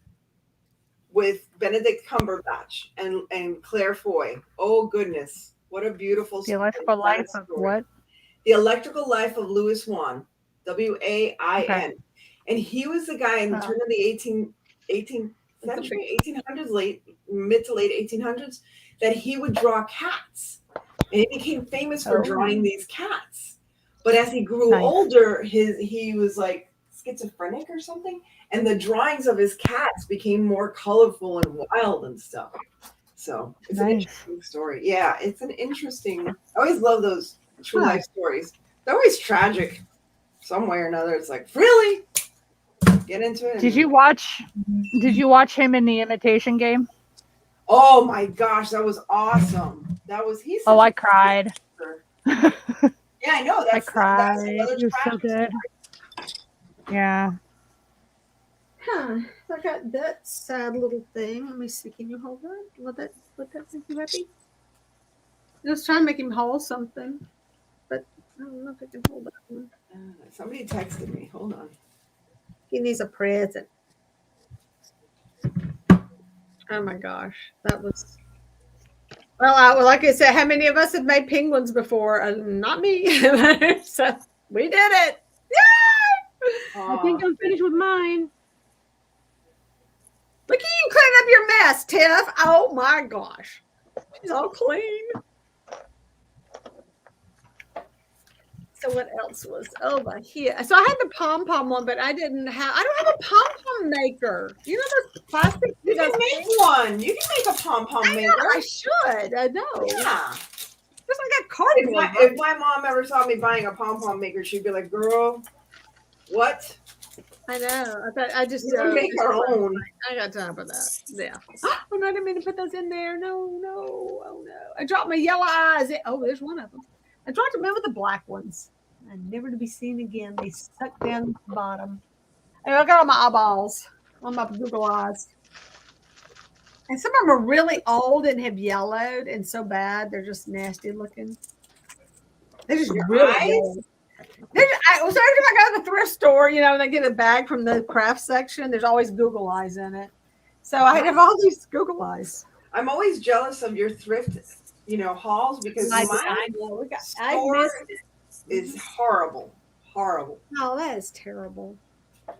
[SPEAKER 8] with Benedict Cumberbatch and Claire Foy. Oh goodness, what a beautiful
[SPEAKER 4] The Electrical Life of what?
[SPEAKER 8] The Electrical Life of Louis Wan, WAIN. Okay. And he was the guy in the turn of the 18th century, 1800s, mid to late 1800s, that he would draw cats. And he became famous for drawing these cats. But as he grew older, he was like schizophrenic or something. And the drawings of his cats became more colorful and wild and stuff. So it's an interesting story. Yeah, it's an interesting. I always love those true life stories. They're always tragic, some way or another. It's like, really? Get into it.
[SPEAKER 4] Did you watch him in The Imitation Game?
[SPEAKER 8] Oh my gosh, that was awesome. He's
[SPEAKER 4] Oh, I cried.
[SPEAKER 8] Yeah, I know.
[SPEAKER 4] I cried. It was so good. Yeah.
[SPEAKER 1] Huh. I got that sad little thing. Let me see. Can you hold that? Let that make you happy? I was trying to make him hold something, but I don't know if I can hold that one.
[SPEAKER 8] Somebody texted me. Hold on.
[SPEAKER 1] He needs a present. Oh my gosh, that was. Well, like I said, how many of us have made penguins before? Not me. So we did it. Yay!
[SPEAKER 2] I think I'm finished with mine.
[SPEAKER 1] Look at you clean up your mess, Tiff. Oh my gosh, she's all clean. So what else was over here? So I had the pom-pom one, but I don't have a pom-pom maker. You know those plastic?
[SPEAKER 8] You can make one. You can make a pom-pom maker.
[SPEAKER 1] I should. I know.
[SPEAKER 8] Yeah.
[SPEAKER 1] Just like a cardboard.
[SPEAKER 8] If my mom ever saw me buying a pom-pom maker, she'd be like, girl, what?
[SPEAKER 1] I know. I just
[SPEAKER 8] make our own.
[SPEAKER 1] I got time for that. Yeah. Oh no, I didn't mean to put those in there. No. Oh no. I dropped my yellow eyes. Oh, there's one of them. I dropped them in with the black ones. And never to be seen again. They sucked down the bottom. And I got all my eyeballs. On my Google eyes. And some of them are really old and have yellowed and so bad. They're just nasty looking. They're just really old. So every time I go to the thrift store, and I get a bag from the craft section, there's always Google eyes in it. So I have all these Google eyes.
[SPEAKER 8] I'm always jealous of your thrift, hauls because my store is horrible. Horrible.
[SPEAKER 1] Oh, that is terrible.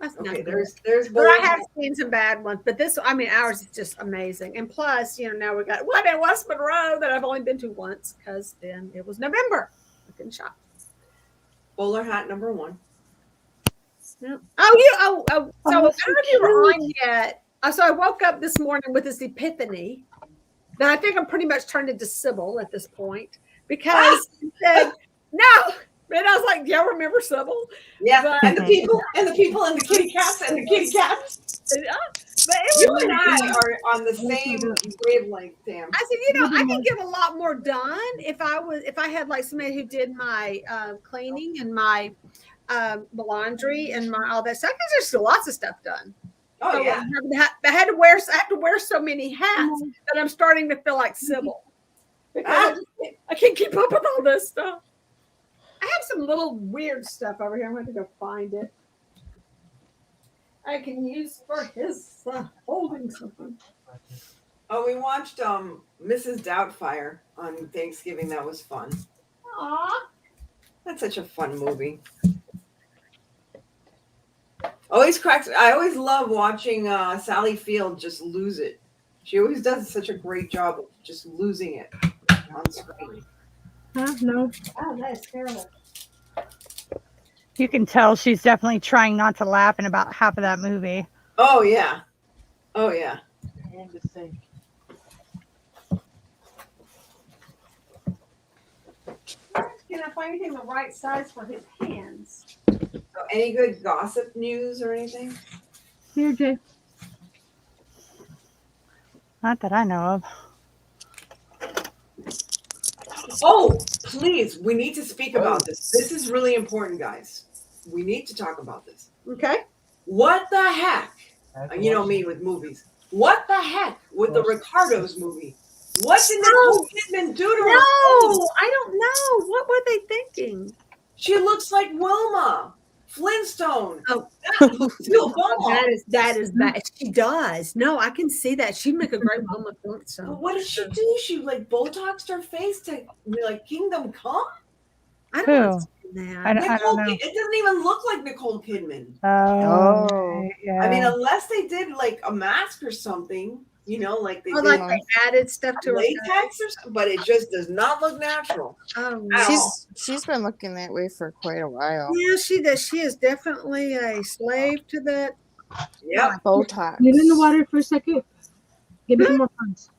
[SPEAKER 1] That's
[SPEAKER 8] okay.
[SPEAKER 1] Not good.
[SPEAKER 8] There's.
[SPEAKER 1] But I have seen some bad ones, but ours is just amazing. And plus, now we got one in West Monroe that I've only been to once because then it was November. I couldn't shop.
[SPEAKER 8] Bowler hat number 1.
[SPEAKER 1] Yep. So I don't know if you were on yet. So I woke up this morning with this epiphany that I think I'm pretty much turned into Sybil at this point because he said no. And I was like, "Do y'all remember Sybil?"
[SPEAKER 8] Yeah,
[SPEAKER 1] but,
[SPEAKER 8] and the people and the kitty cats and the kitty cats.
[SPEAKER 1] But
[SPEAKER 8] you and I are on the same wavelength, Sam.
[SPEAKER 1] I said, I can get a lot more done if I had like somebody who did my cleaning and my laundry and my all that stuff. Because there's lots of stuff done.
[SPEAKER 8] Oh
[SPEAKER 1] so
[SPEAKER 8] yeah.
[SPEAKER 1] I have to wear so many hats that I'm starting to feel like Sybil because I can't keep up with all this stuff. I have some little weird stuff over here. I'm going to go find it. I can use for his holding something.
[SPEAKER 8] Oh, we watched Mrs. Doubtfire on Thanksgiving. That was fun.
[SPEAKER 1] Aw.
[SPEAKER 8] That's such a fun movie. Always cracks. I always love watching Sally Field just lose it. She always does such a great job of just losing it on screen.
[SPEAKER 2] Huh? No.
[SPEAKER 3] Oh, that is terrible.
[SPEAKER 4] You can tell she's definitely trying not to laugh in about half of that movie.
[SPEAKER 8] Oh yeah. Oh yeah.
[SPEAKER 2] And the thing.
[SPEAKER 1] Can I find him the right size for his hands?
[SPEAKER 8] So any good gossip news or anything?
[SPEAKER 2] Here, Jay.
[SPEAKER 4] Not that I know of.
[SPEAKER 8] Oh, please, we need to speak about this. This is really important, guys. We need to talk about this.
[SPEAKER 1] Okay.
[SPEAKER 8] What the heck? You know me with movies. What the heck with the Ricardos movie? What did Nicole Kidman do to her?
[SPEAKER 1] No, I don't know. What were they thinking?
[SPEAKER 8] She looks like Wilma Flintstone.
[SPEAKER 1] Oh. That is bad. She does. No, I can see that. She'd make a great Wilma Flintstone.
[SPEAKER 8] What did she do? She like Botoxed her face to like Kingdom Come?
[SPEAKER 1] I don't know. That.
[SPEAKER 4] I don't know.
[SPEAKER 8] It doesn't even look like Nicole Kidman.
[SPEAKER 6] Oh.
[SPEAKER 4] Yeah.
[SPEAKER 8] I mean, unless they did like a mask or something, you know, like they did
[SPEAKER 1] like they added stuff to
[SPEAKER 8] latex or something, but it just does not look natural.
[SPEAKER 1] Oh,
[SPEAKER 6] she's been looking that way for quite a while.
[SPEAKER 1] yeah, she does. She is definitely a slave to that.
[SPEAKER 8] Yeah,
[SPEAKER 6] Botox.
[SPEAKER 2] Get in the water for a second. Give me some more funds.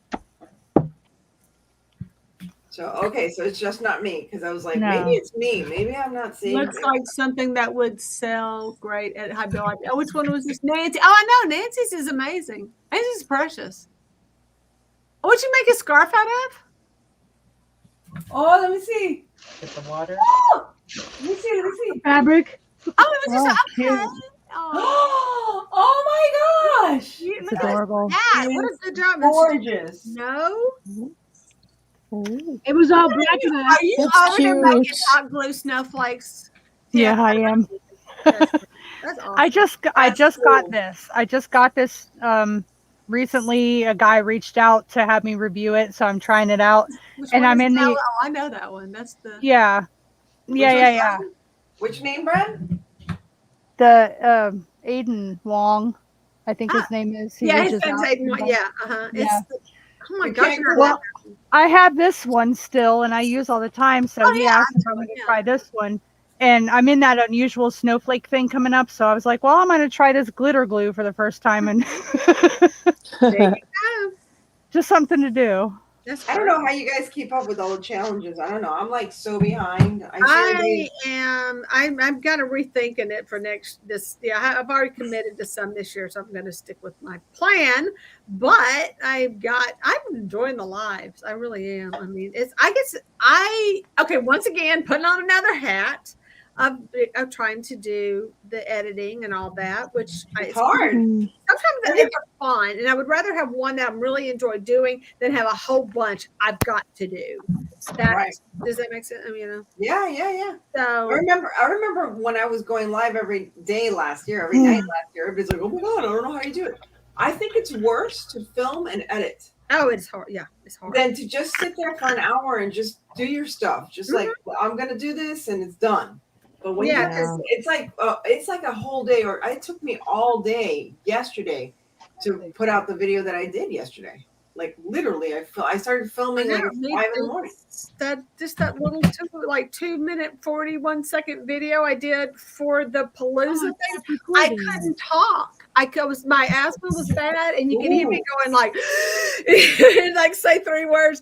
[SPEAKER 8] So okay, so it's just not me because I was like,
[SPEAKER 4] No.
[SPEAKER 8] maybe it's me. Maybe I'm not seeing.
[SPEAKER 1] Looks like something that would sell great at High Bill. Oh, which one was this? Nancy. Oh, I know. Nancy's is amazing. Nancy's precious. What'd you make a scarf out of?
[SPEAKER 8] Oh, let me see.
[SPEAKER 2] Get the water.
[SPEAKER 8] Oh, let me see.
[SPEAKER 2] Fabric.
[SPEAKER 1] Oh, it was just
[SPEAKER 4] cute.
[SPEAKER 1] okay. Oh,
[SPEAKER 8] Oh my gosh!
[SPEAKER 4] It's adorable.
[SPEAKER 1] yeah, what a good job.
[SPEAKER 8] Gorgeous.
[SPEAKER 1] No.
[SPEAKER 2] It was all black and
[SPEAKER 1] Are you
[SPEAKER 6] That's
[SPEAKER 1] over there making
[SPEAKER 6] cute.
[SPEAKER 1] hot glue snowflakes?
[SPEAKER 4] Yeah, I am.
[SPEAKER 1] That's awesome.
[SPEAKER 4] I just got this. I just got this recently. A guy reached out to have me review it, so I'm trying it out.
[SPEAKER 1] Which
[SPEAKER 4] And
[SPEAKER 1] one
[SPEAKER 4] I'm
[SPEAKER 1] is
[SPEAKER 4] in
[SPEAKER 1] that?
[SPEAKER 4] the
[SPEAKER 1] Oh, I know that one. That's the
[SPEAKER 4] yeah.
[SPEAKER 8] Which name brand?
[SPEAKER 4] The Aiden Wong, I think his name is. He
[SPEAKER 1] yeah, his
[SPEAKER 4] reaches
[SPEAKER 1] name's
[SPEAKER 4] out.
[SPEAKER 1] Aiden. Yeah, uh-huh.
[SPEAKER 4] Yeah.
[SPEAKER 1] It's the, oh my
[SPEAKER 8] You
[SPEAKER 1] gosh,
[SPEAKER 8] can't
[SPEAKER 1] you're
[SPEAKER 8] go
[SPEAKER 1] well,
[SPEAKER 4] I have this one still, and I use all the time. So he asked if I wanted to try this one, and I'm in that unusual snowflake thing coming up. So I was like, well, I'm going to try this glitter glue for the first time, and
[SPEAKER 1] there you go.
[SPEAKER 4] just something to do.
[SPEAKER 1] That's
[SPEAKER 8] I don't know how you guys keep up with all the challenges. I don't know. I'm like so behind.
[SPEAKER 1] I've got to rethinking it for I've already committed to some this year, so I'm going to stick with my plan. But I'm enjoying the lives. I really am. I mean, once again, putting on another hat of trying to do the editing and all that, which
[SPEAKER 8] it's hard.
[SPEAKER 1] Sometimes it's fun, and I would rather have one that I really enjoy doing than have a whole bunch I've got to do. Does that make sense? I mean,
[SPEAKER 8] Yeah.
[SPEAKER 1] So
[SPEAKER 8] I remember when I was going live every day last year, every night last year. Everybody's like, "Oh my god, I don't know how you do it." I think it's worse to film and edit.
[SPEAKER 1] Oh, it's hard. Yeah, it's hard.
[SPEAKER 8] Than to just sit there for an hour and just do your stuff. Just like, well, I'm gonna do this and it's done. But when it's like a whole day, or it took me all day yesterday to put out the video that I did yesterday. Like literally, I started filming like at 5 in the morning.
[SPEAKER 1] That little 2-minute 41-second video I did for the Palooza thing. I couldn't talk. My asthma was bad, and you can hear me going like, like say 3 words,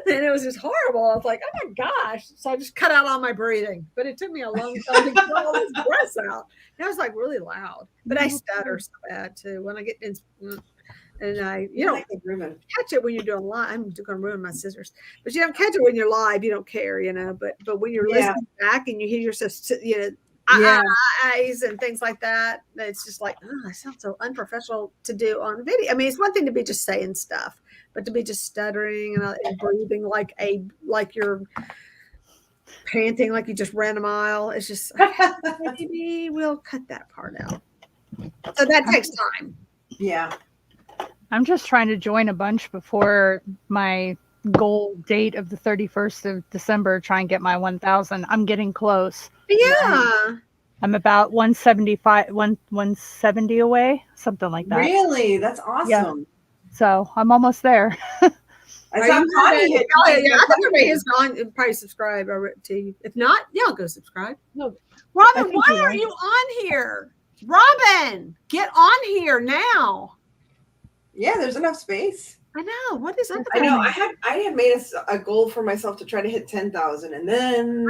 [SPEAKER 1] and it was just horrible. I was like, oh my gosh! So I just cut out all my breathing, but it took me a long time to get all those breaths out. And I was like really loud, but I stutter so bad too when I get in. And you don't catch it when you're doing live. I'm going to ruin my scissors, but you don't catch it when you're live. You don't care, But when you're listening back and you hear yourself, eyes and things like that, it's just like, oh, I sound so unprofessional to do on video. I mean, it's one thing to be just saying stuff, but to be just stuttering and breathing like you're panting like you just ran a mile. It's just maybe we'll cut that part out. So that takes time.
[SPEAKER 8] Yeah.
[SPEAKER 4] I'm just trying to join a bunch before my goal date of the 31st of December. Try and get my 1,000. I'm getting close.
[SPEAKER 1] Yeah.
[SPEAKER 4] I'm about 170 away, something like that.
[SPEAKER 8] Really? That's awesome.
[SPEAKER 4] So I'm almost there.
[SPEAKER 8] I saw Connie hit.
[SPEAKER 1] I think everybody has gone probably subscribe to you. If not, yeah, go subscribe.
[SPEAKER 2] No,
[SPEAKER 1] Robin, why are you on here? Robin, get on here now.
[SPEAKER 8] Yeah, there's enough space.
[SPEAKER 1] I know. What is up?
[SPEAKER 8] I know. I had made a goal for myself to try to hit 10,000, and then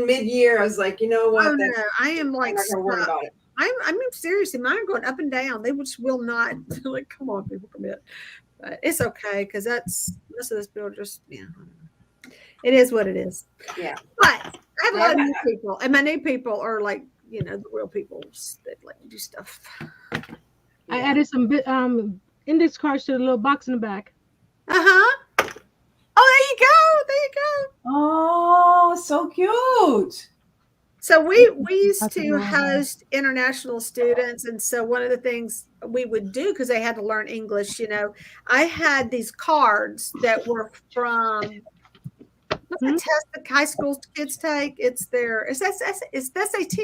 [SPEAKER 8] mid-year I was like, you know what?
[SPEAKER 1] Oh no, I am like
[SPEAKER 8] I'm not gonna worry about it.
[SPEAKER 1] I'm seriously, mine are going up and down. They just will not like. Come on, people, commit. But it's okay because that's most of this people just it is what it is.
[SPEAKER 8] Yeah.
[SPEAKER 1] But I have a lot of new people, and my new people are like the real people that like do stuff.
[SPEAKER 2] I added some index cards to the little box in the back.
[SPEAKER 1] Oh, there you go. There you go.
[SPEAKER 8] Oh, so cute.
[SPEAKER 1] So we used to host international students, and so one of the things we would do because they had to learn English, I had these cards that were from what's the test that high school kids take? It's SAT,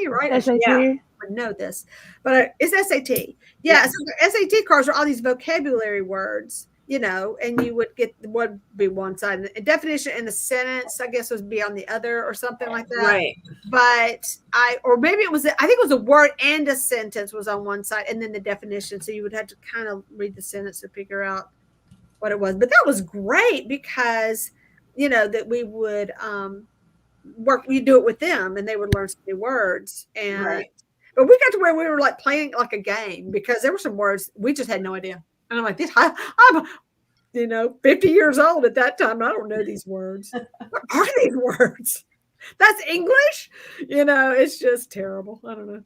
[SPEAKER 1] right?
[SPEAKER 4] SAT.
[SPEAKER 1] Yeah, I would know this, but it's SAT. Yeah, so the SAT cards are all these vocabulary words. And you would get would be one side, and the definition in the sentence, I guess, would be on the other or something like that.
[SPEAKER 8] Right.
[SPEAKER 1] But I think it was a word and a sentence was on one side, and then the definition. So you would have to kind of read the sentence to figure out what it was. But that was great because, that we would we do it with them, and they would learn some new words. And
[SPEAKER 8] right.
[SPEAKER 1] But we got to where we were like playing like a game because there were some words we just had no idea. And I'm like, I'm 50 years old at that time. I don't know these words. What are these words? That's English? It's just terrible. I don't know.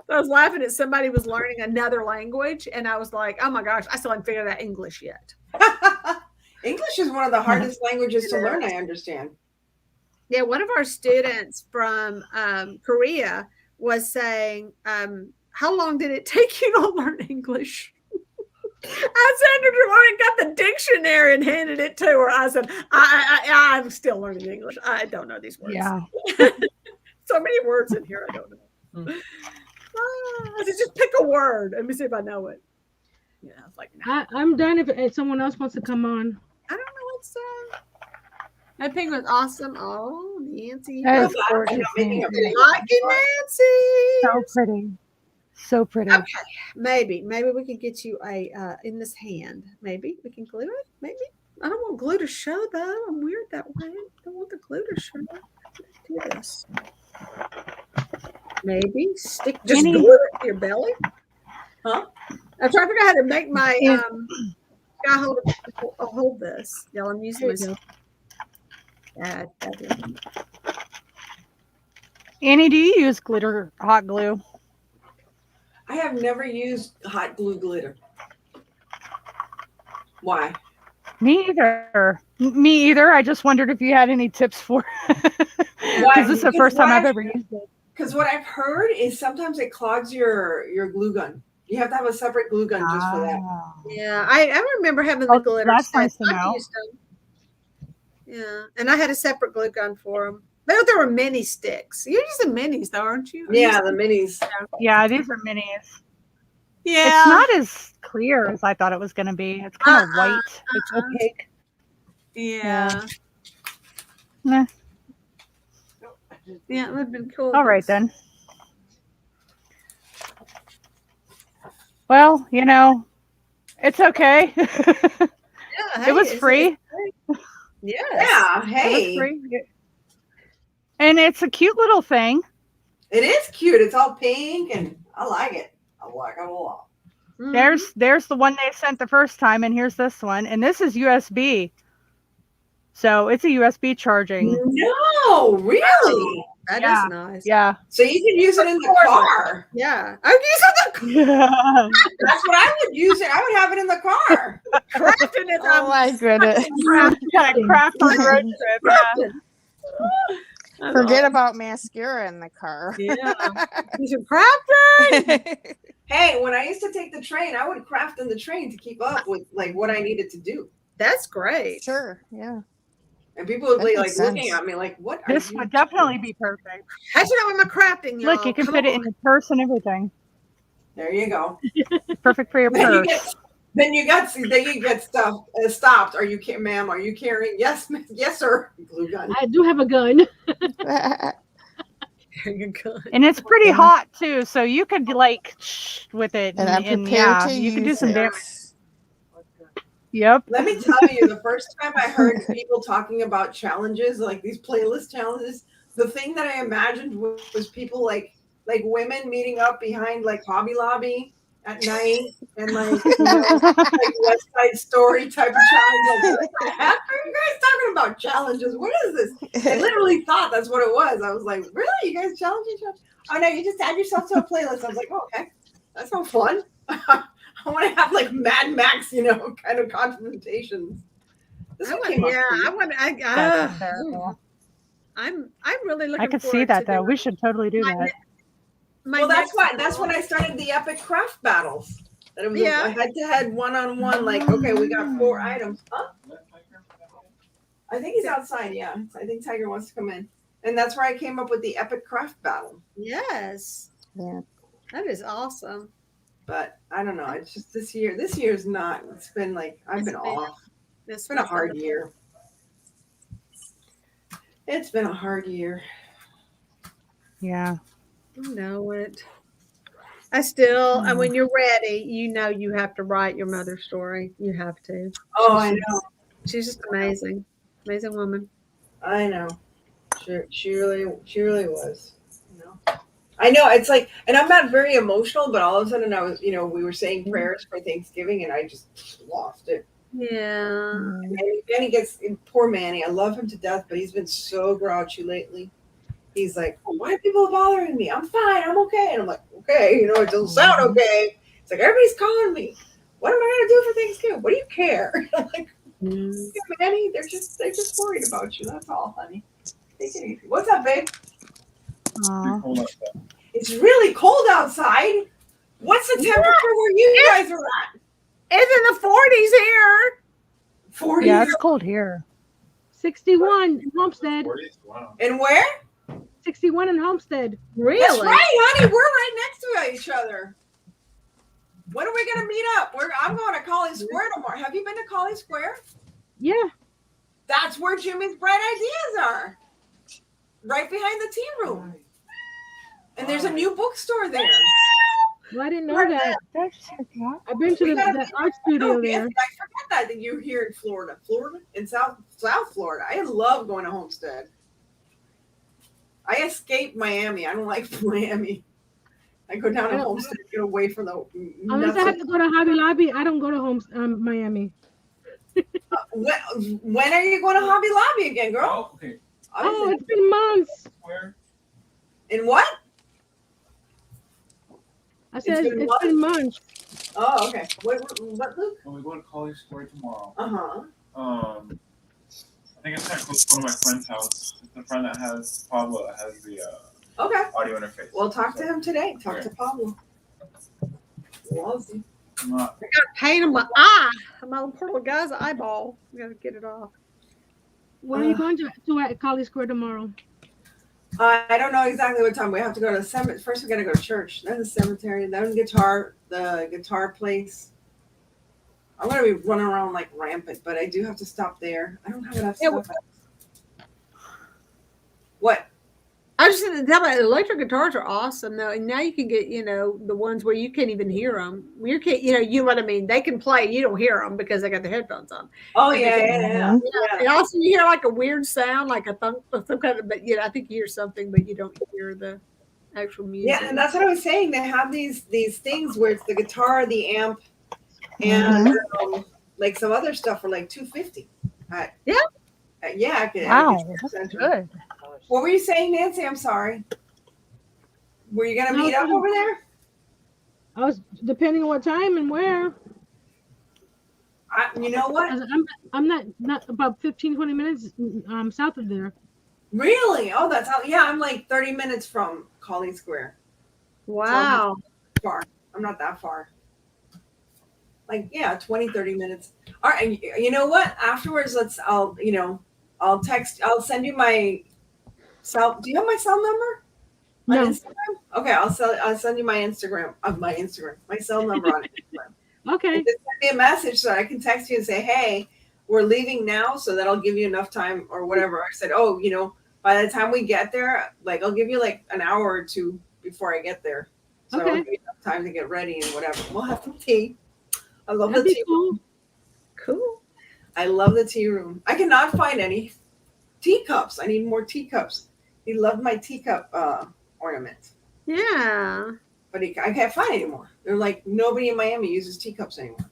[SPEAKER 1] I was laughing at somebody was learning another language, and I was like, oh my gosh, I still haven't figured out English yet.
[SPEAKER 8] English is one of the hardest languages to learn, I understand. Yeah,
[SPEAKER 1] one of our students from Korea was saying, how long did it take you to learn English? I said to her, I got the dictionary and handed it to her. I said, I'm still learning English. I don't know these words.
[SPEAKER 4] Yeah.
[SPEAKER 1] So many words in here I don't know. I said, just pick a word. Let me see if I know it. Yeah, I was like, no.
[SPEAKER 2] I'm done if someone else wants to come on.
[SPEAKER 1] I don't know what's that penguin's awesome. Oh, Nancy.
[SPEAKER 4] That is gorgeous.
[SPEAKER 1] Nancy.
[SPEAKER 4] So pretty. So pretty.
[SPEAKER 1] Okay, maybe we can get you a in this hand. Maybe we can glue it. Maybe I don't want glue to show though. I'm weird that way. I don't want the glue to show. Do this. Maybe just glue it to your belly. Huh? I'm trying to figure out how to make my hold this. Y'all, I'm using this.
[SPEAKER 4] Annie, do you use hot glue?
[SPEAKER 8] I have never used hot glue glitter. Why?
[SPEAKER 4] Me either. I just wondered if you had any tips for it. Because this is the first time I've ever used it.
[SPEAKER 8] Because what I've heard is sometimes it clogs your glue gun. You have to have a separate glue gun just for that.
[SPEAKER 1] Yeah, I remember having the glitter.
[SPEAKER 4] That's nice to know.
[SPEAKER 1] Yeah, and I had a separate glue gun for them. There were mini sticks. You're using minis, though, aren't you?
[SPEAKER 8] Yeah, the minis.
[SPEAKER 4] Yeah, these are minis.
[SPEAKER 1] Yeah.
[SPEAKER 4] It's not as clear as I thought it was going to be. It's kind of white. It's opaque.
[SPEAKER 1] Yeah.
[SPEAKER 4] Nah.
[SPEAKER 1] Yeah, it would have been cool.
[SPEAKER 4] All right, then. Well, it's okay.
[SPEAKER 1] Yeah,
[SPEAKER 4] it was free.
[SPEAKER 8] Yeah, hey.
[SPEAKER 4] It was free. And it's a cute little thing.
[SPEAKER 8] It is cute. It's all pink, and I like it. I like it a lot.
[SPEAKER 4] There's the one they sent the first time, and here's this one. And this is USB. So it's a USB charging.
[SPEAKER 8] No, really?
[SPEAKER 1] That is nice.
[SPEAKER 4] Yeah.
[SPEAKER 8] So you can use it in the car.
[SPEAKER 1] Yeah. I would use it in the car.
[SPEAKER 4] Yeah.
[SPEAKER 8] That's what I would use it. I would have it in the car.
[SPEAKER 1] Crafting it.
[SPEAKER 6] Oh my goodness.
[SPEAKER 4] Got a craft on the road trip. Yeah.
[SPEAKER 6] Forget about mascara in the car.
[SPEAKER 1] Yeah. You should crafting.
[SPEAKER 8] Hey, when I used to take the train, I would craft in the train to keep up with like what I needed to do.
[SPEAKER 1] That's great.
[SPEAKER 6] Sure. Yeah.
[SPEAKER 8] And people would
[SPEAKER 6] That
[SPEAKER 8] be
[SPEAKER 6] makes
[SPEAKER 8] like looking
[SPEAKER 6] sense.
[SPEAKER 8] at me like, "What are
[SPEAKER 4] This
[SPEAKER 8] you?"
[SPEAKER 4] would definitely be perfect.
[SPEAKER 1] How'd you know I'm a crafting, y'all?
[SPEAKER 4] Look, you can
[SPEAKER 1] Come
[SPEAKER 4] fit it
[SPEAKER 1] on.
[SPEAKER 4] in your purse and everything.
[SPEAKER 8] There you go.
[SPEAKER 4] Perfect for your
[SPEAKER 8] Then
[SPEAKER 4] purse.
[SPEAKER 8] you get stuff stopped. Are you, ma'am? Are you carrying? Yes, yes, sir. Glue gun.
[SPEAKER 2] I do have a gun.
[SPEAKER 1] Very good.
[SPEAKER 4] And it's pretty
[SPEAKER 6] Yeah.
[SPEAKER 4] hot too, so you could like with it,
[SPEAKER 6] And I'm prepared
[SPEAKER 4] yeah,
[SPEAKER 6] to
[SPEAKER 4] you could do
[SPEAKER 6] use
[SPEAKER 4] some
[SPEAKER 6] it.
[SPEAKER 4] damage. Yep.
[SPEAKER 8] Let me tell you, the first time I heard people talking about challenges, like these playlist challenges, the thing that I imagined was people like women meeting up behind like Hobby Lobby at night and like, you know, like West Side Story type of challenge. Like, what the heck are you guys talking about challenges? What is this? I literally thought that's what it was. I was like, really? You guys challenge each other? Oh no, you just add yourself to a playlist. I was like, oh, okay, that sounds fun. I want to have like Mad Max, you know, kind of confrontations. This one came up.
[SPEAKER 4] That's terrible.
[SPEAKER 1] I'm really looking.
[SPEAKER 4] I could see
[SPEAKER 1] forward
[SPEAKER 4] that
[SPEAKER 1] to
[SPEAKER 4] though.
[SPEAKER 1] doing
[SPEAKER 4] We should totally do that.
[SPEAKER 8] Well, that's when I started the epic craft battles. That it was a head-to-head, one-on-one. Like, okay, we got 4 items. Huh? I think he's outside. Yeah, I think Tiger wants to come in, and that's where I came up with the epic craft battle.
[SPEAKER 1] Yes.
[SPEAKER 6] Yeah.
[SPEAKER 1] That is awesome.
[SPEAKER 8] But I don't know. It's just this year. This year's not. It's been like I've been off. It's been a hard year. It's been a hard year.
[SPEAKER 4] Yeah.
[SPEAKER 1] I know it. I still, and when you're ready, you know you have to write your mother's story. You have to.
[SPEAKER 8] Oh, I know.
[SPEAKER 1] She's just amazing. Amazing woman.
[SPEAKER 8] I know. She really was. You know. I know it's like, and I'm not very emotional, but all of a sudden I was, you know, we were saying prayers for Thanksgiving, and I just lost it.
[SPEAKER 1] Yeah.
[SPEAKER 8] Manny gets poor Manny. I love him to death, but he's been so grouchy lately. He's like, oh, why are people bothering me? I'm fine. I'm okay. And I'm like, okay, you know, it doesn't sound okay. It's like everybody's calling me. What am I gonna do for Thanksgiving? What do you care? I'm like, yeah, Manny, they're just worried about you. That's all, honey. Take it easy. What's up, babe? It's really cold outside. What's the temperature where you guys are at?
[SPEAKER 1] It's in the 40s here.
[SPEAKER 8] 40.
[SPEAKER 4] Yeah, it's cold here.
[SPEAKER 2] 61 in Homestead.
[SPEAKER 5] Wow.
[SPEAKER 8] And where?
[SPEAKER 2] 61 in Homestead.
[SPEAKER 1] Really?
[SPEAKER 8] That's right, honey. We're right next to each other. When are we gonna meet up? I'm going to Collie Square tomorrow. Have you been to Collie Square?
[SPEAKER 2] Yeah.
[SPEAKER 8] That's where Jimmy's Bright Ideas are. Right behind the tea room. And there's a new bookstore there.
[SPEAKER 2] Well, I didn't know that. I've been to the art studio there.
[SPEAKER 8] I forgot that you're here in Florida. In South Florida. I love going to Homestead. I escaped Miami. I don't like Miami. I go down to Homestead to get away from the.
[SPEAKER 2] Unless I have to go to Hobby Lobby, I don't go to Miami.
[SPEAKER 8] When are you going to Hobby Lobby again, girl?
[SPEAKER 5] Oh, okay.
[SPEAKER 2] Oh, it's been months.
[SPEAKER 5] Where?
[SPEAKER 8] In what?
[SPEAKER 2] I said it's been months.
[SPEAKER 8] Oh, okay. What, Luke?
[SPEAKER 5] Well, we go to College Square tomorrow.
[SPEAKER 8] Uh-huh.
[SPEAKER 5] I think it's kind of close to one of my friend's house. It's the friend that has Pablo that has the
[SPEAKER 8] Okay.
[SPEAKER 5] audio interface.
[SPEAKER 8] Well, talk to him today. Talk to Pablo. Loves you.
[SPEAKER 5] I'm not.
[SPEAKER 1] I got pain in my eye. My poor little guy's eyeball. I gotta get it off.
[SPEAKER 2] Where are you going to at Collie Square tomorrow?
[SPEAKER 8] I don't know exactly what time. We have to go to the cemetery. First, we got to go to church. Then the cemetery. Then the guitar place. I'm going to be running around like rampant, but I do have to stop there. I don't have enough stuff. What?
[SPEAKER 1] I was just tell you, electric guitars are awesome though, and now you can get the ones where you can't even hear them. You can't, you know what I mean. They can play, you don't hear them because they got the headphones on.
[SPEAKER 8] Oh yeah.
[SPEAKER 1] And also you hear like a weird sound, like a thunk, some kind of. But I think you hear something, but you don't hear the actual music.
[SPEAKER 8] Yeah, and that's what I was saying. They have these things where it's the guitar, the amp, and like some other stuff for like $250.
[SPEAKER 4] Wow, that's good.
[SPEAKER 8] What were you saying, Nancy? I'm sorry. Were you gonna meet up over there?
[SPEAKER 2] I was depending on what time and where.
[SPEAKER 8] You know what?
[SPEAKER 2] I'm not about 15, 20 minutes south of there.
[SPEAKER 8] Really? Oh, that's how. Yeah, I'm like 30 minutes from Collie Square.
[SPEAKER 1] Wow.
[SPEAKER 8] Far. I'm not that far. Like, yeah, 20, 30 minutes. All right. And you know what? Afterwards, I'll send you my cell. Do you have my cell number on
[SPEAKER 2] No.
[SPEAKER 8] Instagram? Okay. I'll send you my Instagram, my cell number on Instagram.
[SPEAKER 2] Okay.
[SPEAKER 8] And just send me a message so that I can text you and say, hey, we're leaving now. So that'll give you enough time or whatever. I said, oh, by the time we get there, like, I'll give you like an hour or two before I get there. So
[SPEAKER 2] Okay.
[SPEAKER 8] I'll give you enough time to get ready and whatever. We'll have some tea. I love
[SPEAKER 2] That'd
[SPEAKER 8] the
[SPEAKER 2] be
[SPEAKER 8] tea
[SPEAKER 2] cool.
[SPEAKER 8] room. Cool. I love the tea room. I cannot find any teacups. I need more teacups. He loved my teacup ornament.
[SPEAKER 1] Yeah.
[SPEAKER 8] But I can't find any more. They're like, nobody in Miami uses teacups anymore.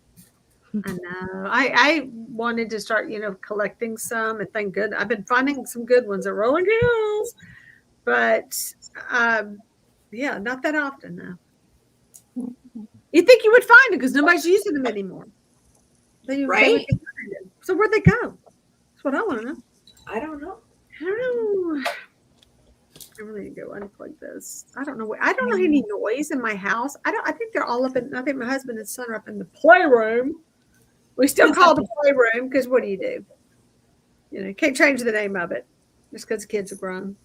[SPEAKER 1] I know. I wanted to start, collecting some, and thank good. I've been finding some good ones at Rolling Hills, but yeah, not that often now. You think you would find it because nobody's using them anymore.
[SPEAKER 8] Right?
[SPEAKER 1] So where'd they go? That's what I want to know.
[SPEAKER 8] I don't know.
[SPEAKER 1] I really need to go unplug this. I don't know. I don't know any noise in my house. I think they're all up in. I think my husband and son are up in the playroom. We still call it the playroom because what do? You can't change the name of it just because kids are grown.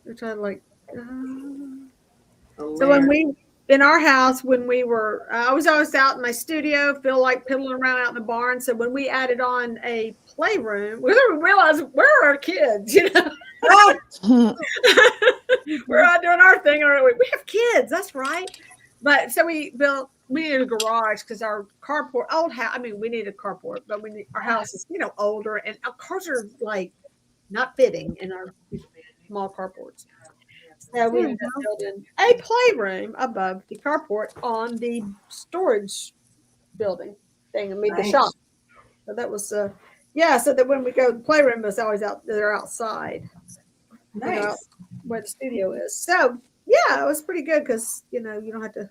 [SPEAKER 1] Which I like. So when we in our house, when we were, I was always out in my studio, feel like piddling around out in the barn. So when we added on a playroom, we realized where are our kids? We're out doing our thing. We have kids, that's right. But so we needed a garage because our carport, old house. I mean, we need a carport, but our house is older, and our cars are like not fitting in our small carports. So we ended up building a playroom above the carport on the storage building thing and made the shop. So that was so that when we go, the playroom is always out there outside.
[SPEAKER 8] Nice.
[SPEAKER 1] Where the studio is. So yeah, it was pretty good because you don't have to.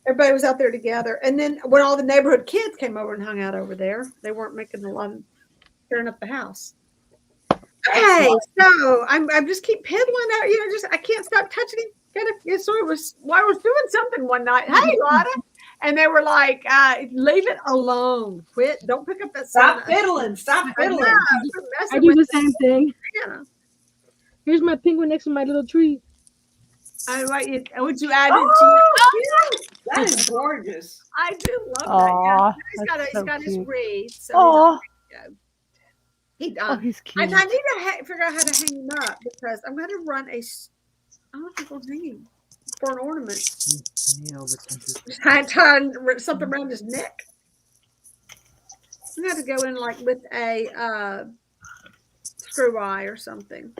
[SPEAKER 1] Everybody was out there together, and then when all the neighborhood kids came over and hung out over there, they weren't making a lot of tearing up the house. Okay, so I'm just keep piddling out. I can't stop touching him. So I was doing something one night. Hey, Lotta. And they were like, leave it alone. Quit. Don't pick up that.
[SPEAKER 8] Stop fiddling. Stop fiddling.
[SPEAKER 2] I do the same thing. Yeah. Here's my penguin next to my little tree.
[SPEAKER 1] Would you add it
[SPEAKER 8] to that is gorgeous.
[SPEAKER 1] I do love that. Yeah. He's got his wreath. So he's cute. And I need to figure out how to hang him up because I'm going to run I don't think I'll hang him for an ornament. Tie something around his neck. I'm going to have to go in like with a screw eye or something.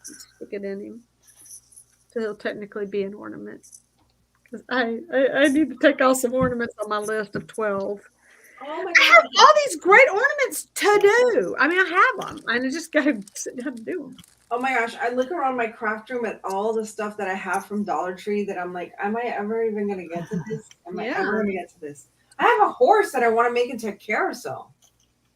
[SPEAKER 1] Stick it in him. So he'll technically be an ornament. Because I need to take off some ornaments on my list of 12.
[SPEAKER 8] Oh my God.
[SPEAKER 1] I have all these great ornaments to do. I mean, I have them. I just got to sit down and do them.
[SPEAKER 8] Oh my gosh. I look around my craft room at all the stuff that I have from Dollar Tree that I'm like, am I ever even going to get to this? Am I ever going to get to this? I have a horse that I want to make into a carousel.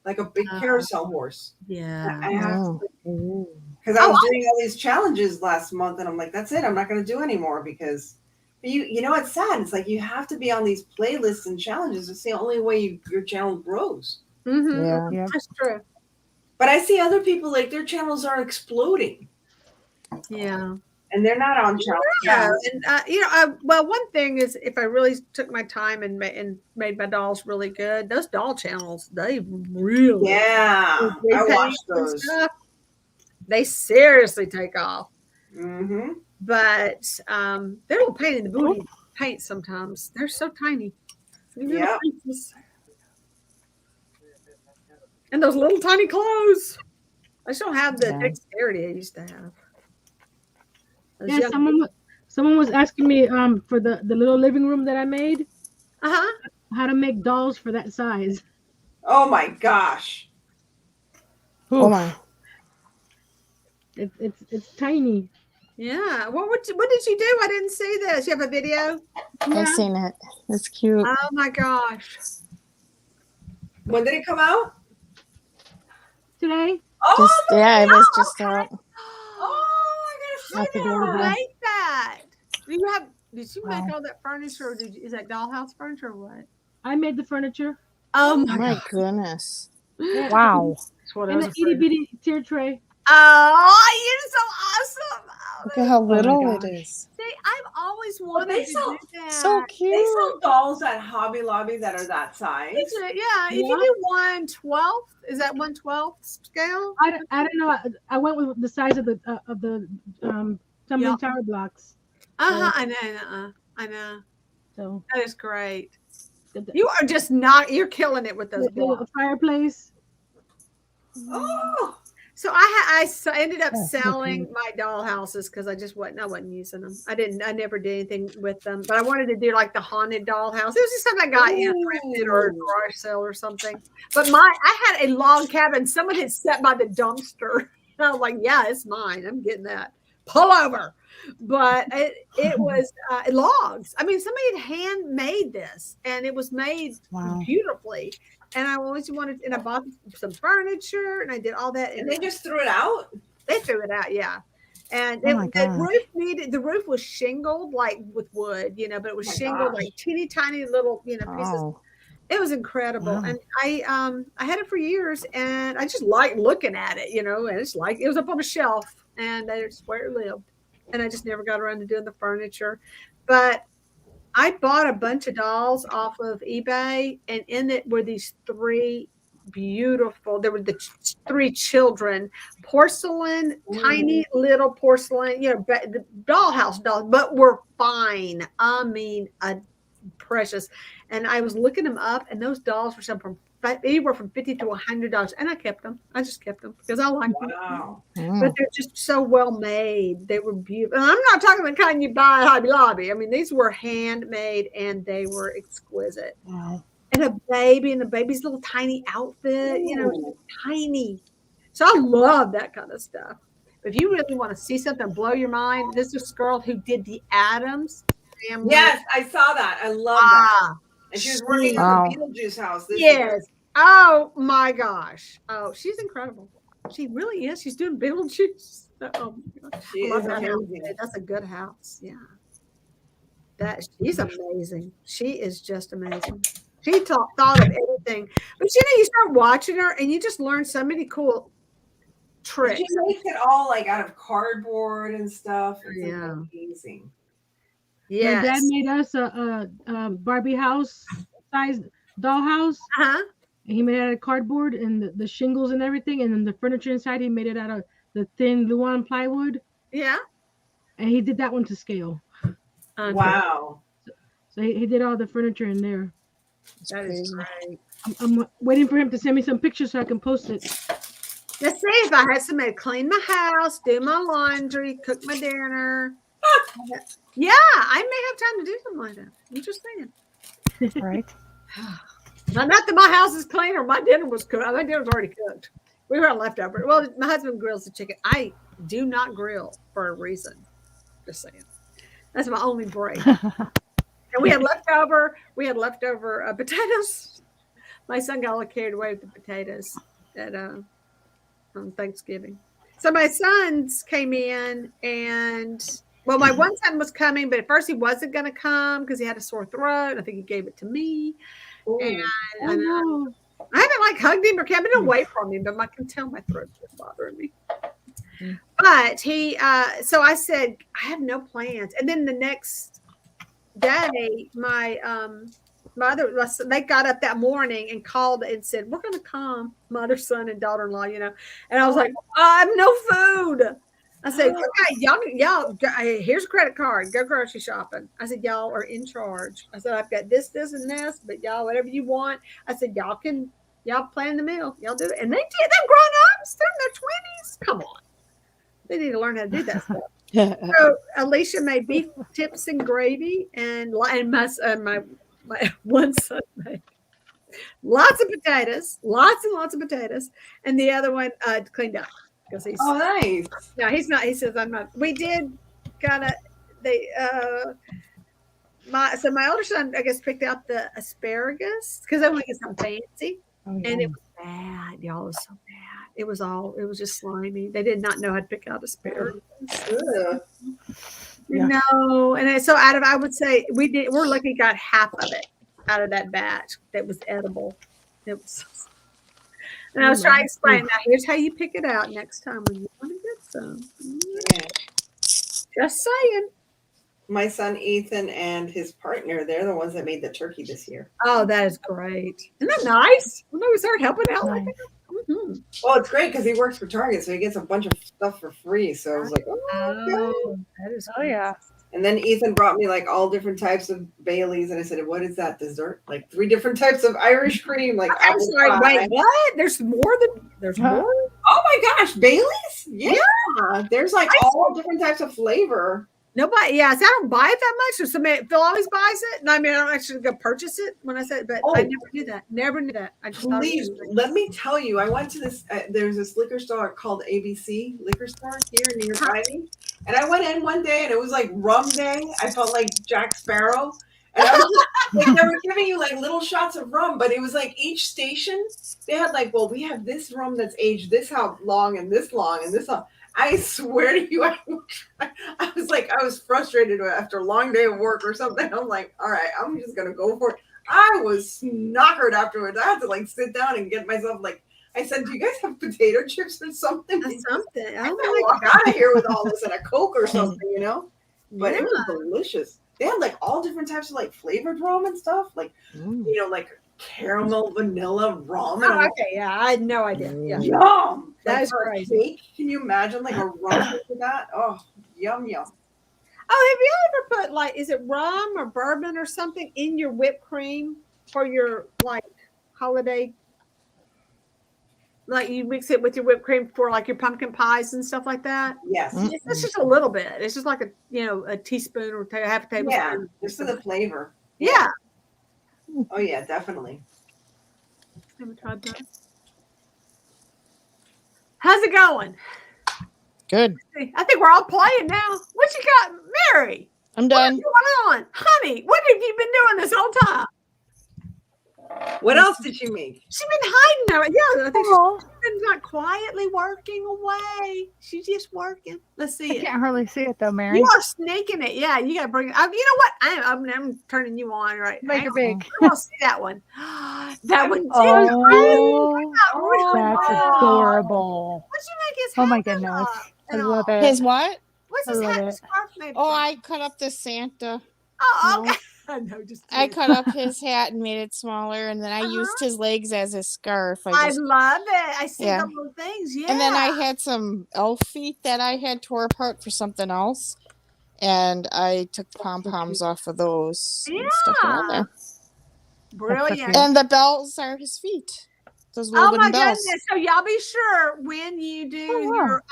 [SPEAKER 8] Like a big carousel horse.
[SPEAKER 1] Yeah.
[SPEAKER 8] I have to. Because I was doing all these challenges last month and I'm like, that's it. I'm not going to do anymore because it's sad. It's like you have to be on these playlists and challenges. It's the only way your channel grows.
[SPEAKER 1] Mm-hmm. Yeah, that's true.
[SPEAKER 8] But I see other people like their channels are exploding.
[SPEAKER 1] Yeah.
[SPEAKER 8] And they're not on challenge.
[SPEAKER 1] Yeah. And one thing is if I really took my time and made my dolls really good, those doll channels, they really
[SPEAKER 8] I watched those.
[SPEAKER 1] They seriously take off.
[SPEAKER 8] Mm-hmm.
[SPEAKER 1] But they're a little pain in the booty to paint sometimes. They're so tiny. Yeah. And those little tiny clothes. I just don't have the dexterity I used to have.
[SPEAKER 2] Yeah, someone was asking me for the little living room that I made. How to make dolls for that size.
[SPEAKER 8] Oh my gosh.
[SPEAKER 6] Oh my.
[SPEAKER 2] It's tiny.
[SPEAKER 1] Yeah. What did you do? I didn't see this. You have a video?
[SPEAKER 6] I've seen it. It's cute.
[SPEAKER 1] Oh my gosh.
[SPEAKER 8] When did it come out?
[SPEAKER 2] Today.
[SPEAKER 6] It was just out.
[SPEAKER 1] Oh, I gotta see that. I like that. Did you make all that furniture, or is that dollhouse furniture or what?
[SPEAKER 2] I made the furniture.
[SPEAKER 1] Oh
[SPEAKER 6] My goodness.
[SPEAKER 2] Yeah.
[SPEAKER 4] Wow.
[SPEAKER 1] That's what I
[SPEAKER 2] And
[SPEAKER 1] was
[SPEAKER 2] the
[SPEAKER 1] afraid
[SPEAKER 2] itty
[SPEAKER 1] of.
[SPEAKER 2] bitty tier tray.
[SPEAKER 1] Oh, you're so awesome! Oh,
[SPEAKER 6] Look at how little
[SPEAKER 2] gosh.
[SPEAKER 6] it is.
[SPEAKER 1] see, I've always
[SPEAKER 8] Well,
[SPEAKER 1] wanted
[SPEAKER 8] they
[SPEAKER 1] to
[SPEAKER 8] sell
[SPEAKER 1] do that.
[SPEAKER 6] So cute.
[SPEAKER 8] They sell dolls at Hobby Lobby that are that size.
[SPEAKER 1] Yeah, if you do 1/12, is that 1/12 scale?
[SPEAKER 2] I don't know. I went with the size of the tumbling
[SPEAKER 1] Yeah.
[SPEAKER 2] tower blocks.
[SPEAKER 1] I know.
[SPEAKER 2] So
[SPEAKER 1] That is great.
[SPEAKER 2] the
[SPEAKER 1] You are just you're killing it with those blocks.
[SPEAKER 2] fireplace.
[SPEAKER 8] Oh,
[SPEAKER 1] So I ended up
[SPEAKER 4] Oh,
[SPEAKER 1] selling my dollhouses because I wasn't using them. I never did anything with them, but I wanted to do like the haunted dollhouse. It was just something I got, thrifted or a garage sale or something. But I had a log cabin. Someone had sat by the dumpster. And I was like, yeah, it's mine. I'm getting that. Pull over. But it was logs. I mean, somebody had handmade this, and it was made beautifully. And I always wanted, and I bought some furniture, and I did all that.
[SPEAKER 8] and they just threw it out.
[SPEAKER 1] They threw it out, yeah. And the roof was shingled like with wood, but it was shingled like teeny tiny little, pieces.
[SPEAKER 6] Oh.
[SPEAKER 1] It was incredible. And I had it for years, and I just liked looking at it, and it's like it was up on a shelf, and that's where it lived. And I just never got around to doing the furniture. But I bought a bunch of dolls off of eBay, and in it were these three beautiful. There were the three children, porcelain, tiny little porcelain, the dollhouse dolls, but were fine. I mean, precious. And I was looking them up, and those dolls were some from anywhere from $50 to $100, and I kept them. I just kept them because I like them.
[SPEAKER 8] Wow.
[SPEAKER 1] But they're just so well made. They were beautiful. And I'm not talking about the kind you buy at Hobby Lobby. I mean, these were handmade, and they were exquisite.
[SPEAKER 6] Wow.
[SPEAKER 1] And a baby, and the baby's little tiny outfit, tiny. So I love that kind of stuff. If you really want to see something blow your mind, this is a girl who did the Addams family.
[SPEAKER 8] Yes, I saw that. I love that. And she was working at the Beetlejuice house.
[SPEAKER 1] Yes. Oh my gosh. Oh, she's incredible. She really is. She's doing Beetlejuice. Oh my gosh.
[SPEAKER 8] She is amazing.
[SPEAKER 1] That's a good house. Yeah. She's amazing. She is just amazing. She thought of everything. But you start watching her, and you just learn so many cool tricks.
[SPEAKER 8] She makes it all like out of cardboard and stuff. It's amazing.
[SPEAKER 1] Yes.
[SPEAKER 2] My dad made us a Barbie house size dollhouse. And he made it out of cardboard and the shingles and everything, and then the furniture inside he made it out of the thin Luan plywood.
[SPEAKER 1] Yeah.
[SPEAKER 2] And he did that one to scale.
[SPEAKER 8] Wow.
[SPEAKER 2] So he did all the furniture in there.
[SPEAKER 1] That is great.
[SPEAKER 2] I'm waiting for him to send me some pictures so I can post it.
[SPEAKER 1] Let's see if I had somebody clean my house, do my laundry, cook my dinner. Yeah, I may have time to do something like that. I'm just saying.
[SPEAKER 4] Right.
[SPEAKER 1] Not that my house is clean or my dinner was cooked. My dinner was already cooked. We were on leftover. Well, my husband grills the chicken. I do not grill for a reason. Just saying. That's my only break. And we had leftover potatoes. My son got all carried away with the potatoes on Thanksgiving. So my sons came in, and my one son was coming, but at first he wasn't going to come because he had a sore throat. I think he gave it to me. Ooh. And I haven't hugged him or been away from him, but I can tell my throat was bothering me. But so I said, I have no plans. And then the next day, my mother, they got up that morning and called and said, we're going to come, mother, son, and daughter-in-law, And I was like, I have no food. I said, okay, y'all, here's a credit card. Go grocery shopping. I said, y'all are in charge. I said, I've got this, and this, but y'all, whatever you want. I said, y'all plan the meal. Y'all do it. And they did. They're grown-ups. They're in their 20s. Come on. They need to learn how to do that stuff. So Alicia made beef tips and gravy, and my one son made lots of potatoes, lots and lots of potatoes, and the other one cleaned up. He's,
[SPEAKER 8] nice.
[SPEAKER 1] No, he's not. He says, I'm not. We did kind of, my older son, I guess, picked out the asparagus because I want to get something fancy. And it was bad, y'all. It was so bad. It was just slimy. They did not know how to pick out asparagus. No, and so I would say we're lucky got half of it out of that batch that was edible. It was, and I was trying to explain that. Here's how you pick it out next time when you want to get some.
[SPEAKER 8] Yeah.
[SPEAKER 1] Just saying.
[SPEAKER 8] My son Ethan and his partner, they're the ones that made the turkey this year.
[SPEAKER 1] Oh, that is great. Isn't that nice? When we start helping out like that. Mm-hmm.
[SPEAKER 8] Well, it's great because he works for Target, so he gets a bunch of stuff for free. So I was like, oh,
[SPEAKER 1] that is
[SPEAKER 4] Oh yeah.
[SPEAKER 8] And then Ethan brought me like all different types of Baileys, and I said, "What is that dessert? Like 3 different types of Irish cream? Like
[SPEAKER 1] I'm sorry, wait, what? There's more.
[SPEAKER 8] Oh my gosh, Baileys? Yeah, there's like all different types of flavor.
[SPEAKER 1] Nobody, so I don't buy it that much. Or somebody, Phil always buys it, and I mean, I don't actually go purchase it when I said, but I never knew that. Never knew that. I just
[SPEAKER 8] Please let me tell you. I went to this. There's this liquor store called ABC Liquor Store here nearby me, and I went in one day, and it was like rum day. I felt like Jack Sparrow, and I was just, like they were giving you like little shots of rum, but it was like each station they had like, well, we have this rum that's aged this how long and this long and this long. I swear to you, I was frustrated after a long day of work or something. I'm like, all right, I'm just gonna go for it. I was knockered afterwards. I had to like sit down and get myself like. I said, do you guys have potato chips or something?
[SPEAKER 1] Something.
[SPEAKER 8] I walk out of here with all this and a Coke or something, you know. But it was delicious. They had like all different types of like flavored rum and stuff, like you know, like caramel, vanilla, rum.
[SPEAKER 1] Oh, okay, yeah, I had no idea. Yeah,
[SPEAKER 8] yum.
[SPEAKER 1] That is crazy.
[SPEAKER 8] Cake. Can you imagine like a rum with that? Oh, yum yum.
[SPEAKER 1] Oh, have you ever put like, is it rum or bourbon or something in your whipped cream for your like holiday? Like you mix it with your whipped cream for like your pumpkin pies and stuff like that?
[SPEAKER 8] Yes.
[SPEAKER 1] It's just a little bit. It's just like a teaspoon or half a tablespoon.
[SPEAKER 8] Yeah, just for the flavor.
[SPEAKER 1] Yeah.
[SPEAKER 8] Oh yeah, definitely.
[SPEAKER 1] Haven't tried that. How's it going?
[SPEAKER 6] Good.
[SPEAKER 1] I think we're all playing now. What you got, Mary?
[SPEAKER 6] I'm done.
[SPEAKER 1] What's going on? Honey, what have you been doing this whole time?
[SPEAKER 8] What else did you make?
[SPEAKER 1] She's been hiding. Yeah, I think she's been like quietly working away. She's just working. Let's see
[SPEAKER 4] I
[SPEAKER 1] it.
[SPEAKER 4] can't hardly see it though, Mary.
[SPEAKER 1] You are sneaking it. Yeah, you gotta bring it. You know what? I'm turning you on right.
[SPEAKER 4] Make it big.
[SPEAKER 1] I want to see that one. That one too.
[SPEAKER 4] Oh, that's adorable.
[SPEAKER 1] What'd you make his
[SPEAKER 4] Oh my
[SPEAKER 1] hat
[SPEAKER 4] goodness.
[SPEAKER 1] up
[SPEAKER 4] I
[SPEAKER 1] and
[SPEAKER 4] love
[SPEAKER 1] all?
[SPEAKER 4] it.
[SPEAKER 6] His what?
[SPEAKER 1] What's
[SPEAKER 4] I
[SPEAKER 1] his
[SPEAKER 4] love
[SPEAKER 1] hat
[SPEAKER 4] it.
[SPEAKER 1] and scarf made
[SPEAKER 6] Oh,
[SPEAKER 1] from?
[SPEAKER 6] I cut up the Santa.
[SPEAKER 1] Oh,
[SPEAKER 6] No.
[SPEAKER 1] okay. No, just
[SPEAKER 6] I
[SPEAKER 1] kidding.
[SPEAKER 6] cut up his hat and made it smaller, and then I used his legs as a scarf.
[SPEAKER 1] I love it. I see
[SPEAKER 6] Yeah.
[SPEAKER 1] the little things. Yeah.
[SPEAKER 6] And then I had some elf feet that I had tore apart for something else, and I took pom-poms off of those and stuck it on there.
[SPEAKER 1] Brilliant.
[SPEAKER 6] And the bells are his feet. Those little
[SPEAKER 1] Oh my
[SPEAKER 6] wooden bells.
[SPEAKER 1] goodness. So y'all be sure when you do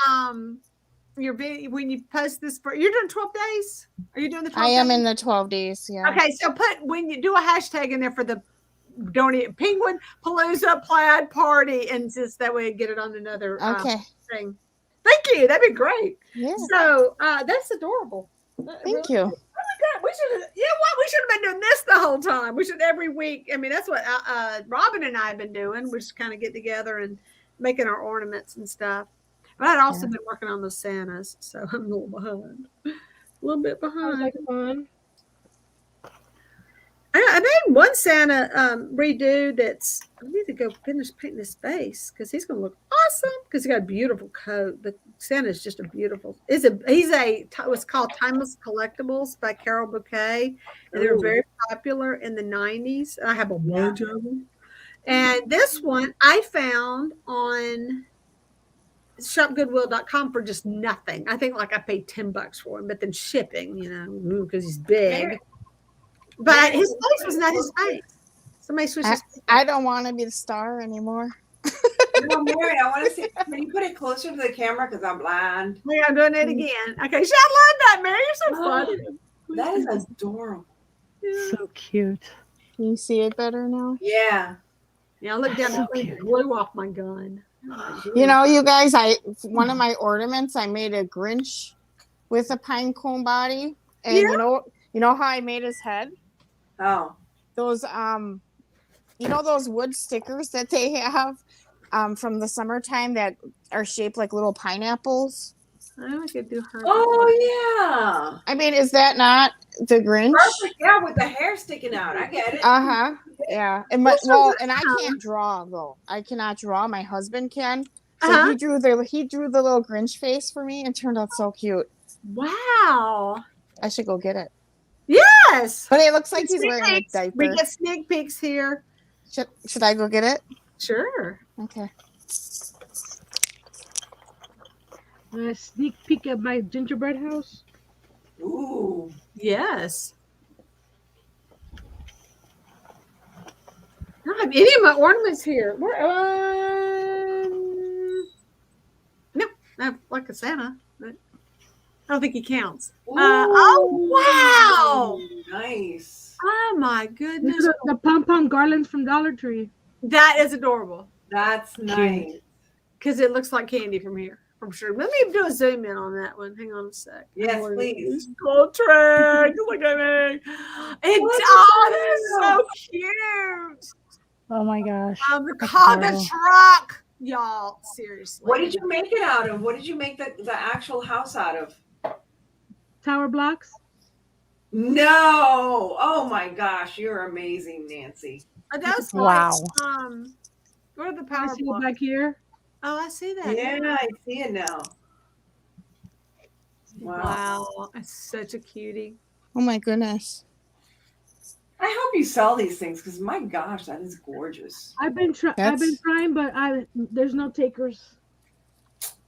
[SPEAKER 1] your video, when you post this you're doing 12 days? Are you doing the 12
[SPEAKER 6] I
[SPEAKER 1] days?
[SPEAKER 6] am in the 12 days, yeah.
[SPEAKER 1] Okay, so when you do a hashtag in there for the Penguin Palooza Plaid Party, and just that way get it on another thing. Thank you. That'd be great.
[SPEAKER 6] Yeah.
[SPEAKER 1] So that's adorable.
[SPEAKER 6] Thank you.
[SPEAKER 1] Oh my God, we should. You know what? We should have been doing this the whole time. We should every week. I mean, that's what Robin and I have been doing. We just kind of get together and making our ornaments and stuff. But I'd also been working on those Santas, so I'm a little behind. A little bit behind.
[SPEAKER 2] Like fun.
[SPEAKER 1] I made one Santa redo that's, I need to go finish painting his face because he's going to look awesome because he got a beautiful coat. But Santa's just a beautiful, what's called Timeless Collectibles by Carol Bouquet. And they were very popular in the 90s. I have a bunch of them. And this one I found on shopgoodwill.com for just nothing. I think like I paid $10 for him, but then shipping, because he's big. But his face was not his face. Somebody switched his face.
[SPEAKER 6] I don't want to be the star anymore.
[SPEAKER 8] No, Mary, I want to see. Can you put it closer to the camera because I'm blind?
[SPEAKER 1] Yeah, I'm doing it again. Okay, I love that, Mary. You're so funny.
[SPEAKER 8] That is adorable.
[SPEAKER 4] So cute.
[SPEAKER 6] Can you see it better now?
[SPEAKER 8] Yeah.
[SPEAKER 1] Yeah, I looked down and blew off my gun.
[SPEAKER 6] You know, you guys, one of my ornaments, I made a Grinch with a pine cone body. And you know how I made his head?
[SPEAKER 8] Oh.
[SPEAKER 6] Those those wood stickers that they have from the summertime that are shaped like little pineapples?
[SPEAKER 1] I could do her.
[SPEAKER 8] Oh
[SPEAKER 6] I mean, is that not the Grinch?
[SPEAKER 8] Perfect. Yeah, with the hair sticking out. I get it.
[SPEAKER 6] Yeah. And and I can't draw though. I cannot draw. My husband can. So he drew the little Grinch face for me and turned out so cute.
[SPEAKER 1] Wow.
[SPEAKER 6] I should go get it.
[SPEAKER 1] Yes.
[SPEAKER 6] But it looks like he's wearing a diaper.
[SPEAKER 1] We get sneak peeks here.
[SPEAKER 6] Should I go get it?
[SPEAKER 1] Sure.
[SPEAKER 6] Okay.
[SPEAKER 2] A sneak peek at my gingerbread house.
[SPEAKER 8] Ooh.
[SPEAKER 1] Yes. I don't have any of my ornaments here. No, I have like a Santa. But I don't think he counts. Oh, wow.
[SPEAKER 8] Nice.
[SPEAKER 1] Oh, my goodness.
[SPEAKER 2] The pom-pom garlands from Dollar Tree.
[SPEAKER 1] That is adorable.
[SPEAKER 8] That's nice.
[SPEAKER 1] Because it looks like candy from here. From sure. Let me do a zoom in on that one. Hang on a sec.
[SPEAKER 8] Yes, please.
[SPEAKER 1] Gold track. Look at me. That is so cute.
[SPEAKER 4] Oh my gosh.
[SPEAKER 1] The truck. Y'all, seriously.
[SPEAKER 8] What did you make it out of? What did you make the actual house out of?
[SPEAKER 2] Tower blocks.
[SPEAKER 8] No. Oh my gosh, you're amazing, Nancy.
[SPEAKER 1] That's
[SPEAKER 4] wow.
[SPEAKER 1] What are the power
[SPEAKER 2] I see
[SPEAKER 1] blocks?
[SPEAKER 2] it back here.
[SPEAKER 1] Oh, I see that.
[SPEAKER 8] Yeah, I see it now.
[SPEAKER 1] Wow. That's such a cutie.
[SPEAKER 6] Oh my goodness.
[SPEAKER 8] I hope you sell these things because my gosh, that is gorgeous.
[SPEAKER 2] I've been trying, but there's no takers.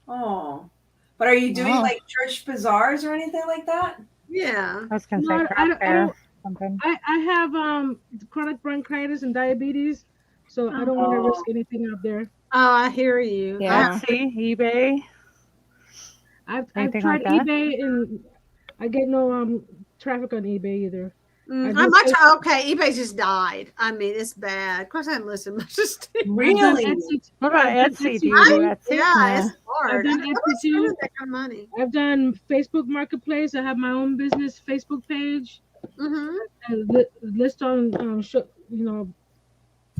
[SPEAKER 8] Oh, but are you doing like church bazaars or anything like that?
[SPEAKER 1] Yeah,
[SPEAKER 4] I was gonna say craft fair. Something.
[SPEAKER 2] I have chronic bronchitis and diabetes, so I don't want to risk anything out there.
[SPEAKER 1] Oh, I hear you.
[SPEAKER 6] Yeah.
[SPEAKER 4] Etsy, eBay.
[SPEAKER 2] I've tried eBay and I get no traffic on eBay either.
[SPEAKER 1] eBay just died. I mean, it's bad. Of course, I haven't listened much to Steve.
[SPEAKER 8] Really?
[SPEAKER 4] What about Etsy? Do you do Etsy?
[SPEAKER 1] Yeah, it's hard.
[SPEAKER 2] I've done Etsy too.
[SPEAKER 1] That kind of money.
[SPEAKER 2] I've done Facebook Marketplace. I have my own business Facebook page. List on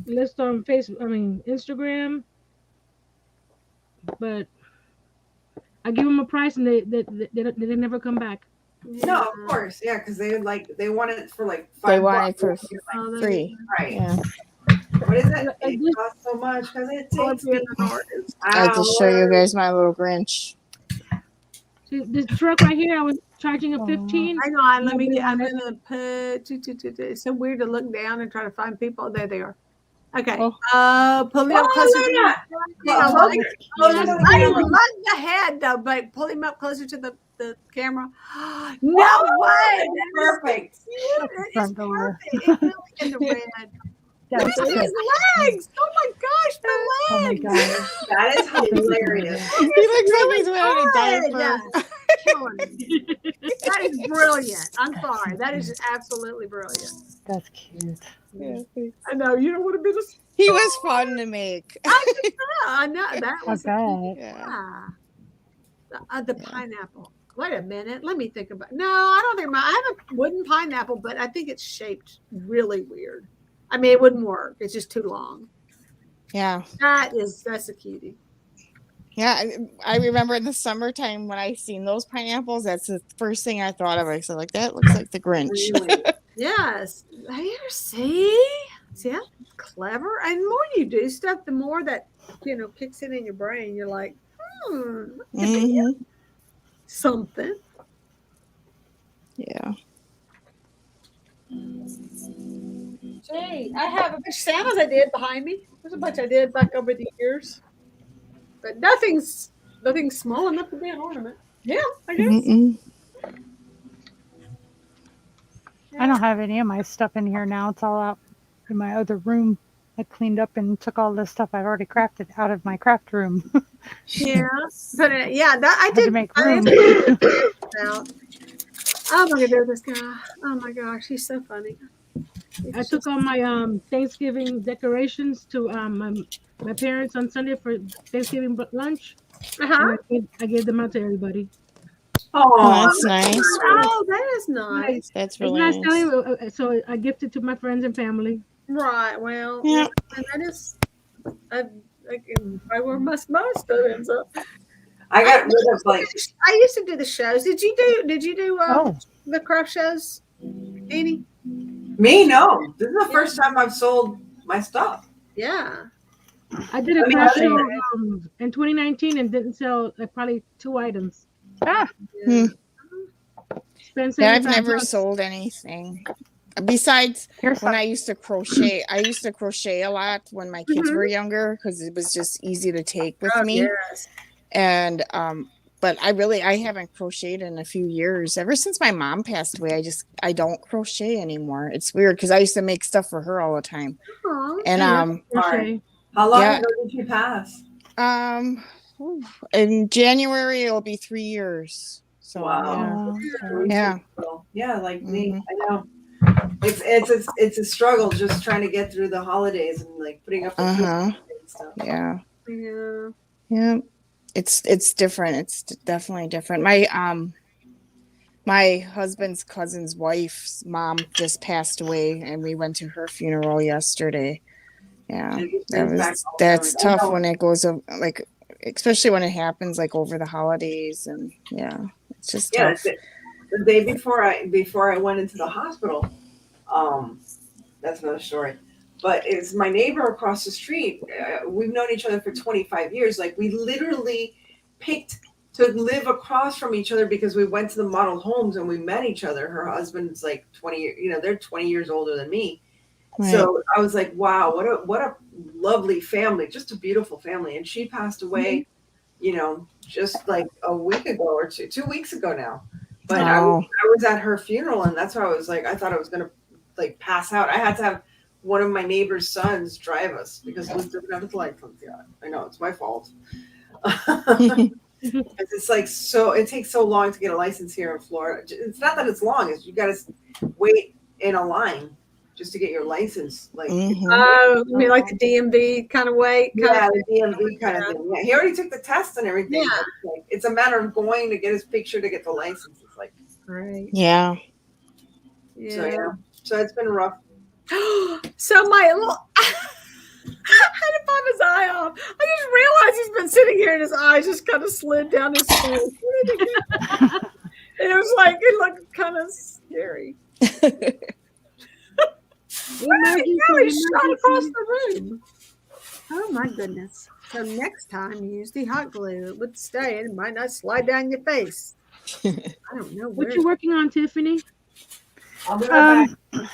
[SPEAKER 2] list on Facebook. I mean Instagram. But I give them a price and they never come back.
[SPEAKER 8] No, of course, yeah, because they want it for like $5.
[SPEAKER 6] They want it for free.
[SPEAKER 8] Right.
[SPEAKER 6] Yeah.
[SPEAKER 8] What is it? It costs so much because it takes me.
[SPEAKER 6] I'll just show you guys my little Grinch.
[SPEAKER 2] See, this truck right here, I was charging a 15.
[SPEAKER 1] Hang on, let me get. I'm gonna put. It's so weird to look down and try to find people. There they are. Okay. Pull me up closer. I didn't love the head though, but pull him up closer to the camera. No way!
[SPEAKER 8] Perfect.
[SPEAKER 1] It's perfect. It's really in the red. Look at his legs! Oh my gosh, the legs!
[SPEAKER 4] Oh my gosh.
[SPEAKER 8] That is hilarious.
[SPEAKER 6] He looks like he's wearing a diaper.
[SPEAKER 1] Killing me. That is brilliant. I'm sorry. That is absolutely brilliant.
[SPEAKER 4] That's cute.
[SPEAKER 6] Yeah.
[SPEAKER 1] I know you don't want to be the.
[SPEAKER 6] He was fun to make.
[SPEAKER 1] I know that was.
[SPEAKER 6] Yeah.
[SPEAKER 1] The pineapple. Wait a minute. Let me think about. No, I don't think I have a wooden pineapple, but I think it's shaped really weird. I mean, it wouldn't work. It's just too long.
[SPEAKER 6] Yeah.
[SPEAKER 1] That's a cutie.
[SPEAKER 6] Yeah, I remember in the summertime when I seen those pineapples. That's the first thing I thought of. I said, like, that looks like the Grinch.
[SPEAKER 1] Really? Yes. See, that's clever. And the more you do stuff, the more that kicks in your brain. You're like, something.
[SPEAKER 6] Yeah.
[SPEAKER 1] Gee, I have a bunch of Santas I did behind me. There's a bunch I did back over the years. But nothing's small enough to be an ornament. Yeah, I guess.
[SPEAKER 4] I don't have any of my stuff in here now. It's all out in my other room. I cleaned up and took all this stuff I've already crafted out of my craft room.
[SPEAKER 1] Yeah, but that I did
[SPEAKER 4] to make room.
[SPEAKER 1] Oh my goodness, this guy! Oh my gosh, he's so funny.
[SPEAKER 2] I took all my Thanksgiving decorations to my parents on Sunday for Thanksgiving lunch. I gave them out to everybody.
[SPEAKER 6] Oh, that's nice.
[SPEAKER 1] Oh, that is nice.
[SPEAKER 6] That's really nice.
[SPEAKER 2] So I gifted to my friends and family.
[SPEAKER 1] Right. Well,
[SPEAKER 6] yeah.
[SPEAKER 1] And that is, I wear most of it. So.
[SPEAKER 8] I got rid of like.
[SPEAKER 1] I used to do the shows. Did you do the craft shows, Annie?
[SPEAKER 8] Me? No. This is the first time I've sold my stuff.
[SPEAKER 1] Yeah.
[SPEAKER 2] I did a craft show in 2019 and didn't sell probably 2 items.
[SPEAKER 4] Ah.
[SPEAKER 6] Yeah, I've never sold anything. Besides when I used to crochet. I used to crochet a lot when my kids were younger because it was just easy to take with me. Yes. And but I haven't crocheted in a few years. Ever since my mom passed away, I don't crochet anymore. It's weird because I used to make stuff for her all the time.
[SPEAKER 1] Aww.
[SPEAKER 6] And
[SPEAKER 8] how long ago did you pass?
[SPEAKER 6] In January it'll be 3 years. So
[SPEAKER 8] wow. Yeah, like me. I know. It's a struggle just trying to get through the holidays and like putting up with and stuff.
[SPEAKER 6] Yeah.
[SPEAKER 1] Yeah.
[SPEAKER 6] Yeah. It's different. It's definitely different. My husband's cousin's wife's mom just passed away and we went to her funeral yesterday. Yeah. That's tough when it goes like, especially when it happens like over the holidays, and it's just tough.
[SPEAKER 8] The day before I went into the hospital, that's another story. But it's my neighbor across the street. We've known each other for 25 years. Like we literally picked to live across from each other because we went to the model homes and we met each other. Her husband's like 20, they're 20 years older than me. Right. So I was like, wow, what a lovely family, just a beautiful family. And she passed away, just like a week ago or 2 weeks ago now. But I was at her funeral, and that's why I was like, I thought I was gonna like pass out. I had to have one of my neighbor's sons drive us because Luke didn't have his license yet. I know it's my fault. It's like it takes so long to get a license here in Florida. It's not that it's long; it's you got to wait in a line just to get your license. Like,
[SPEAKER 1] you mean like the DMV kind of wait?
[SPEAKER 8] The DMV kind of thing. Yeah, he already took the test and everything. Yeah. It's a matter of going to get his picture to get the license. It's like,
[SPEAKER 1] right.
[SPEAKER 6] Yeah.
[SPEAKER 8] So it's been rough.
[SPEAKER 1] So my little, I had to pop his eye off. I just realized he's been sitting here and his eyes just kind of slid down his face. And it was like, it looked kind of scary. He shot across the room. Oh my goodness. So next time use the hot glue. It would stay and it might not slide down your face. I don't know.
[SPEAKER 2] What you working on, Tiffany?
[SPEAKER 8] I'll be right
[SPEAKER 4] back.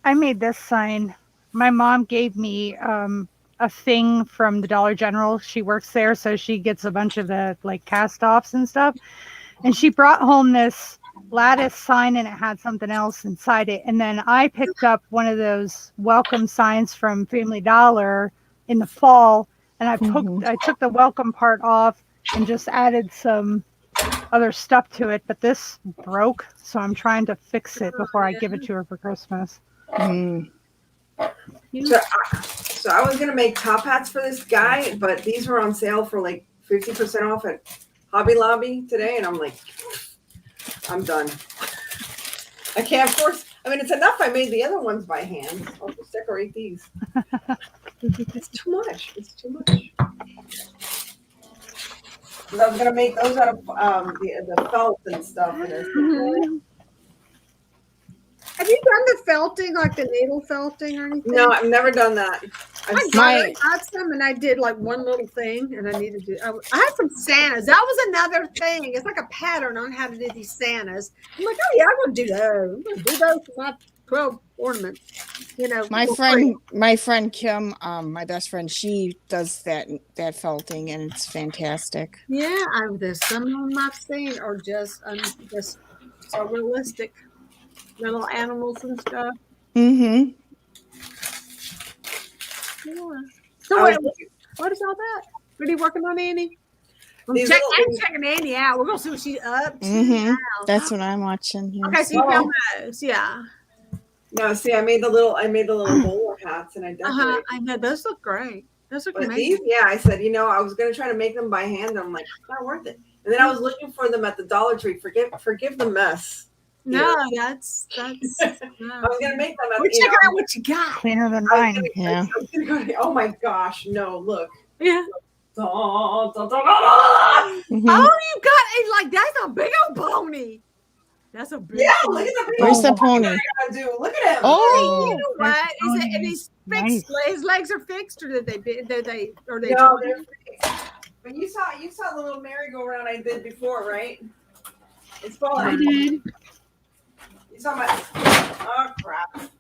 [SPEAKER 4] I made this sign. My mom gave me a thing from the Dollar General. She works there, so she gets a bunch of the like cast offs and stuff. And she brought home this lattice sign, and it had something else inside it. And then I picked up one of those welcome signs from Family Dollar in the fall, and I took the welcome part off and just added some other stuff to it. But this broke, so I'm trying to fix it before I give it to her for Christmas.
[SPEAKER 8] So I was gonna make top hats for this guy, but these were on sale for like 50% off at Hobby Lobby today, and I'm like, I'm done. I can't force. I mean, it's enough I made the other ones by hand. I'll just decorate these. It's too much. It's too much. I was gonna make those out of the felt and stuff.
[SPEAKER 1] Have you done the felting, like the needle felting or anything?
[SPEAKER 8] No, I've never done that.
[SPEAKER 1] I got some, and I did like one little thing, and I needed to. I had some Santas. That was another thing. It's like a pattern on how to do these Santas. I'm like, oh yeah, I'm gonna do those. I'm gonna do those for my 12 ornaments.
[SPEAKER 6] My friend Kim, my best friend, she does that felting, and it's fantastic.
[SPEAKER 1] Yeah, there's some of them I've seen are just so realistic. Little animals and stuff.
[SPEAKER 6] Mm-hmm.
[SPEAKER 1] Yeah. So what is all that? What are you working on, Annie? I'm checking Annie out. We're gonna see what she's up to.
[SPEAKER 6] Mm-hmm. That's what I'm watching here.
[SPEAKER 1] Okay, so you found those, yeah.
[SPEAKER 8] No, see, I made the little bowler hats, and I decorated.
[SPEAKER 1] I know those look great. Those look amazing.
[SPEAKER 8] These, I said, I was gonna try to make them by hand. And I'm like, it's not worth it. And then I was looking for them at the Dollar Tree. Forgive the mess.
[SPEAKER 1] No, that's no.
[SPEAKER 8] I was gonna make them.
[SPEAKER 1] We're checking out what you got.
[SPEAKER 4] Cleaner than mine.
[SPEAKER 6] Yeah.
[SPEAKER 8] Oh my gosh! No, look.
[SPEAKER 1] Yeah. you got a that's a big old pony. That's a big.
[SPEAKER 8] Yeah, look at the big
[SPEAKER 6] Where's the
[SPEAKER 8] old
[SPEAKER 6] pony?
[SPEAKER 8] I gotta do. Look at him.
[SPEAKER 6] Oh,
[SPEAKER 1] You know what? Is it? And he's fixed.
[SPEAKER 4] Nice.
[SPEAKER 1] His legs are fixed, or did they? Or they?
[SPEAKER 8] No, they're fixed. But you saw the little merry-go-round I did before, right? It's falling.
[SPEAKER 2] I did.
[SPEAKER 8] You saw my. Oh crap!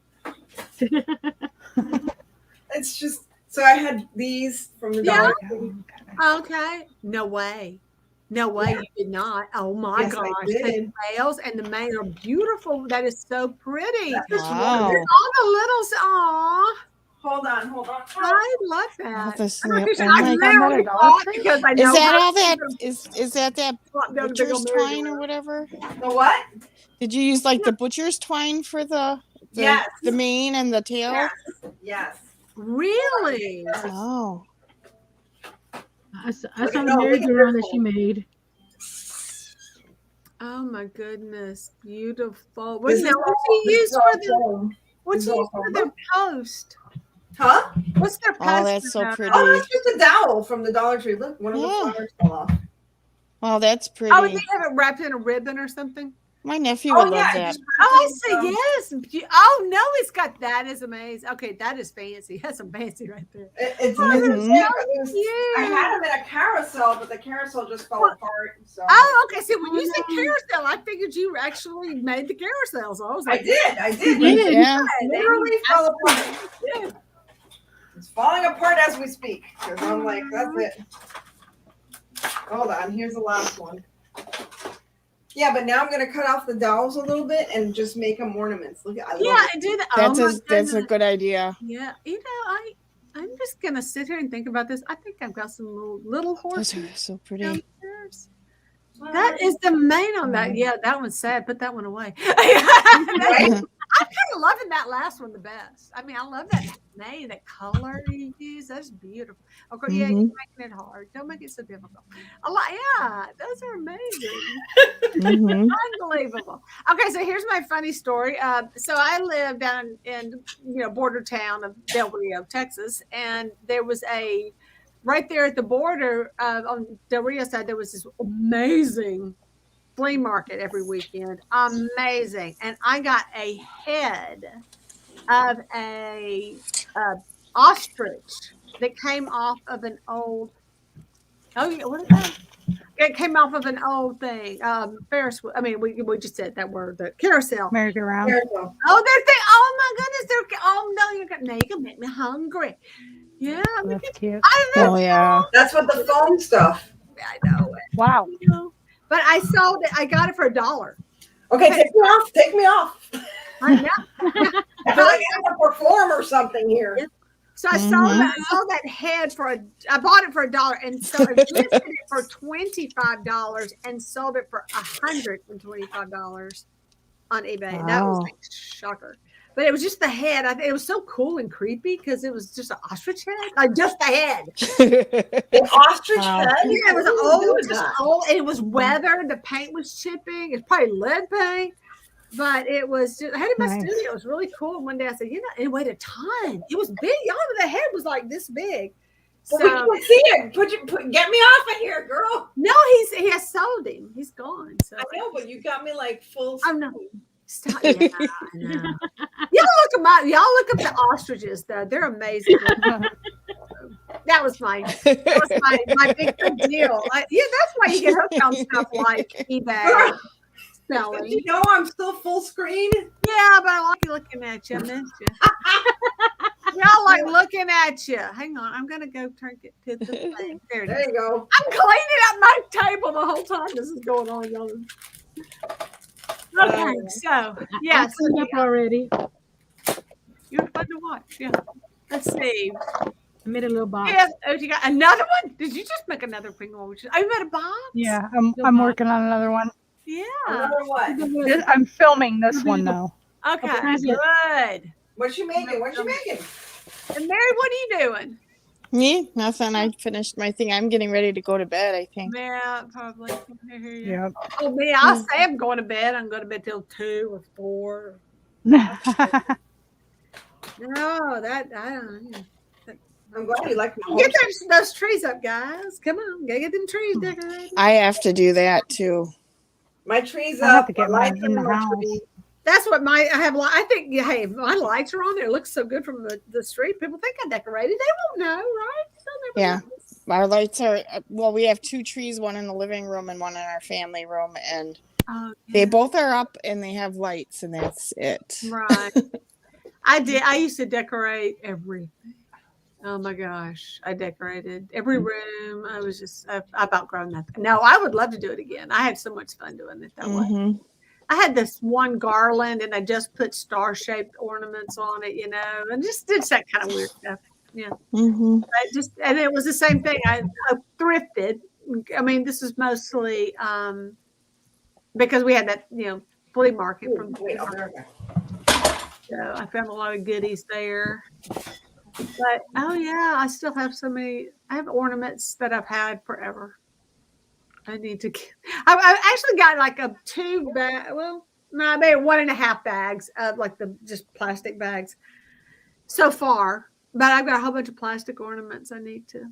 [SPEAKER 8] It's just so I had these from the dollar.
[SPEAKER 1] Okay. No way. No way, you did not. Oh my
[SPEAKER 8] Yes, I
[SPEAKER 1] gosh.
[SPEAKER 8] did.
[SPEAKER 1] The tails and the mane are beautiful. That is so pretty.
[SPEAKER 8] That's just
[SPEAKER 6] Wow.
[SPEAKER 8] one.
[SPEAKER 1] All the littles. Aw.
[SPEAKER 8] Hold on.
[SPEAKER 1] I love that.
[SPEAKER 6] this
[SPEAKER 1] I'm
[SPEAKER 6] is-
[SPEAKER 1] I
[SPEAKER 6] oh my
[SPEAKER 1] literally
[SPEAKER 4] God.
[SPEAKER 1] bought because I know
[SPEAKER 6] Is that
[SPEAKER 1] how
[SPEAKER 6] all that
[SPEAKER 1] to
[SPEAKER 6] is that
[SPEAKER 1] swap down the big
[SPEAKER 6] butcher's
[SPEAKER 1] old
[SPEAKER 6] twine or
[SPEAKER 1] merry-go-round.
[SPEAKER 6] whatever?
[SPEAKER 8] The what?
[SPEAKER 6] Did you use like the butcher's twine for the
[SPEAKER 8] Yes.
[SPEAKER 6] the mane and the tail?
[SPEAKER 8] Yes. Yes.
[SPEAKER 1] Really?
[SPEAKER 6] Oh.
[SPEAKER 2] I saw the merry-go-round that she made.
[SPEAKER 1] Oh my goodness. Beautiful.
[SPEAKER 8] This
[SPEAKER 1] Now,
[SPEAKER 8] is
[SPEAKER 1] what
[SPEAKER 8] all-
[SPEAKER 1] do you use
[SPEAKER 8] this is
[SPEAKER 1] for
[SPEAKER 8] all
[SPEAKER 1] the
[SPEAKER 8] foam.
[SPEAKER 1] what's
[SPEAKER 8] This is
[SPEAKER 1] you
[SPEAKER 8] all
[SPEAKER 1] use for
[SPEAKER 8] foam.
[SPEAKER 1] their post?
[SPEAKER 8] Huh?
[SPEAKER 1] What's their post?
[SPEAKER 6] Oh, that's so
[SPEAKER 1] for that?
[SPEAKER 6] pretty.
[SPEAKER 8] Oh, that's just a dowel from the Dollar Tree. Look, one of the
[SPEAKER 6] Yeah.
[SPEAKER 8] flowers fell off.
[SPEAKER 6] Oh, that's pretty.
[SPEAKER 1] Oh, they have it wrapped in a ribbon or something?
[SPEAKER 6] My nephew
[SPEAKER 8] Oh
[SPEAKER 6] would
[SPEAKER 8] yeah.
[SPEAKER 6] love that.
[SPEAKER 8] just-
[SPEAKER 1] Oh, I see. Yes. Oh no, it's got that. Is amazing. Okay, that is fancy. That's some fancy right there.
[SPEAKER 8] It's
[SPEAKER 1] Oh,
[SPEAKER 6] that's
[SPEAKER 8] I had them in a carousel, but the carousel just fell apart. So
[SPEAKER 1] Oh, okay. See, when you said carousel, I figured you actually made the carousel. So I was
[SPEAKER 8] I
[SPEAKER 1] like,
[SPEAKER 8] did.
[SPEAKER 6] Yeah.
[SPEAKER 8] Literally fell apart. It's falling apart as we speak. Because I'm like, that's it. Hold on. Here's the last one. Yeah, but now I'm gonna cut off the dowels a little bit and just make them ornaments. Look at I love
[SPEAKER 1] yeah,
[SPEAKER 8] it.
[SPEAKER 1] I do that.
[SPEAKER 6] That's
[SPEAKER 1] oh,
[SPEAKER 6] a
[SPEAKER 1] my
[SPEAKER 6] that's a
[SPEAKER 1] goodness.
[SPEAKER 6] good idea.
[SPEAKER 1] Yeah, I'm just gonna sit here and think about this. I think I've got some little
[SPEAKER 6] Those
[SPEAKER 1] horses
[SPEAKER 6] are so pretty.
[SPEAKER 1] downstairs. That is the mane on that. Yeah, that one's sad. Put that one away.
[SPEAKER 8] Right?
[SPEAKER 1] I'm kind of loving that last one the best. I mean, I love that mane, that color you use. That's beautiful. Of course, yeah, you're making it hard. Don't make it so difficult. Yeah, those are amazing. Unbelievable. Okay, so here's my funny story. So I live down in border town of Del Rio, Texas, and there was a right there at the border on Del Rio side. There was this amazing flea market every weekend. Amazing, and I got a head of a ostrich that came off of an old. Oh yeah, what is that? It came off of an old thing. Ferris. I mean, we just said that word. The carousel.
[SPEAKER 4] Merry-go-round.
[SPEAKER 8] Carousel.
[SPEAKER 1] Oh, oh my goodness! Oh no, you're gonna make me hungry. Yeah, I mean,
[SPEAKER 4] That's cute.
[SPEAKER 1] I don't know.
[SPEAKER 6] Oh yeah.
[SPEAKER 8] That's what the foam stuff.
[SPEAKER 1] I know it.
[SPEAKER 4] Wow.
[SPEAKER 1] But I sold it. I got it for $1.
[SPEAKER 8] Okay, take me off. Take me off.
[SPEAKER 1] I know.
[SPEAKER 8] I feel like I have to perform or something here.
[SPEAKER 1] So I sold that head I bought it for $1 and so I listed it for $25 and sold it for $125 on eBay. That was
[SPEAKER 6] Wow.
[SPEAKER 1] like shocker. But it was just the head. It was so cool and creepy because it was just an ostrich head, like just the head.
[SPEAKER 8] The ostrich head.
[SPEAKER 1] Yeah, it was old, and it was weathered. The paint was chipping. It's probably lead paint. But it was just, I had it in my
[SPEAKER 4] Nice.
[SPEAKER 1] studio. It was really cool. And one day I said, it weighed a ton. It was big. Y'all, the head was like this big. So,
[SPEAKER 8] Well, we can see it. Get me off of here, girl.
[SPEAKER 1] no, he has sold him. He's gone. So
[SPEAKER 8] I know, but you got me like full.
[SPEAKER 1] oh no. Stop. Yeah, I know. Y'all look them up. Y'all look up the ostriches though. They're amazing. That was my big deal. That's why you get hooked on stuff like eBay. Selling.
[SPEAKER 8] You know I'm still full screen.
[SPEAKER 1] Yeah, but I like looking at you. I missed you. Y'all like looking at you. Hang on, I'm gonna go turn it to the thing. There it
[SPEAKER 8] There
[SPEAKER 1] is.
[SPEAKER 8] you go.
[SPEAKER 1] I'm cleaning up my table the whole time this is going on, y'all. Okay, so yeah,
[SPEAKER 2] I cleaned up already.
[SPEAKER 1] you're fun to watch. Yeah. Let's see.
[SPEAKER 2] I made a little box.
[SPEAKER 1] Yes. Oh, you got another one? Did you just make another penguin? Oh, you made a box?
[SPEAKER 4] Yeah, I'm working on another one.
[SPEAKER 1] Yeah.
[SPEAKER 8] Another what?
[SPEAKER 4] I'm filming this one though.
[SPEAKER 1] Okay.
[SPEAKER 2] present.
[SPEAKER 1] Good.
[SPEAKER 8] What's she making? What's she making?
[SPEAKER 1] And Mary, what are you doing?
[SPEAKER 6] Me? Nothing. I finished my thing. I'm getting ready to go to bed, I think.
[SPEAKER 1] Yeah, probably.
[SPEAKER 4] Yeah.
[SPEAKER 1] Oh, me, I'll say I'm going to bed. I'm going to bed till 2 or 4. No, that I don't know.
[SPEAKER 8] I'm glad you like my
[SPEAKER 1] Get those trees up, guys. Come on, gotta get them trees decorated.
[SPEAKER 6] I have to do that too.
[SPEAKER 8] My trees
[SPEAKER 4] I have
[SPEAKER 8] up.
[SPEAKER 4] to get
[SPEAKER 8] lights
[SPEAKER 4] mine in the
[SPEAKER 8] on my
[SPEAKER 4] house.
[SPEAKER 8] tree.
[SPEAKER 1] That's what I have. I think, hey, if my lights are on there. It looks so good from the street. People think I decorated. They won't know, right? They'll never
[SPEAKER 6] Yeah.
[SPEAKER 1] know.
[SPEAKER 6] Our lights are, well, we have 2 trees, one in the living room and one in our family room. And they both are up and they have lights and that's it.
[SPEAKER 1] Right. I used to decorate everything. Oh my gosh. I decorated every room. I've outgrown that. No, I would love to do it again. I had so much fun doing it that way. I had this one garland and I just put star-shaped ornaments on it, and just did that kind of weird stuff. Yeah. And it was the same thing. I thrifted. I mean, this is mostly because we had that, flea market from so I found a lot of goodies there. But I still have I have ornaments that I've had forever. I need to I've actually got like a 2 bag, well, no, maybe 1.5 bags of like the just plastic bags so far. But I've got a whole bunch of plastic ornaments I need to.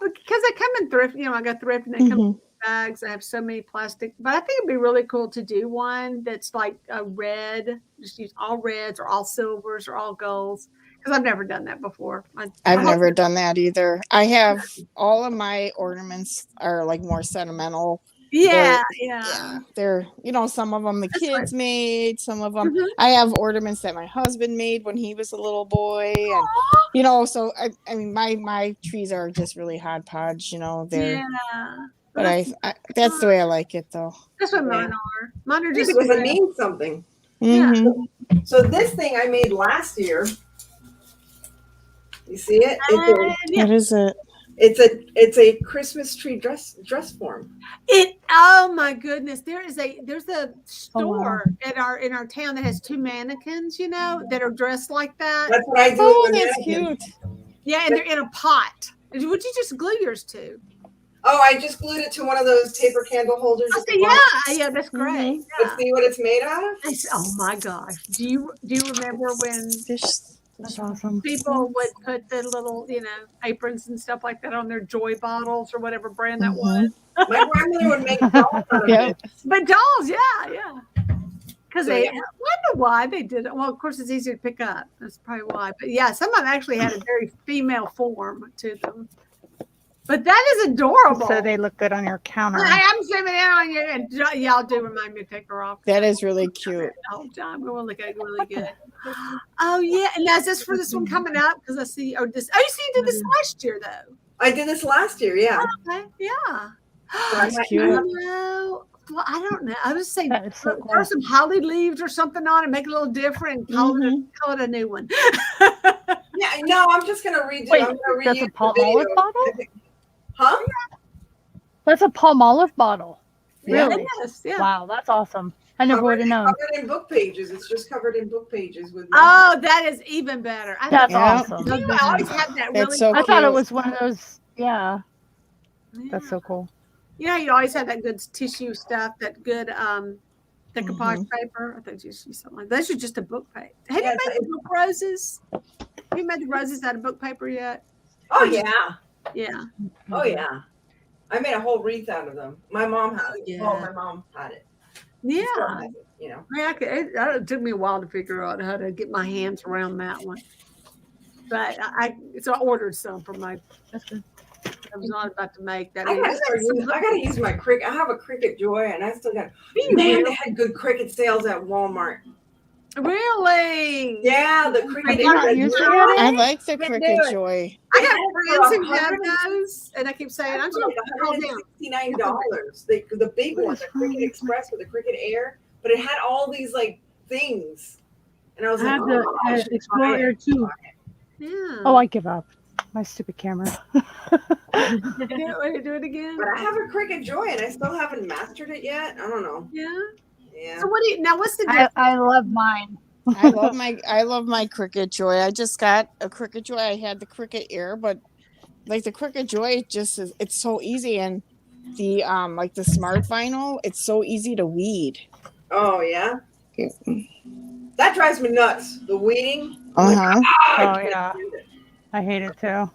[SPEAKER 1] Because they come in thrift, I got thrift and they come in bags. I have so many plastic, but I think it'd be really cool to do one that's like a red, just use all reds or all silvers or all golds. Because I've never done that before.
[SPEAKER 6] I've never done that either. I have all of my ornaments are like more sentimental.
[SPEAKER 1] Yeah.
[SPEAKER 6] They're, some of them the kids made, some of them. I have ornaments that my husband made when he was a little boy. And, so I mean, my trees are just really hodgepodge, they're. But that's the way I like it, though.
[SPEAKER 1] That's what mine are. Mine are just
[SPEAKER 8] because it means something.
[SPEAKER 1] Yeah.
[SPEAKER 8] So this thing I made last year. You see it?
[SPEAKER 6] What is it?
[SPEAKER 8] It's a Christmas tree dress form.
[SPEAKER 1] Oh my goodness! There's a store in our town that has 2 mannequins, that are dressed like that.
[SPEAKER 8] That's what I do.
[SPEAKER 6] Oh, that's cute.
[SPEAKER 1] Yeah, and they're in a pot. Would you just glue yours to?
[SPEAKER 8] Oh, I just glued it to one of those paper candle holders.
[SPEAKER 1] Yeah, that's great.
[SPEAKER 8] Let's see what it's made out of.
[SPEAKER 1] Oh my gosh! Do you remember when?
[SPEAKER 4] That's awesome.
[SPEAKER 1] People would put the little, aprons and stuff like that on their Joy bottles or whatever brand that was.
[SPEAKER 8] My grandmother would make dolls out of it.
[SPEAKER 1] But dolls, yeah. Because I wonder why they did it. Well, of course, it's easier to pick up. That's probably why. But yeah, some of them actually had a very female form to them. But that is adorable.
[SPEAKER 4] So they look good on your counter.
[SPEAKER 1] I'm zooming in on you, and y'all do remind me to take her off.
[SPEAKER 6] That is really cute.
[SPEAKER 1] The whole time we're going to look at it really good. Oh yeah, and now is this for this one coming up? Because I see, you did this last year though.
[SPEAKER 8] I did this last year, yeah.
[SPEAKER 1] Oh, okay, yeah.
[SPEAKER 6] That's cute.
[SPEAKER 1] Well, I don't know. I was saying,
[SPEAKER 4] so cool.
[SPEAKER 1] throw some holly leaves or something on it, make it a little different, and call it a new one.
[SPEAKER 8] Yeah, no, I'm just gonna redo.
[SPEAKER 4] Wait,
[SPEAKER 8] I'm gonna
[SPEAKER 4] that's
[SPEAKER 8] reuse
[SPEAKER 4] a palm olive bottle?
[SPEAKER 8] Huh?
[SPEAKER 4] That's a palm olive bottle. Really?
[SPEAKER 1] Yes, yeah.
[SPEAKER 4] Wow, that's awesome. I never would have known.
[SPEAKER 8] Covered in book pages. It's just covered in book pages with.
[SPEAKER 1] Oh, that is even better.
[SPEAKER 4] That's awesome.
[SPEAKER 1] You always have that really.
[SPEAKER 6] So
[SPEAKER 4] I thought it was one of those. Yeah. That's so cool.
[SPEAKER 1] You always have that good tissue stuff, that good decoupage paper. I think you use something like that. Those are just a book page. Have you made the book roses? Have you made the roses out of book paper yet?
[SPEAKER 8] Oh yeah.
[SPEAKER 1] Yeah.
[SPEAKER 8] Oh yeah. I made a whole wreath out of them. My mom had it.
[SPEAKER 1] Yeah.
[SPEAKER 8] Well, my mom had it.
[SPEAKER 1] Yeah.
[SPEAKER 8] It
[SPEAKER 1] took me a while to figure out how to get my hands around that one. But I ordered some for my. That's good. I was not about to make that.
[SPEAKER 8] I gotta use my Cricut. I have a Cricut Joy, and I still got. Man, they had good Cricut sales at Walmart.
[SPEAKER 1] Really?
[SPEAKER 8] Yeah, the Cricut.
[SPEAKER 6] I like the Cricut Joy.
[SPEAKER 1] I have friends who have those, and I keep saying, I'm just
[SPEAKER 8] $169. The big one, the Cricut Express with the Cricut Air, but it had all these like things, and I was like,
[SPEAKER 2] the Explore Air 2.
[SPEAKER 1] Yeah.
[SPEAKER 4] Oh, I give up. My stupid camera.
[SPEAKER 1] Do it again.
[SPEAKER 8] But I have a Cricut Joy, and I still haven't mastered it yet. I don't know.
[SPEAKER 1] Yeah.
[SPEAKER 8] Yeah.
[SPEAKER 1] So what's the difference?
[SPEAKER 4] I love mine.
[SPEAKER 6] I love my Cricut Joy. I just got a Cricut Joy. I had the Cricut Air, but like the Cricut Joy it's so easy, and the like the smart vinyl, it's so easy to weed.
[SPEAKER 8] Oh yeah. That drives me nuts. The weeding.
[SPEAKER 6] Uh-huh.
[SPEAKER 4] Oh yeah. I hate it too.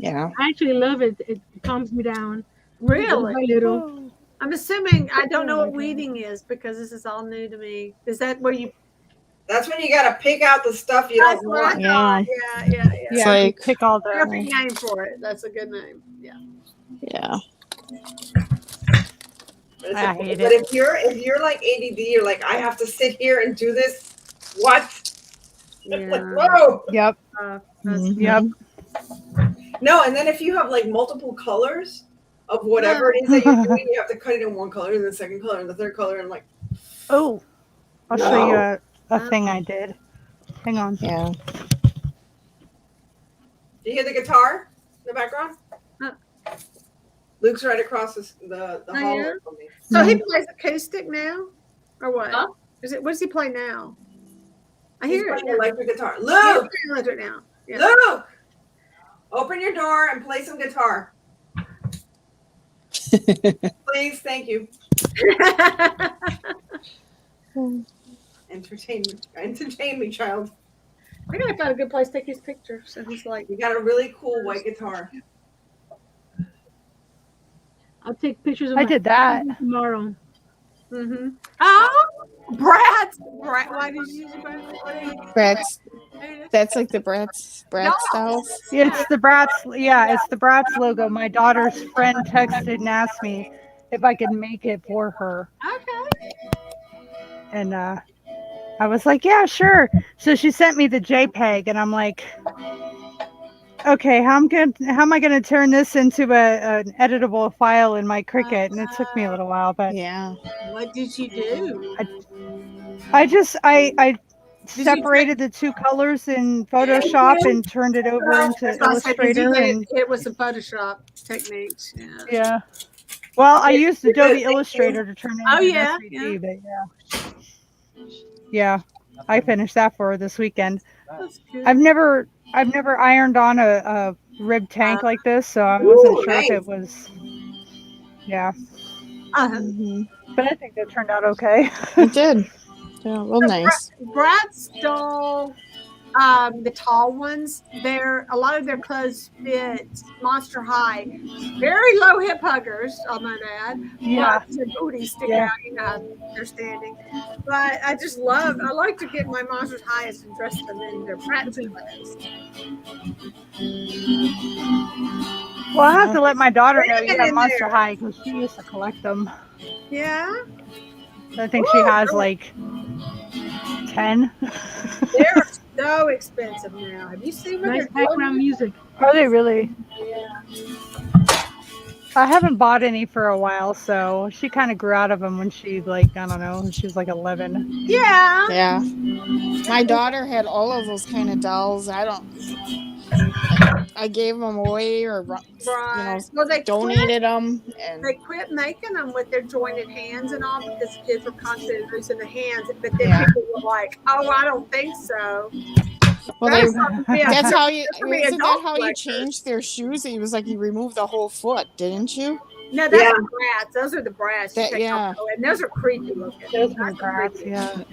[SPEAKER 6] Yeah.
[SPEAKER 2] I actually love it. It calms me down.
[SPEAKER 1] Really?
[SPEAKER 2] By little.
[SPEAKER 1] I'm assuming I don't know what weeding is because this is all new to me. Is that where you?
[SPEAKER 8] That's when you gotta pick out the stuff you
[SPEAKER 1] That's
[SPEAKER 8] don't
[SPEAKER 1] what I
[SPEAKER 8] want.
[SPEAKER 1] thought. Yeah.
[SPEAKER 6] It's like,
[SPEAKER 4] pick all the.
[SPEAKER 1] Perfect name for it. That's a good name. Yeah.
[SPEAKER 6] yeah.
[SPEAKER 4] I hate
[SPEAKER 8] But
[SPEAKER 4] it.
[SPEAKER 8] if you're like ADD, you're like, I have to sit here and do this. What? Like, whoa.
[SPEAKER 4] Yep. Yep.
[SPEAKER 8] No, and then if you have like multiple colors of whatever it is that you're doing, you have to cut it in one color, and the second color, and the third color, and like.
[SPEAKER 4] Oh, I'll show you a thing I did. Hang on.
[SPEAKER 6] Yeah.
[SPEAKER 8] Do you hear the guitar in the background? Luke's right across the hall
[SPEAKER 1] Yeah.
[SPEAKER 8] from me.
[SPEAKER 1] So he plays acoustic now, or what? Huh? What does he play now? I
[SPEAKER 8] He's
[SPEAKER 1] hear it.
[SPEAKER 8] playing electric guitar.
[SPEAKER 1] He's
[SPEAKER 8] Luke,
[SPEAKER 1] playing electric now. Yeah.
[SPEAKER 8] Luke, open your door and play some guitar. Please, thank you. Entertain me, child.
[SPEAKER 1] I gotta find a good place to take his picture. So he's like,
[SPEAKER 8] You got a really cool white guitar.
[SPEAKER 2] I'll take pictures of
[SPEAKER 4] I did that
[SPEAKER 2] tomorrow.
[SPEAKER 1] Mm-hmm. Oh, Bratz. Why did you use Bratz?
[SPEAKER 6] Bratz. That's like the Bratz dolls.
[SPEAKER 4] It's the Bratz. Yeah, it's the Bratz logo. My daughter's friend texted and asked me if I could make it for her.
[SPEAKER 1] Okay.
[SPEAKER 4] And I was like, yeah, sure. So she sent me the JPEG, and I'm like, okay, how am I gonna turn this into an editable file in my Cricut? And it took me a little while, but
[SPEAKER 6] yeah.
[SPEAKER 1] What did you do?
[SPEAKER 4] I separated the two colors in Photoshop and turned it over into Illustrator. And
[SPEAKER 1] it was a Photoshop techniques.
[SPEAKER 4] Yeah. Well, I used Adobe Illustrator to turn it into
[SPEAKER 1] yeah,
[SPEAKER 4] 3D, but yeah, I finished that for her this weekend. I've never ironed on a rib tank like this, so I wasn't sure if it was. Yeah. But I think that turned out okay.
[SPEAKER 6] It did. Yeah, well, nice.
[SPEAKER 1] Bratz doll, the tall ones, a lot of their clothes fit Monster High. Very low hip huggers, I might add.
[SPEAKER 4] Yeah.
[SPEAKER 1] Their booties stick out, you know how they're standing. But I like to get my Monsters Highs and dress them in their Bratz clothes.
[SPEAKER 4] Well, I have to let my daughter know you have Monster High because she used to collect them.
[SPEAKER 1] Yeah.
[SPEAKER 4] I think she has like 10.
[SPEAKER 1] They're so expensive now. Have you seen what
[SPEAKER 2] Nice
[SPEAKER 1] they're
[SPEAKER 2] background music.
[SPEAKER 4] Are they really?
[SPEAKER 1] Yeah.
[SPEAKER 4] I haven't bought any for a while, so she kind of grew out of them when she she was like 11.
[SPEAKER 1] Yeah.
[SPEAKER 6] Yeah. My daughter had all of those kind of dolls. I gave them away or
[SPEAKER 1] they
[SPEAKER 6] donated them. And
[SPEAKER 1] they quit making them with their jointed hands and all because kids were constantly losing the hands. But then people were like, "Oh, I don't think so."
[SPEAKER 6] Well, that's how you. Isn't that how you changed their shoes? It was like you removed the whole foot, didn't you?
[SPEAKER 1] No, that's the Bratz. Those are the Bratz.
[SPEAKER 6] Yeah,
[SPEAKER 1] and those are creepy looking.
[SPEAKER 4] Those are Bratz. Yeah.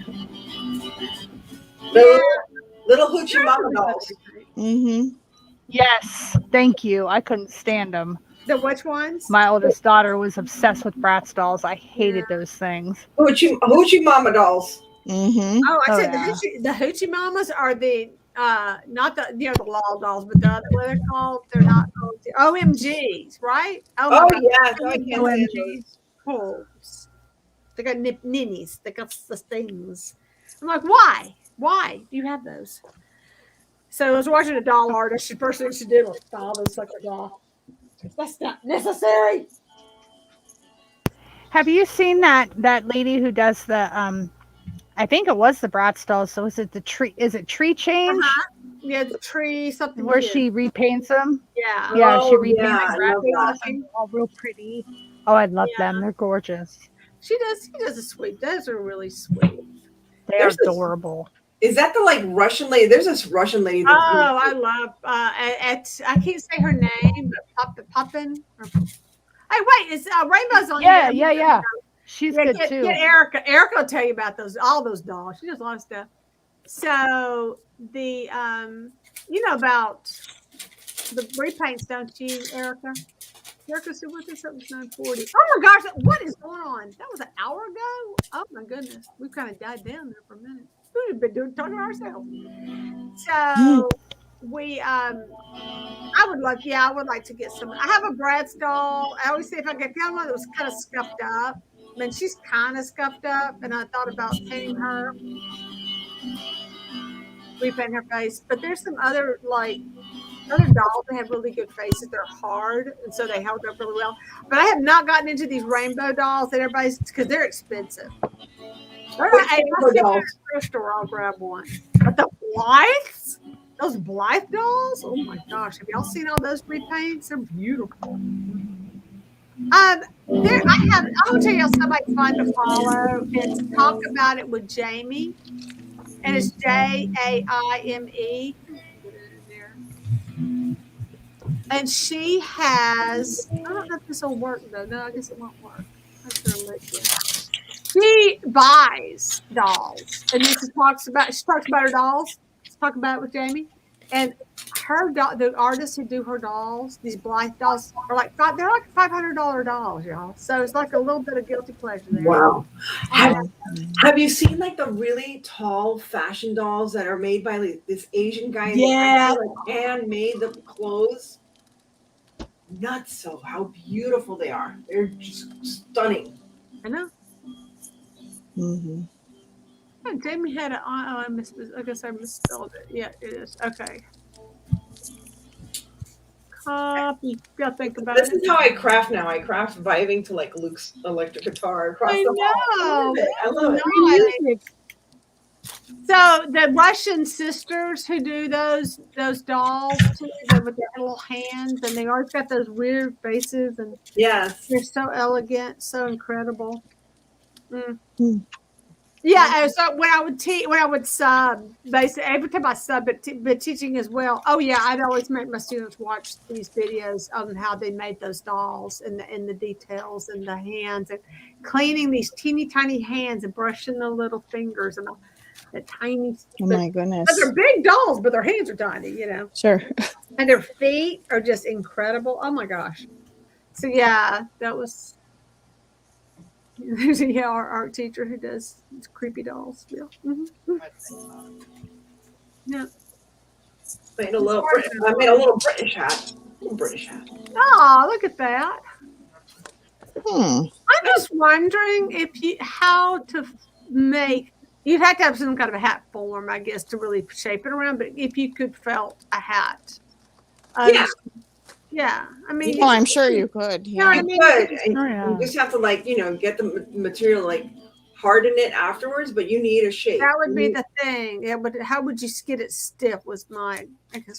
[SPEAKER 8] Little hoochie mama dolls.
[SPEAKER 6] Mm-hmm.
[SPEAKER 4] Yes, thank you. I couldn't stand them.
[SPEAKER 1] The which ones?
[SPEAKER 4] My oldest daughter was obsessed with Bratz dolls. I hated those things.
[SPEAKER 8] Hoochie mama dolls.
[SPEAKER 6] Mm-hmm.
[SPEAKER 1] Oh, I said the hoochie mamas are the not the the lol dolls, but the other what they're called. They're not OMGs, right?
[SPEAKER 8] Oh yeah, OMGs.
[SPEAKER 1] Cool. They got ninnies. They got the things. I'm like, why? Why do you have those? So I was watching a doll artist. The first thing she did was doll this like a doll. That's not necessary.
[SPEAKER 4] Have you seen that lady who does the I think it was the Bratz dolls. So is it the tree? Is it Tree Change?
[SPEAKER 1] Yeah, the tree something.
[SPEAKER 4] Where she repaints them.
[SPEAKER 1] Yeah.
[SPEAKER 4] Yeah, she repaints
[SPEAKER 1] them.
[SPEAKER 4] All real pretty. Oh, I love them. They're gorgeous.
[SPEAKER 1] She does a sweet. Those are really sweet.
[SPEAKER 4] They're adorable.
[SPEAKER 8] Is that the like Russian lady? There's this Russian lady.
[SPEAKER 1] I love. I can't say her name, but Poppin. Hey, wait, is Rainbow's on?
[SPEAKER 4] Yeah. She's good too.
[SPEAKER 1] Get Erica. Erica will tell you about all those dolls. She does a lot of stuff. So the about the repaints, don't you, Erica? Erica still with us? It was 9:40. Oh my gosh, what is going on? That was an hour ago? Oh my goodness. We kind of died down there for a minute. We've been talking to ourselves. So we I would like to get some. I have a Brad's doll. I always say if I get one that was kind of scuffed up. I mean, she's kind of scuffed up, and I thought about painting her. Repaint her face. But there's some other dolls that have really good faces. They're hard, and so they held up really well. But I have not gotten into these rainbow dolls that everybody's because they're expensive. Store, I'll grab one. But the Blythes, those Blythe dolls, oh my gosh! Have y'all seen all those repaints? They're beautiful. I will tell you somebody fun to follow and to talk about it with Jamie, and it's JAIME. And she has, I don't know if this will work though. No, I guess it won't work. She buys dolls. And then she talks about her dolls. Let's talk about it with Jamie. And the artists who do her dolls, these Blythe dolls, are they're like $500 dolls, y'all. So it's like a little bit of guilty pleasure there.
[SPEAKER 8] Wow. Have you seen like the really tall fashion dolls that are made by this Asian guy?
[SPEAKER 1] Yeah.
[SPEAKER 8] Handmade the clothes. Nuts! So how beautiful they are. They're just stunning.
[SPEAKER 1] I know.
[SPEAKER 6] Mm-hmm.
[SPEAKER 1] Oh, Jamie had it on. I guess I misspelled it. Yeah, it is. Okay. Copy. Gotta think about
[SPEAKER 8] This
[SPEAKER 1] it.
[SPEAKER 8] is how I craft now. I craft vibing to like Luke's electric guitar across the wall. I love it.
[SPEAKER 1] So the Russian sisters who do those dolls too, with their little hands, and they always got those weird faces, and
[SPEAKER 8] yes,
[SPEAKER 1] they're so elegant, so incredible. Yeah, so when I would sub, basically every time I sub, but teaching as well. Oh yeah, I'd always make my students watch these videos on how they made those dolls and the details and the hands and cleaning these teeny tiny hands and brushing the little fingers and the tiny.
[SPEAKER 6] Oh my goodness!
[SPEAKER 1] They're big dolls, but their hands are tiny, you know.
[SPEAKER 6] Sure.
[SPEAKER 1] And their feet are just incredible. Oh my gosh! So yeah, that was. There's our art teacher who does creepy dolls. Yeah. Mm-hmm. Yeah.
[SPEAKER 8] I made a little British hat.
[SPEAKER 1] Oh, look at that.
[SPEAKER 6] I'm
[SPEAKER 1] just wondering how to make. You'd have to have some kind of a hat form, I guess, to really shape it around. But if you could felt a hat, yeah. I mean,
[SPEAKER 6] I'm sure you could.
[SPEAKER 8] Yeah, you could. You just have to get the material harden it afterwards, but you need a shape.
[SPEAKER 1] That would be the thing. Yeah, but how would you get it stiff? Was my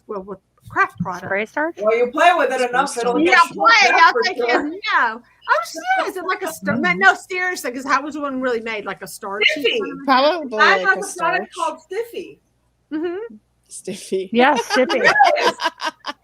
[SPEAKER 1] with craft product.
[SPEAKER 4] Spray starch?
[SPEAKER 8] Well, you play with it enough, it'll
[SPEAKER 1] play. I think no. Oh, is it like a starch? No, seriously, because how was one really made? Like a starch?
[SPEAKER 6] Probably.
[SPEAKER 8] I got a product called Stiffy.
[SPEAKER 1] Mm-hmm.
[SPEAKER 6] Stiffy.
[SPEAKER 4] Yeah, Stiffy.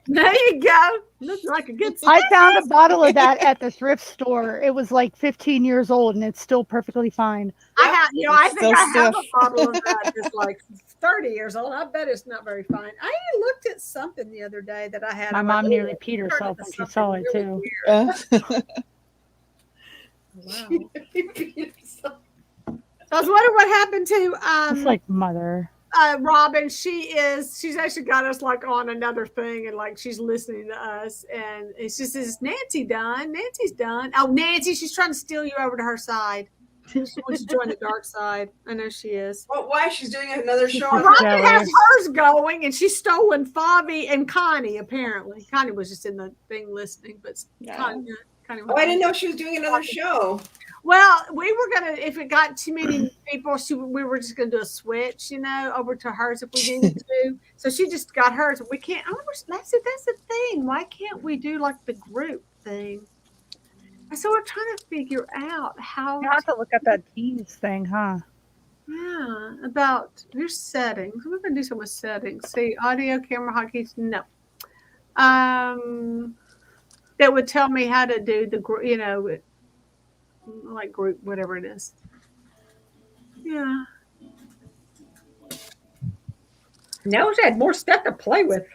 [SPEAKER 1] There you go. Looks like a good
[SPEAKER 4] I found a bottle of that at the thrift store. It was like 15 years old and it's still perfectly fine.
[SPEAKER 1] I think I have a bottle of that that's like 30 years old. I bet it's not very fine. I looked at something the other day that I had.
[SPEAKER 4] My mom nearly peed herself when she saw it too.
[SPEAKER 1] Wow. I was wondering what happened to
[SPEAKER 4] it's like mother.
[SPEAKER 1] Robin. She's actually got us on another thing and she's listening to us and it's just is Nancy done? Nancy's done. Oh, Nancy, she's trying to steal you over to her side. She wants to join the dark side. I know she is.
[SPEAKER 8] Well, why? She's doing another show.
[SPEAKER 1] Robin has hers going and she's stolen Fabi and Connie apparently. Connie was just in the thing listening, but Connie
[SPEAKER 8] I didn't know she was doing another show.
[SPEAKER 1] Well, we were gonna, if it got too many people, we were just gonna do a switch, over to hers if we needed to. So she just got hers. We can't. That's the thing. Why can't we do the group thing? So we're trying to figure out how.
[SPEAKER 4] You have to look up that Teams thing, huh?
[SPEAKER 1] Yeah, about your settings. We're gonna do some with settings. See, audio, camera, hotkeys. No. That would tell me how to do the group. Group, whatever it is. Yeah. Now she had more stuff to play with.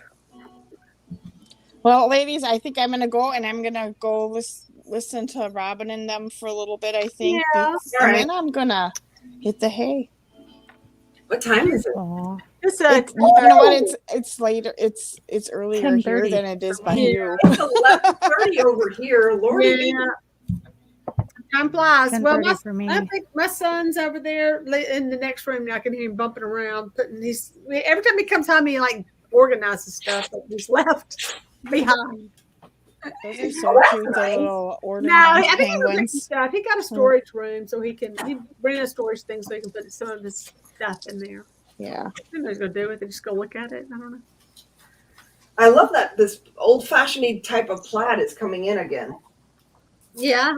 [SPEAKER 6] Well, ladies, I think I'm gonna go and I'm gonna go listen to Robin and them for a little bit. I think,
[SPEAKER 1] Yeah.
[SPEAKER 6] and then I'm gonna hit the hay.
[SPEAKER 8] What time is it?
[SPEAKER 1] It's
[SPEAKER 6] you know what? It's later. It's earlier here
[SPEAKER 4] 10:30
[SPEAKER 6] than it is by
[SPEAKER 1] Yeah.
[SPEAKER 6] you.
[SPEAKER 8] It's 11:30 over here. Lordy.
[SPEAKER 1] Yeah. Time flies. Well,
[SPEAKER 4] 10:30 for me.
[SPEAKER 1] I think my son's over there in the next room. Now I can hear him bumping around, putting these. Every time he comes home, he like organizes stuff that he's left behind.
[SPEAKER 6] Those are so cute, the little ornament
[SPEAKER 1] I think he was making
[SPEAKER 6] penguins.
[SPEAKER 1] stuff. He got a storage room, so he bring in a storage thing so he can put some of his stuff in there.
[SPEAKER 6] Yeah.
[SPEAKER 1] I don't know what he's gonna do with it. Just go look at it. I don't know.
[SPEAKER 8] I love that this old-fashioned type of plaid is coming in again.
[SPEAKER 1] Yeah.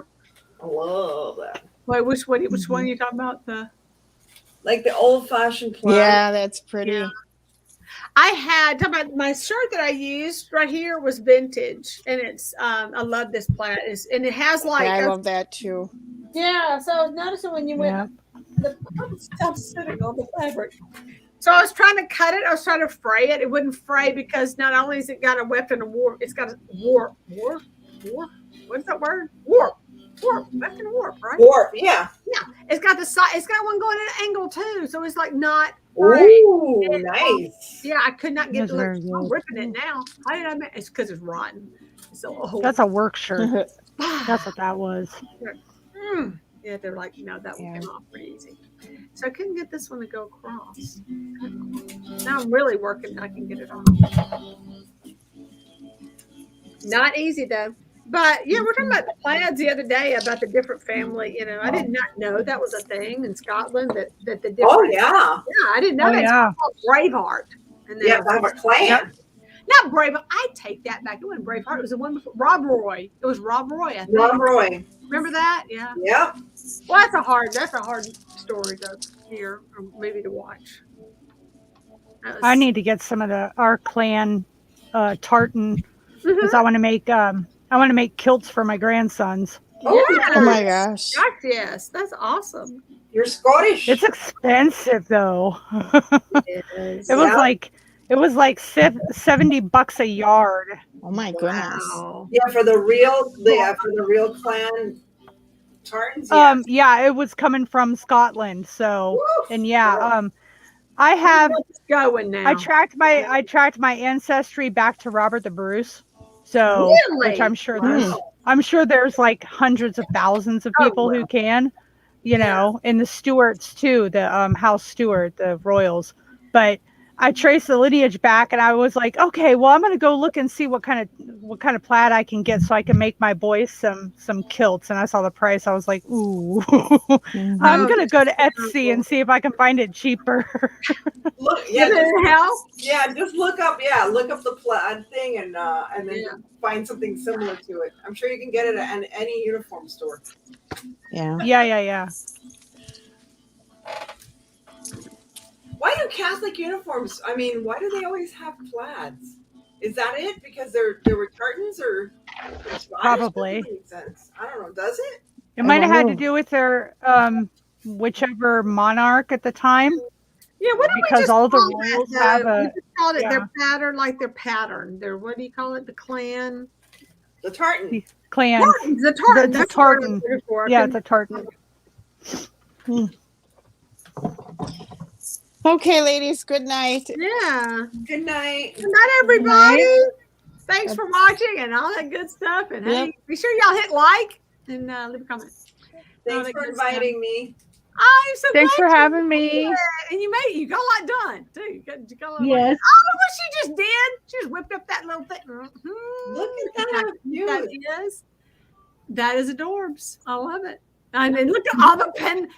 [SPEAKER 8] I love that.
[SPEAKER 1] Wait, which one are you talking about?
[SPEAKER 8] Like the old-fashioned plaid.
[SPEAKER 6] Yeah, that's pretty.
[SPEAKER 1] Yeah. I had talking about my shirt that I used right here was vintage, and it's I love this plaid. And it has like
[SPEAKER 6] I love that too.
[SPEAKER 1] Yeah, so I was noticing when you went the stuff sitting on the fabric. So I was trying to cut it. I was trying to fray it. It wouldn't fray because not only has it got a weapon of warp, it's got a warp. What's that word? Warp, weapon of warp, right?
[SPEAKER 8] Warp, yeah.
[SPEAKER 1] Yeah, it's got the side. It's got one going at an angle too, so it's like not.
[SPEAKER 8] Ooh, nice.
[SPEAKER 1] Yeah, I could not get.
[SPEAKER 4] That's very
[SPEAKER 1] I'm
[SPEAKER 4] good.
[SPEAKER 1] ripping it now. How did I make? It's because it's rotten. So old.
[SPEAKER 4] That's a work shirt. That's what that was.
[SPEAKER 1] Yeah, they're like, no, that one came off pretty easy. So I couldn't get this one to go across. Now I'm really working. I can get it on. Not easy though. But yeah, we're talking about the plaids the other day about the different family. You know, I did not know that was a thing in Scotland. That the different.
[SPEAKER 8] Oh yeah.
[SPEAKER 1] Yeah, I didn't know that.
[SPEAKER 4] Yeah.
[SPEAKER 1] It's called Braveheart. And then
[SPEAKER 8] Yeah, I have a clan.
[SPEAKER 1] Yep. Not Braveheart. I take that back. It wasn't Braveheart. It was the one before Rob Roy. It was Rob Roy. I think.
[SPEAKER 8] Rob Roy.
[SPEAKER 1] Remember that? Yeah.
[SPEAKER 8] Yep.
[SPEAKER 1] Well, that's a hard story to hear or maybe to watch.
[SPEAKER 4] I need to get some of our clan tartan because I want to make kilts for my grandsons.
[SPEAKER 1] Yes.
[SPEAKER 6] Oh my gosh.
[SPEAKER 1] Yes, that's awesome.
[SPEAKER 8] You're Scottish.
[SPEAKER 4] It's expensive though.
[SPEAKER 1] It is.
[SPEAKER 4] It was like $70 a yard.
[SPEAKER 6] Oh my goodness.
[SPEAKER 1] Wow.
[SPEAKER 8] Yeah, for the real clan tartans.
[SPEAKER 4] Yeah, it was coming from Scotland. So, and I have
[SPEAKER 1] going now.
[SPEAKER 4] I tracked my ancestry back to Robert the Bruce. So,
[SPEAKER 1] Really?
[SPEAKER 4] which I'm sure there's like hundreds of thousands of people who can, you know, and the Stuarts too, the House Stuart, the royals. But I traced the lineage back, and I was like, okay, well, I'm gonna go look and see what kind of plaid I can get so I can make my boys some kilts. And I saw the price. I was like, ooh, I'm gonna go to Etsy and see if I can find it cheaper.
[SPEAKER 8] Look, just look up the plaid thing and then find something similar to it. I'm sure you can get it at any uniform store.
[SPEAKER 4] Yeah.
[SPEAKER 8] Why do Catholic uniforms? I mean, why do they always have plaids? Is that it? Because there were tartans or
[SPEAKER 4] probably?
[SPEAKER 8] That doesn't make sense. I don't know. Does it?
[SPEAKER 4] It might have had to do with their whichever monarch at the time.
[SPEAKER 1] Yeah, what do
[SPEAKER 4] because
[SPEAKER 1] we just
[SPEAKER 4] all the
[SPEAKER 1] call
[SPEAKER 4] royals
[SPEAKER 1] that,
[SPEAKER 4] have
[SPEAKER 1] we just called it their pattern, like their pattern. Their what do you call it? The clan.
[SPEAKER 8] The tartan.
[SPEAKER 4] Clans.
[SPEAKER 1] The tartan.
[SPEAKER 4] The tartan. Yeah, the tartan.
[SPEAKER 6] Okay, ladies. Good night.
[SPEAKER 1] Yeah.
[SPEAKER 8] Good night.
[SPEAKER 1] Good night, everybody. Thanks for watching and all that good stuff. And hey, be sure y'all hit like and leave a comment.
[SPEAKER 8] Thanks for inviting me.
[SPEAKER 1] I'm so
[SPEAKER 4] Thanks
[SPEAKER 1] glad
[SPEAKER 4] for having me.
[SPEAKER 1] And you got a lot done too. You got a lot.
[SPEAKER 2] Yes.
[SPEAKER 1] Oh, look what she just did. She just whipped up that little thing.
[SPEAKER 8] Look at that.
[SPEAKER 1] That is adorbs. I love it. And then look at all the penguins.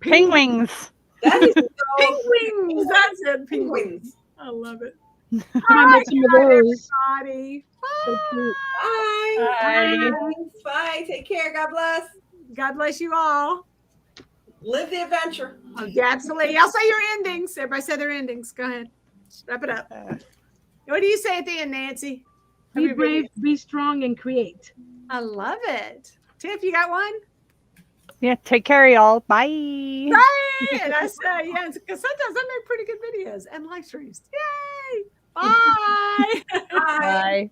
[SPEAKER 1] Penguins.
[SPEAKER 8] That is so
[SPEAKER 1] penguins. That's it. Penguins. I love it.
[SPEAKER 2] I make some of those.
[SPEAKER 1] Everybody.
[SPEAKER 2] So cute.
[SPEAKER 8] Bye. Bye. Take care. God bless.
[SPEAKER 1] God bless you all.
[SPEAKER 8] Live the adventure.
[SPEAKER 1] Oh, yeah, absolutely. I'll say your endings. Everybody say their endings. Go ahead. Wrap it up. What do you say at the end, Nancy?
[SPEAKER 2] Be brave, be strong, and create.
[SPEAKER 1] I love it. Tiff, you got one?
[SPEAKER 4] Yeah, take care, y'all. Bye.
[SPEAKER 1] Bye. And I say, yes, because sometimes I make pretty good videos and live streams. Yay. Bye.
[SPEAKER 4] Bye.